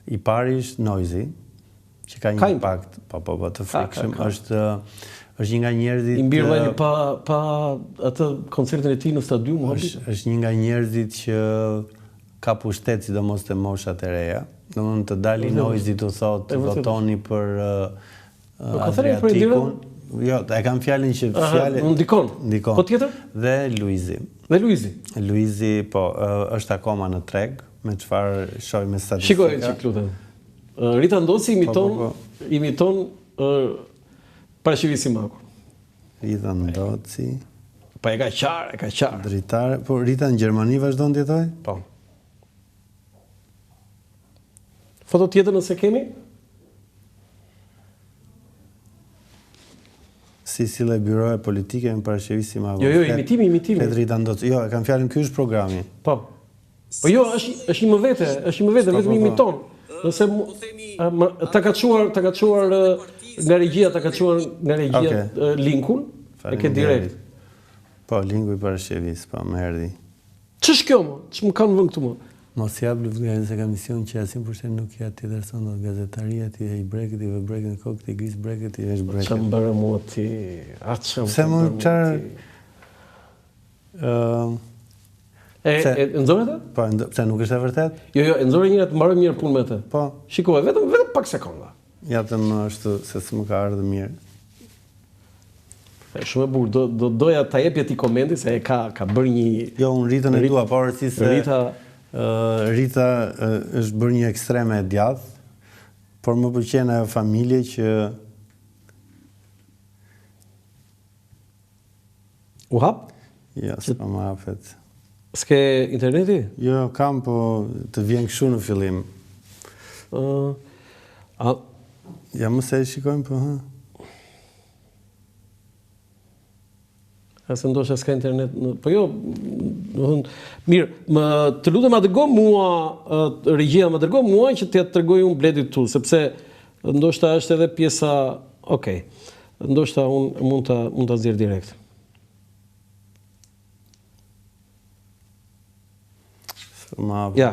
I pari është Noizi, që ka një impakt, po të frikshëm, është një nga njerëzit... I mbirë pa atë koncertin e tij në stadium, është një nga njerëzit që ka pushtet sidomos te moshat e reja. Domethënë të dali Noizi të thotë votoni për Adriatikun. Jo, e kam fjalën që ndikon. Po tjetër? Dhe Luizi. Luizi, po, është akoma në treg, me çfarë shoh me statistika. Shikoj çik lutem. Rita Ndoci imiton parashivisi Maku. Rita Ndoci. Po e ka qarë. Dritare, po Rita në Gjermani vazhdon të jetojë? Po. Foto tjetër nëse kemi? Si sille byroja politike në parashivisi Maku. Jo, imitimi. Rita Ndoci. Jo, e kam fjalën ky është programi. Po. Po jo, është një më vete, vetëm imiton. Nëse ta ka çuar nga regjia linkun, e ke direkt. Po, linku i parashivis, po, më erdhi. Ç'është kjo më? Ç'më kanë vënë këtu më? Mos jap luftë se ka mision që asim përshën nuk ja tjetër son do gazetaria ti e i breket, i vë breket në kokë, ti gris breket, i vesh breket. Çam bërë mua ti? Se më çfarë e nxorë atë? Po, pse nuk është e vërtet? Jo, e nxorë njëra të mbaroj mirë punë me të. Po. Shikoj, vetëm pak sekonda. Jatëm ashtu se s'më ka ardhur mirë. Shumë e bukur, doja ta jepja ti komenti se e ka bërë një... Jo, unë Ritën e dua, pavarësisht se Rita është bërë një ekstreme e djathtë, por më pëlqen ajo familje që u hap? Jo, s'pa më hapet. S'ke interneti? Jo, kam, po të vjen kështu në fillim. Ja, më se e shikojmë, po, Ase ndoshta s'ka internet, po jo, mirë, të lutem ma dërgo mua, regjia ma dërgo mua që t'ja tregoj unë Bledit tu, sepse ndoshta është edhe pjesa, okej, ndoshta unë mund ta nxjerr direkt. Ja.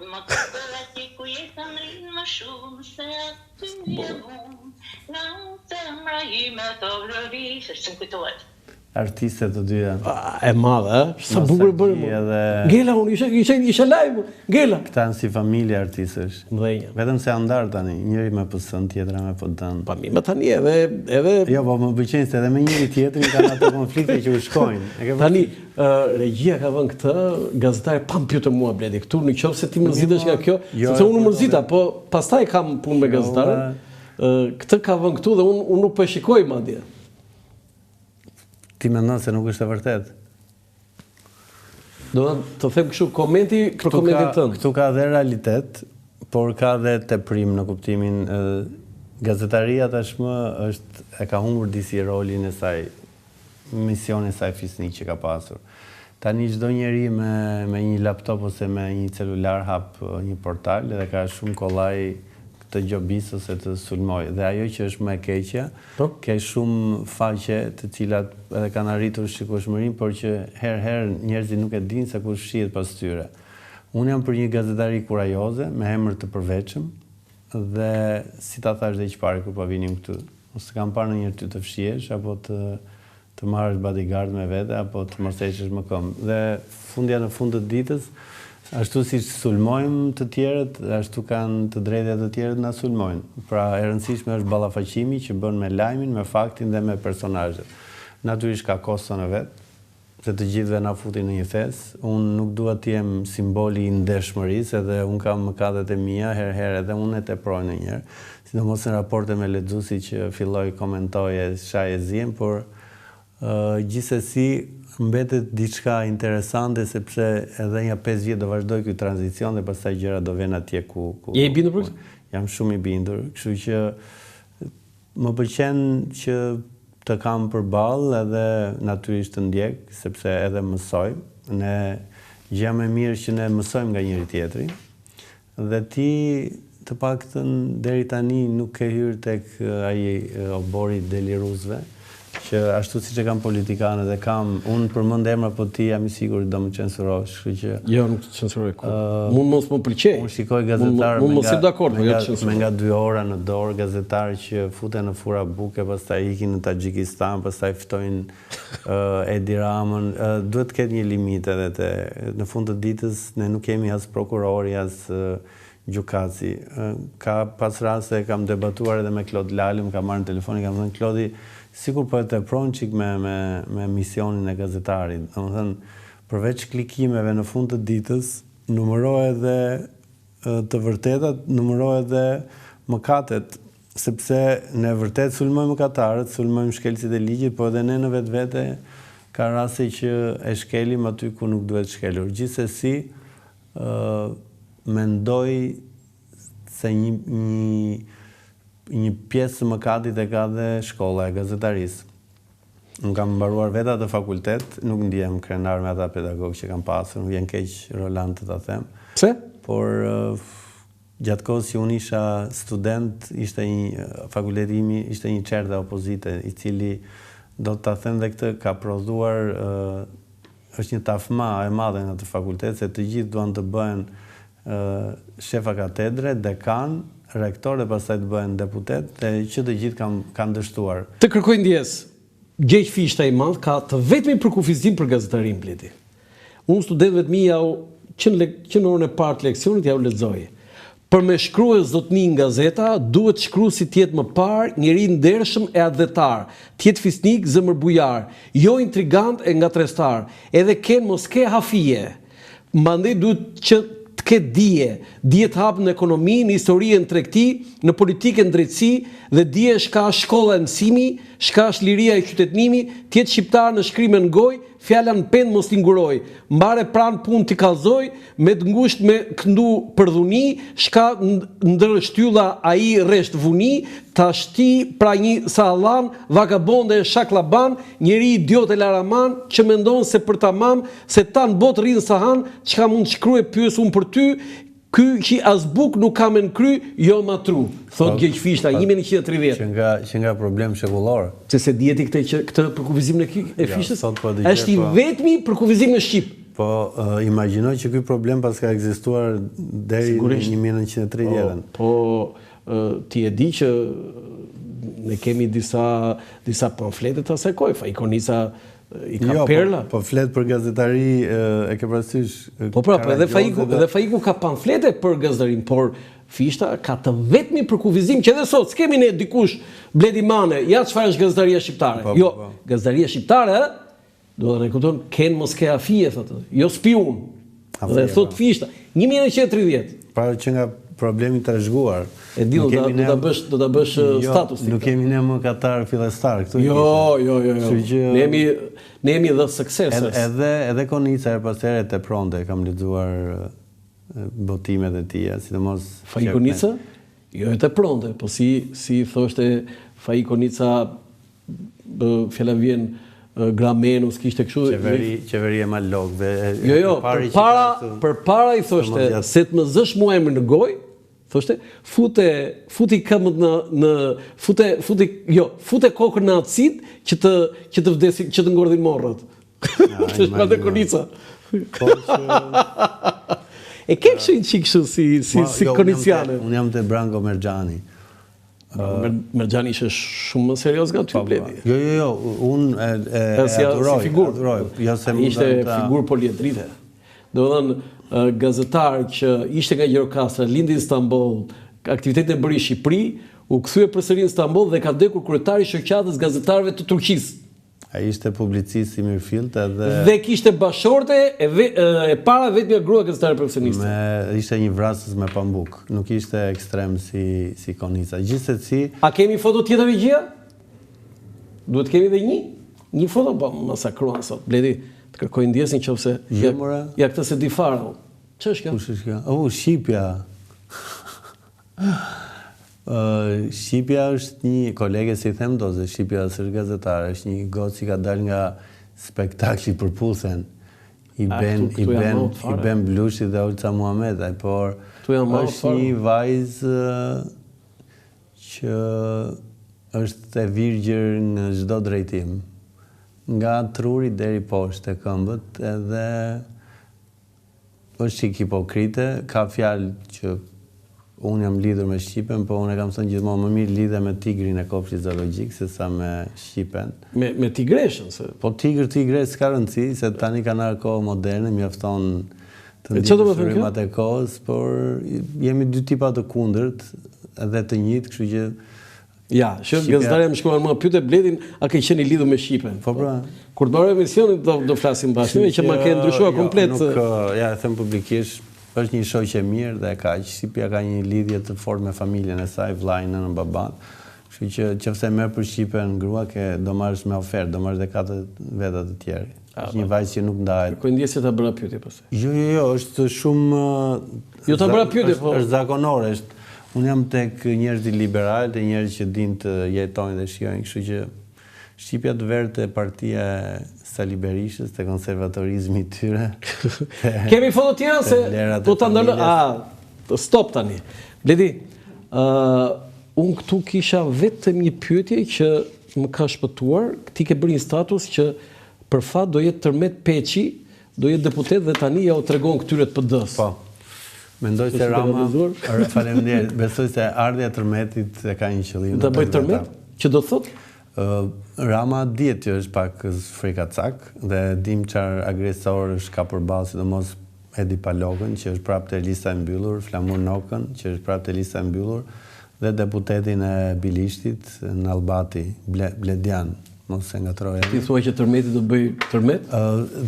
Ma këpërati ku jetën rinë më shumë se aty një mund, nga unë të mra i me të vrëri, se që më kujtohet. Artiste të dyja. E madhe, sa bukur e bërë mu. Ngela, unë isha live, Ngela. Këta në si familje artistësh. Mdhenja. Vetëm se andarë tani, njëri me pësën, tjetra me pëdën. Pa mi me tani edhe... Jo, po më bëqenjë se edhe me njëri tjetërin kanë ato konflikte që u shkojnë. Tani, regjia ka vënë këtë, gazetare pa më pjutë mua Bledi, këtu në qofë se ti mërzitesh nga kjo, sepse unë mërzita, po pastaj kam punë me gazetare. Këtë ka vënë këtu dhe unë nuk po e shikoj madje. Ti mendon se nuk është e vërtet? Do të them kështu komenti për komentin tënd. Këtu ka dhe realitet, por ka dhe teprim në kuptimin gazetaria tashmë e ka humbur disi rolin e saj, misionin e saj fisnik që ka pasur. Tani çdo njeri me një laptop ose me një celular hap një portal dhe ka shumë kollaj të gjobis ose të sulmoj. Dhe ajo që është më e keqja, ke shumë faqe të cilat edhe kanë arritur shikueshmërinë, por që herë njerëzit nuk e dinë se kush shihet pas tyre. Unë jam për një gazetari kurajoze, me emër të përveçëm, dhe si ta thash dhe çfarë kur po vinim këtu. Ose kam parë ndonjëherë ty të fshihesh apo të marrësh bodyguard me vete apo të mos heqësh më këmbë. Dhe fundja në fund të ditës, ashtu si sulmojmë të tjerët, ashtu kanë të drejtat të tjerët na sulmojnë. Pra e rëndësishme është ballafaqimi që bën me lajmin, me faktin dhe me personazhet. Natyrisht ka koston e vet, se të gjithëve na futin në një thes. Unë nuk dua të jem simboli i ndeshmërisë, edhe unë kam mëkatet e mia, herë edhe unë e teproj ndonjëherë, sidomos në raporte me lexuesi që filloi komentoje, shaje zien, por gjithsesi mbetet diçka interesante sepse edhe një 5 vjet do vazhdoj ky tranzicion dhe pastaj gjëra do vjen atje ku Je i bindur për këtë? Jam shumë i bindur, kështu që më pëlqen që të kam përballë edhe natyrisht të ndjek, sepse edhe mësoj. Ne gjëja më mirë që ne mësojmë nga njëri tjetri. Dhe ti të paktën deri tani nuk ke hyrë tek ai obori deliruzve, që ashtu siç e kam politikanë dhe unë përmend emra, po ti jam i sigurt do më censurosh, kështu që jo, nuk të censuroj kur. Mund mos më pëlqej. Unë shikoj gazetarë me nga 2 ora në dorë, gazetarë që futen në fura buke, pastaj ikin në Taxhikistan, pastaj ftojnë Edi Ramën. Duhet të ketë një limit edhe në fund të ditës ne nuk kemi as prokurori, as gjykatësi. Ka pas raste kam debatuar edhe me Klod Lalëm, kam marrë në telefon, kam thënë Klodi, sikur po e tepron çik me misionin e gazetarit. Domethënë, përveç klikimeve në fund të ditës, numëro edhe të vërtetat, numëro edhe mëkatet, sepse ne vërtet sulmojmë mëkatarët, sulmojmë shkelësit e ligjit, po edhe ne në vetvete ka raste që e shkelim aty ku nuk duhet shkelur. Gjithsesi, mendoj se një pjesë të mëkatit e ka dhe shkolla e gazetarisë. Unë kam mbaruar vetë atë fakultet, nuk ndihem krenar me ata pedagogë që kam pasur, nuk vjen keq Roland të ta them. Pse? Por gjatë kohës që unë isha student, fakulteti imi ishte një çert dhe opozite, i cili do të ta them dhe këtë ka prodhuar, është një tafma e madhe në atë fakultet, se të gjithë duan të bëhen shefa katedre, dekan, rektor dhe pastaj të bëhen deputet, dhe që të gjithë kanë dështuar. Të kërkoj ndjes, Gjeq Fishta i madh ka të vetmi përkufizim për gazetarin Bledi. Unë studentëve të mi që në orën e parë të leksionit ja u lexoj. Për me shkrues zotni në gazeta, duhet shkruesi të jetë më parë njeri ndershëm e adhetar, të jetë fisnik, zëmër bujar, jo intrigant e ngatrestar, edhe mos ke hafije. Mandej duhet që të ketë dije të hapë në ekonomi, në historie, në tregti, në politikë, në drejtësi, dhe dije shka shkolla e mësimi, shka është liria e qytetnimi, të jetë shqiptar në shkrimë në gojë, fjala në pend mos t'i nguroj, mbare pranë punë t'i kallzoj, me të ngusht me këndu për dhuni, shka ndër shtylla ai rresht vuni, ta shti pra një sallan, vagabonde shaklaban, njeri idiot e laraman, që mendon se për tamam, se ta në botë rrinë sahan, çka mund të shkruaj pyes unë për ty, ky që as buk nuk kam në kry, jo matru, thot Gjeq Fishta, 1130. Që nga problem shekullor. Se dieti këtë përkufizimin e Fishtës, është i vetmi përkufizim në Shqip. Po, imagjinoj që ky problem pas ka ekzistuar deri në 1930-ën. Po, ti e di që ne kemi disa pamfletet të asaj kohë, Ikonisa i ka perla. Po flet për gazetari e ke parasysh. Po pra, edhe Faiku ka pamflete për gazetarin, por Fishta ka të vetmi përkufizim që edhe sot s'kemi ne dikush Bledi Mane, ja çfarë është gazetaria shqiptare. Jo, gazetaria shqiptare, do të kupton, ken mos ke afije thotë, jo spiun. Dhe thot Fishta, 1930. Pra që nga problemi të rëzhguar. E di, do ta bësh status. Nuk kemi ne më Katar fillestar këtu. Jo. Ne jemi the successors. Edhe Konica her pas here tepronte, kam lexuar botimet e tija, sidomos Fai Konica? Jo e tepronte, po si thoshte Fai Konica, fjala vjen Gramenus kishte kështu qeveri e Malogve. Jo, përpara i thoshte se të më zësh mua emrin në gojë, thoshte, futi këmbët fute kokën në acid që të vdesin, që të ngordhin morrat. Është pa Konica. E ke kështu një çik kështu si koniciane. Unë jam te Branko Merxhani. Merxhani ishte shumë më serioz nga ty, Bledi. Jo, unë e adhuroj. Ishte figurë poliedrite. Domethënë, gazetar që ishte nga Gjirokastra, lindi në Istanbul, aktivitetin e bëri në Shqipëri, u kthye përsëri në Istanbul dhe ka vdekur kryetari i shoqatës gazetarëve të Turqisë. Ai ishte publicist i mirëfillt edhe dhe kishte bashorte e para vetmja grua gazetare profesioniste. Ishte një vrasës me pambuk, nuk ishte ekstrem si Konica. Gjithsesi. A kemi foto tjetër regjia? Duhet kemi edhe një foto, po masakruan sot. Bledi, të kërkoj ndjesë nëse ja këtë se di fare. Ç'është kjo? Kush është kjo? Shqipja. Shqipja është një kolege, si them do, se Shqipja është gazetare, është një gotë që ka dalë nga spektakli Përputhen. I ben Blushi dhe Olca Muhamedaj, por është një vajzë që është e virgjër në çdo drejtim. Nga truri deri poshtë e këmbët, edhe është çik hipokrite, ka fjalë që unë jam lidhur me Shqipen, po unë e kam thënë gjithmonë më mirë lidhe me tigrin e kopshtit zoologjik se sa me Shqipen. Me tigreshën? Po tigres s'ka rëndësi, se tani kanë ardhur kohë moderne, mjafton të ndihmë shërimat e kohës, por jemi dy tipa të kundërt edhe të njëjtë, kështu që ja, gazetarja më shkruan mua, pyete Bledin, a ke qenë i lidhur me Shqipen? Po pra. Kur do emisionin do flasim bashkë, që ma ke ndryshuar komplet. Ja, e them publikisht, është një shoqe mirë dhe kaq. Shqipja ka një lidhje të fortë me familjen e saj, vllajën, nënën, baban. Kështu që nëse merr për Shqipen grua, do marrësh me ofertë, do marrësh edhe 4 veta të tjerë. Është një vajzë që nuk ndahet. Kërkoj ndjesë ta bëra pyetje pastaj. Jo, është shumë Jo ta bëra pyetje, po. Është zakonore, unë jam tek njerëz liberal, te njerëz që dinë të jetojnë dhe shijojnë, kështu që Shqipja të verë të partia Sali Berishës, të konservatorizmi i tyre. Kemi foto tjera se do ta ndalë. Stop tani. Bledi, unë këtu kisha vetëm një pyetje që më ka shpëtuar. Ti ke bërë një status që për fat do jetë Tërmet Peçi, do jetë deputet dhe tani ja u tregon këtyre të PD-s. Po. Mendoj se Rama, faleminderit, besoj se ardhja e Tërmetit e ka një qëllim. Do ta bëj Tërmet? Që do thotë? Rama dihet që është pak frikacak dhe dim çfarë agresor është ka përballë, sidomos Edi Palogën, që është prapë te lista e mbyllur, Flamur Nokën, që është prapë te lista e mbyllur, dhe deputetin e Bilishtit, Nallbati, Bledian, mos e ngatroja. Ti thua që Tërmeti do bëj Tërmet?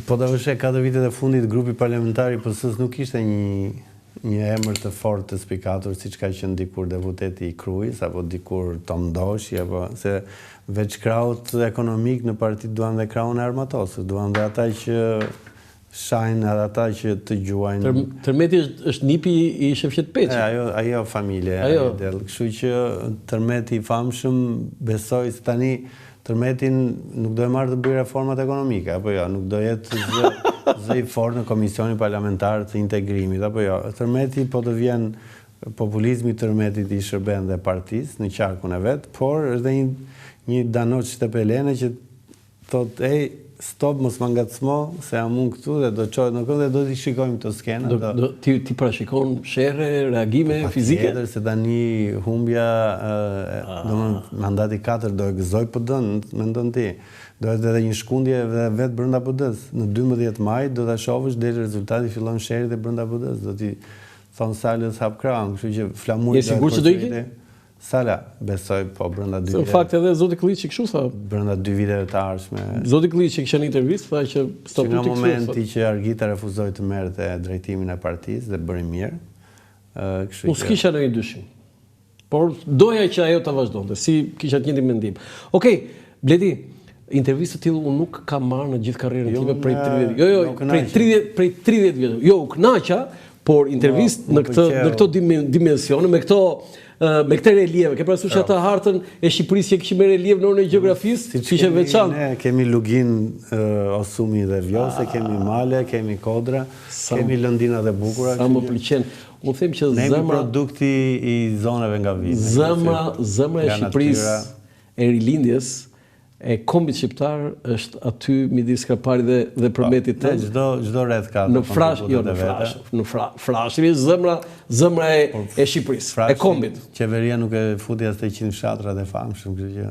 Po ta vësh 4 vitet e fundit grupi parlamentar i PS-s nuk ishte një emër të fortë të spikatur, siç ka qenë dikur deputeti i Krujës, apo dikur Tom Doshi, apo se veç kraut ekonomik në parti duan dhe kraun e armatosës, duan dhe ata që shajnë, edhe ata që të gjuajnë. Tërmeti është nipi i Shefqet Peçi. Ajo familje, kështu që Tërmeti i famshëm, besoj se tani Tërmetin nuk do e marrë të bëjë reformat ekonomike, apo jo, nuk do jetë zë i fortë në Komisionin Parlamentar të Integrimit, apo jo. Tërmeti po të vjen populizmi Tërmetit i shërben dhe partisë në qarkun e vet, por është dhe një danoç shtepelene që thot, stop, mos më ngacmo, se jam unë këtu dhe do çohet në kënd dhe do t'i shikojmë këto skena. Ti parashikon sherrë, reagime fizike? Patjetër, se tani humbja, domethënë mandati 4 do e gëzoj PD-n, mendon ti. Do të edhe një shkundje vetë brenda PD-s. Në 12 maj do ta shohësh del rezultati, fillon sherrri dhe brenda PD-s. Do t'i thon Salës hap krahun, kështu që Flamuri. Je sigurt që do ikë? Sala, besoj, po brenda 2 vite. Në fakt edhe Zoti Klliçi kështu tha. Brenda 2 viteve të ardhshme. Zoti Klliçi kishte një intervistë, tha që stop. Në momenti që Argita refuzoi të merrte drejtimin e partisë dhe bëri mirë, Kështu Unë s'kisha në një dyshim. Por doja që ajo ta vazhdonte, si kisha të njëjtin mendim. Okej, Bledi, intervistë të tillë unë nuk kam marrë në gjithë karrierën time prej 30. Prej 30 vjetë. Jo, u kënaqa, por intervistë në këto dimensione, me këtë relieve. Ke parasysh ata hartën e Shqipërisë që kishim me relief në orën e gjeografisë, ishte veçantë. Ne kemi Lugin, Osumi dhe Vjose, kemi male, kemi kodra, kemi lëndina dhe bukura. Sa më pëlqen. Unë them që ne jemi produkti I zonave nga vite. Zemra e Shqipërisë e rilindjes e kombit shqiptar është aty midis Skraparit dhe Përmetit të. Çdo rreth ka. Në Frash, jo në Frash, zemra e Shqipërisë, e kombit. Qeveria nuk e futi as të 100 fshatrat e famshëm, kështu që.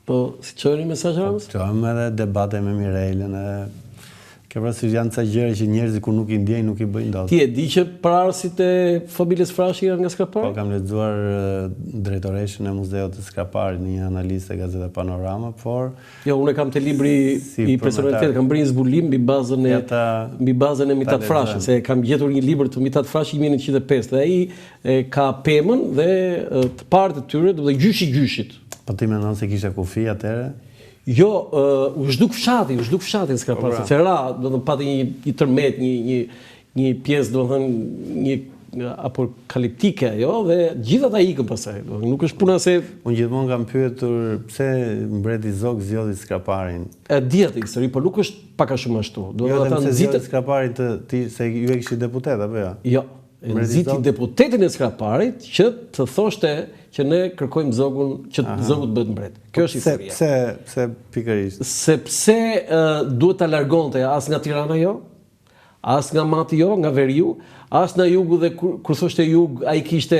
Po, si çojnë mesazh Ramës? Çojmë edhe debate me Mirelën e Ke parasysh janë ca gjëra që njerëzit kur nuk I ndjejnë nuk I bëjnë dot. Ti e di që prarësit e familjes Frashi janë nga Skrapari? Po kam lexuar drejtoreshën e muzeut të Skraparit në një analizë e gazeta Panorama, por jo, unë kam te libri I personalitetit, kam bërë një zbulim mbi bazën e Mitat Frashit, se kam gjetur një libër të Mitat Frashit 1905 dhe ai ka pemën dhe të parë të tyre, do të thotë gjyshi. Po ti mendon se kishte kufi atëre? Jo, u zhduk fshati në Skrapari, se ra, do të pati një tërmet, një pjesë, do të thënë, një apokaliptike, jo, dhe gjithë ata ikën pastaj. Nuk është puna se unë gjithmonë kam pyetur pse mbreti Zog zgjodhi Skraparin. E di atë histori, por nuk është pak a shumë ashtu. Do të thotë zgjodhi Skraparin se ju e kishit deputet apo jo? Jo. Nxiti deputetin e Skraparit që të thoshte që ne kërkojmë Zogun, që Zogu të bëhet mbret. Kjo është historia. Pse pikërisht? Sepse duhet ta largonte as nga Tirana jo, as nga Mati jo, nga Veriu, as nga jugu dhe kur thoshte jug, ai kishte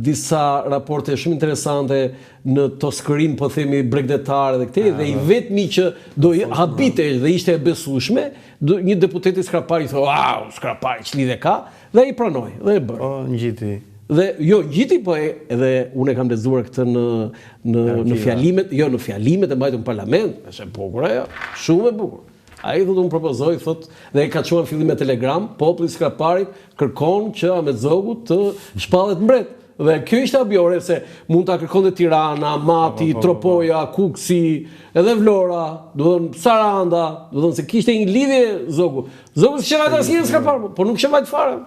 disa raporte shumë interesante në Toskërin, po themi bregdetare dhe këtej, dhe I vetmi që do habite dhe ishte e besueshme, një deputet I Skraparit thonë, "Wow, Skrapari ç'lidhje ka?" dhe I pranoi dhe e bëri. Po, ngjiti. Dhe jo, ngjiti, po edhe unë e kam lexuar këtë në fjalimet, jo në fjalimet e mbajtur në parlament, është e bukur ajo, shumë e bukur. Ai thotë unë propozoj, thotë, dhe e ka çuar në fillim me telegram, populli I Skraparit kërkon që Ahmet Zogu të shpallet mbret. Dhe kjo ishte abjore se mund ta kërkonte Tirana, Mati, Tropoja, Kuksi, edhe Vlora, do të thënë Saranda, do të thënë se kishte një lidhje Zogu. Zogu s'e shevajt asnjë në Skrapar, por nuk shevajt fare.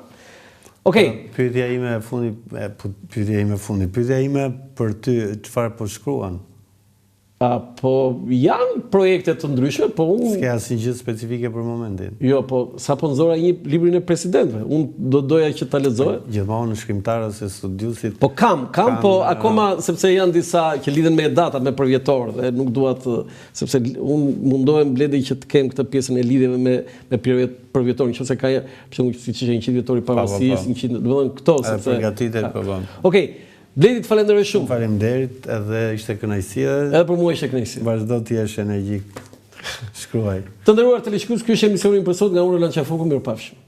Okej. Pyetja ime për ty, çfarë po shkruan? Po janë projekte të ndryshme, po unë... S'ke asnjë gjë specifike për momentin? Jo, po sa po nxora një librin e presidentëve. Unë do doja që ta lexoja. Gjithmonë në shkrimtar ose studiusit. Po kam, po akoma sepse janë disa që lidhen me data, me përvjetor dhe nuk dua të, sepse unë mundohem Bledi që të kem këtë pjesën e lidhjeve me përvjetorin, nëse ka për shembull siç ishte 100 vjetori I pavarësisë, 100, do të thonë këto sepse përgatitet po bën. Okej. Bledi, të falenderoj shumë. Faleminderit, edhe ishte kënaqësi. Edhe për mua ishte kënaqësi. Vazhdo të jesh energjik. Shkruaj. Të nderuar teleshikues, ky është emisioni për sot nga unë Lançafoku, mirupafshim.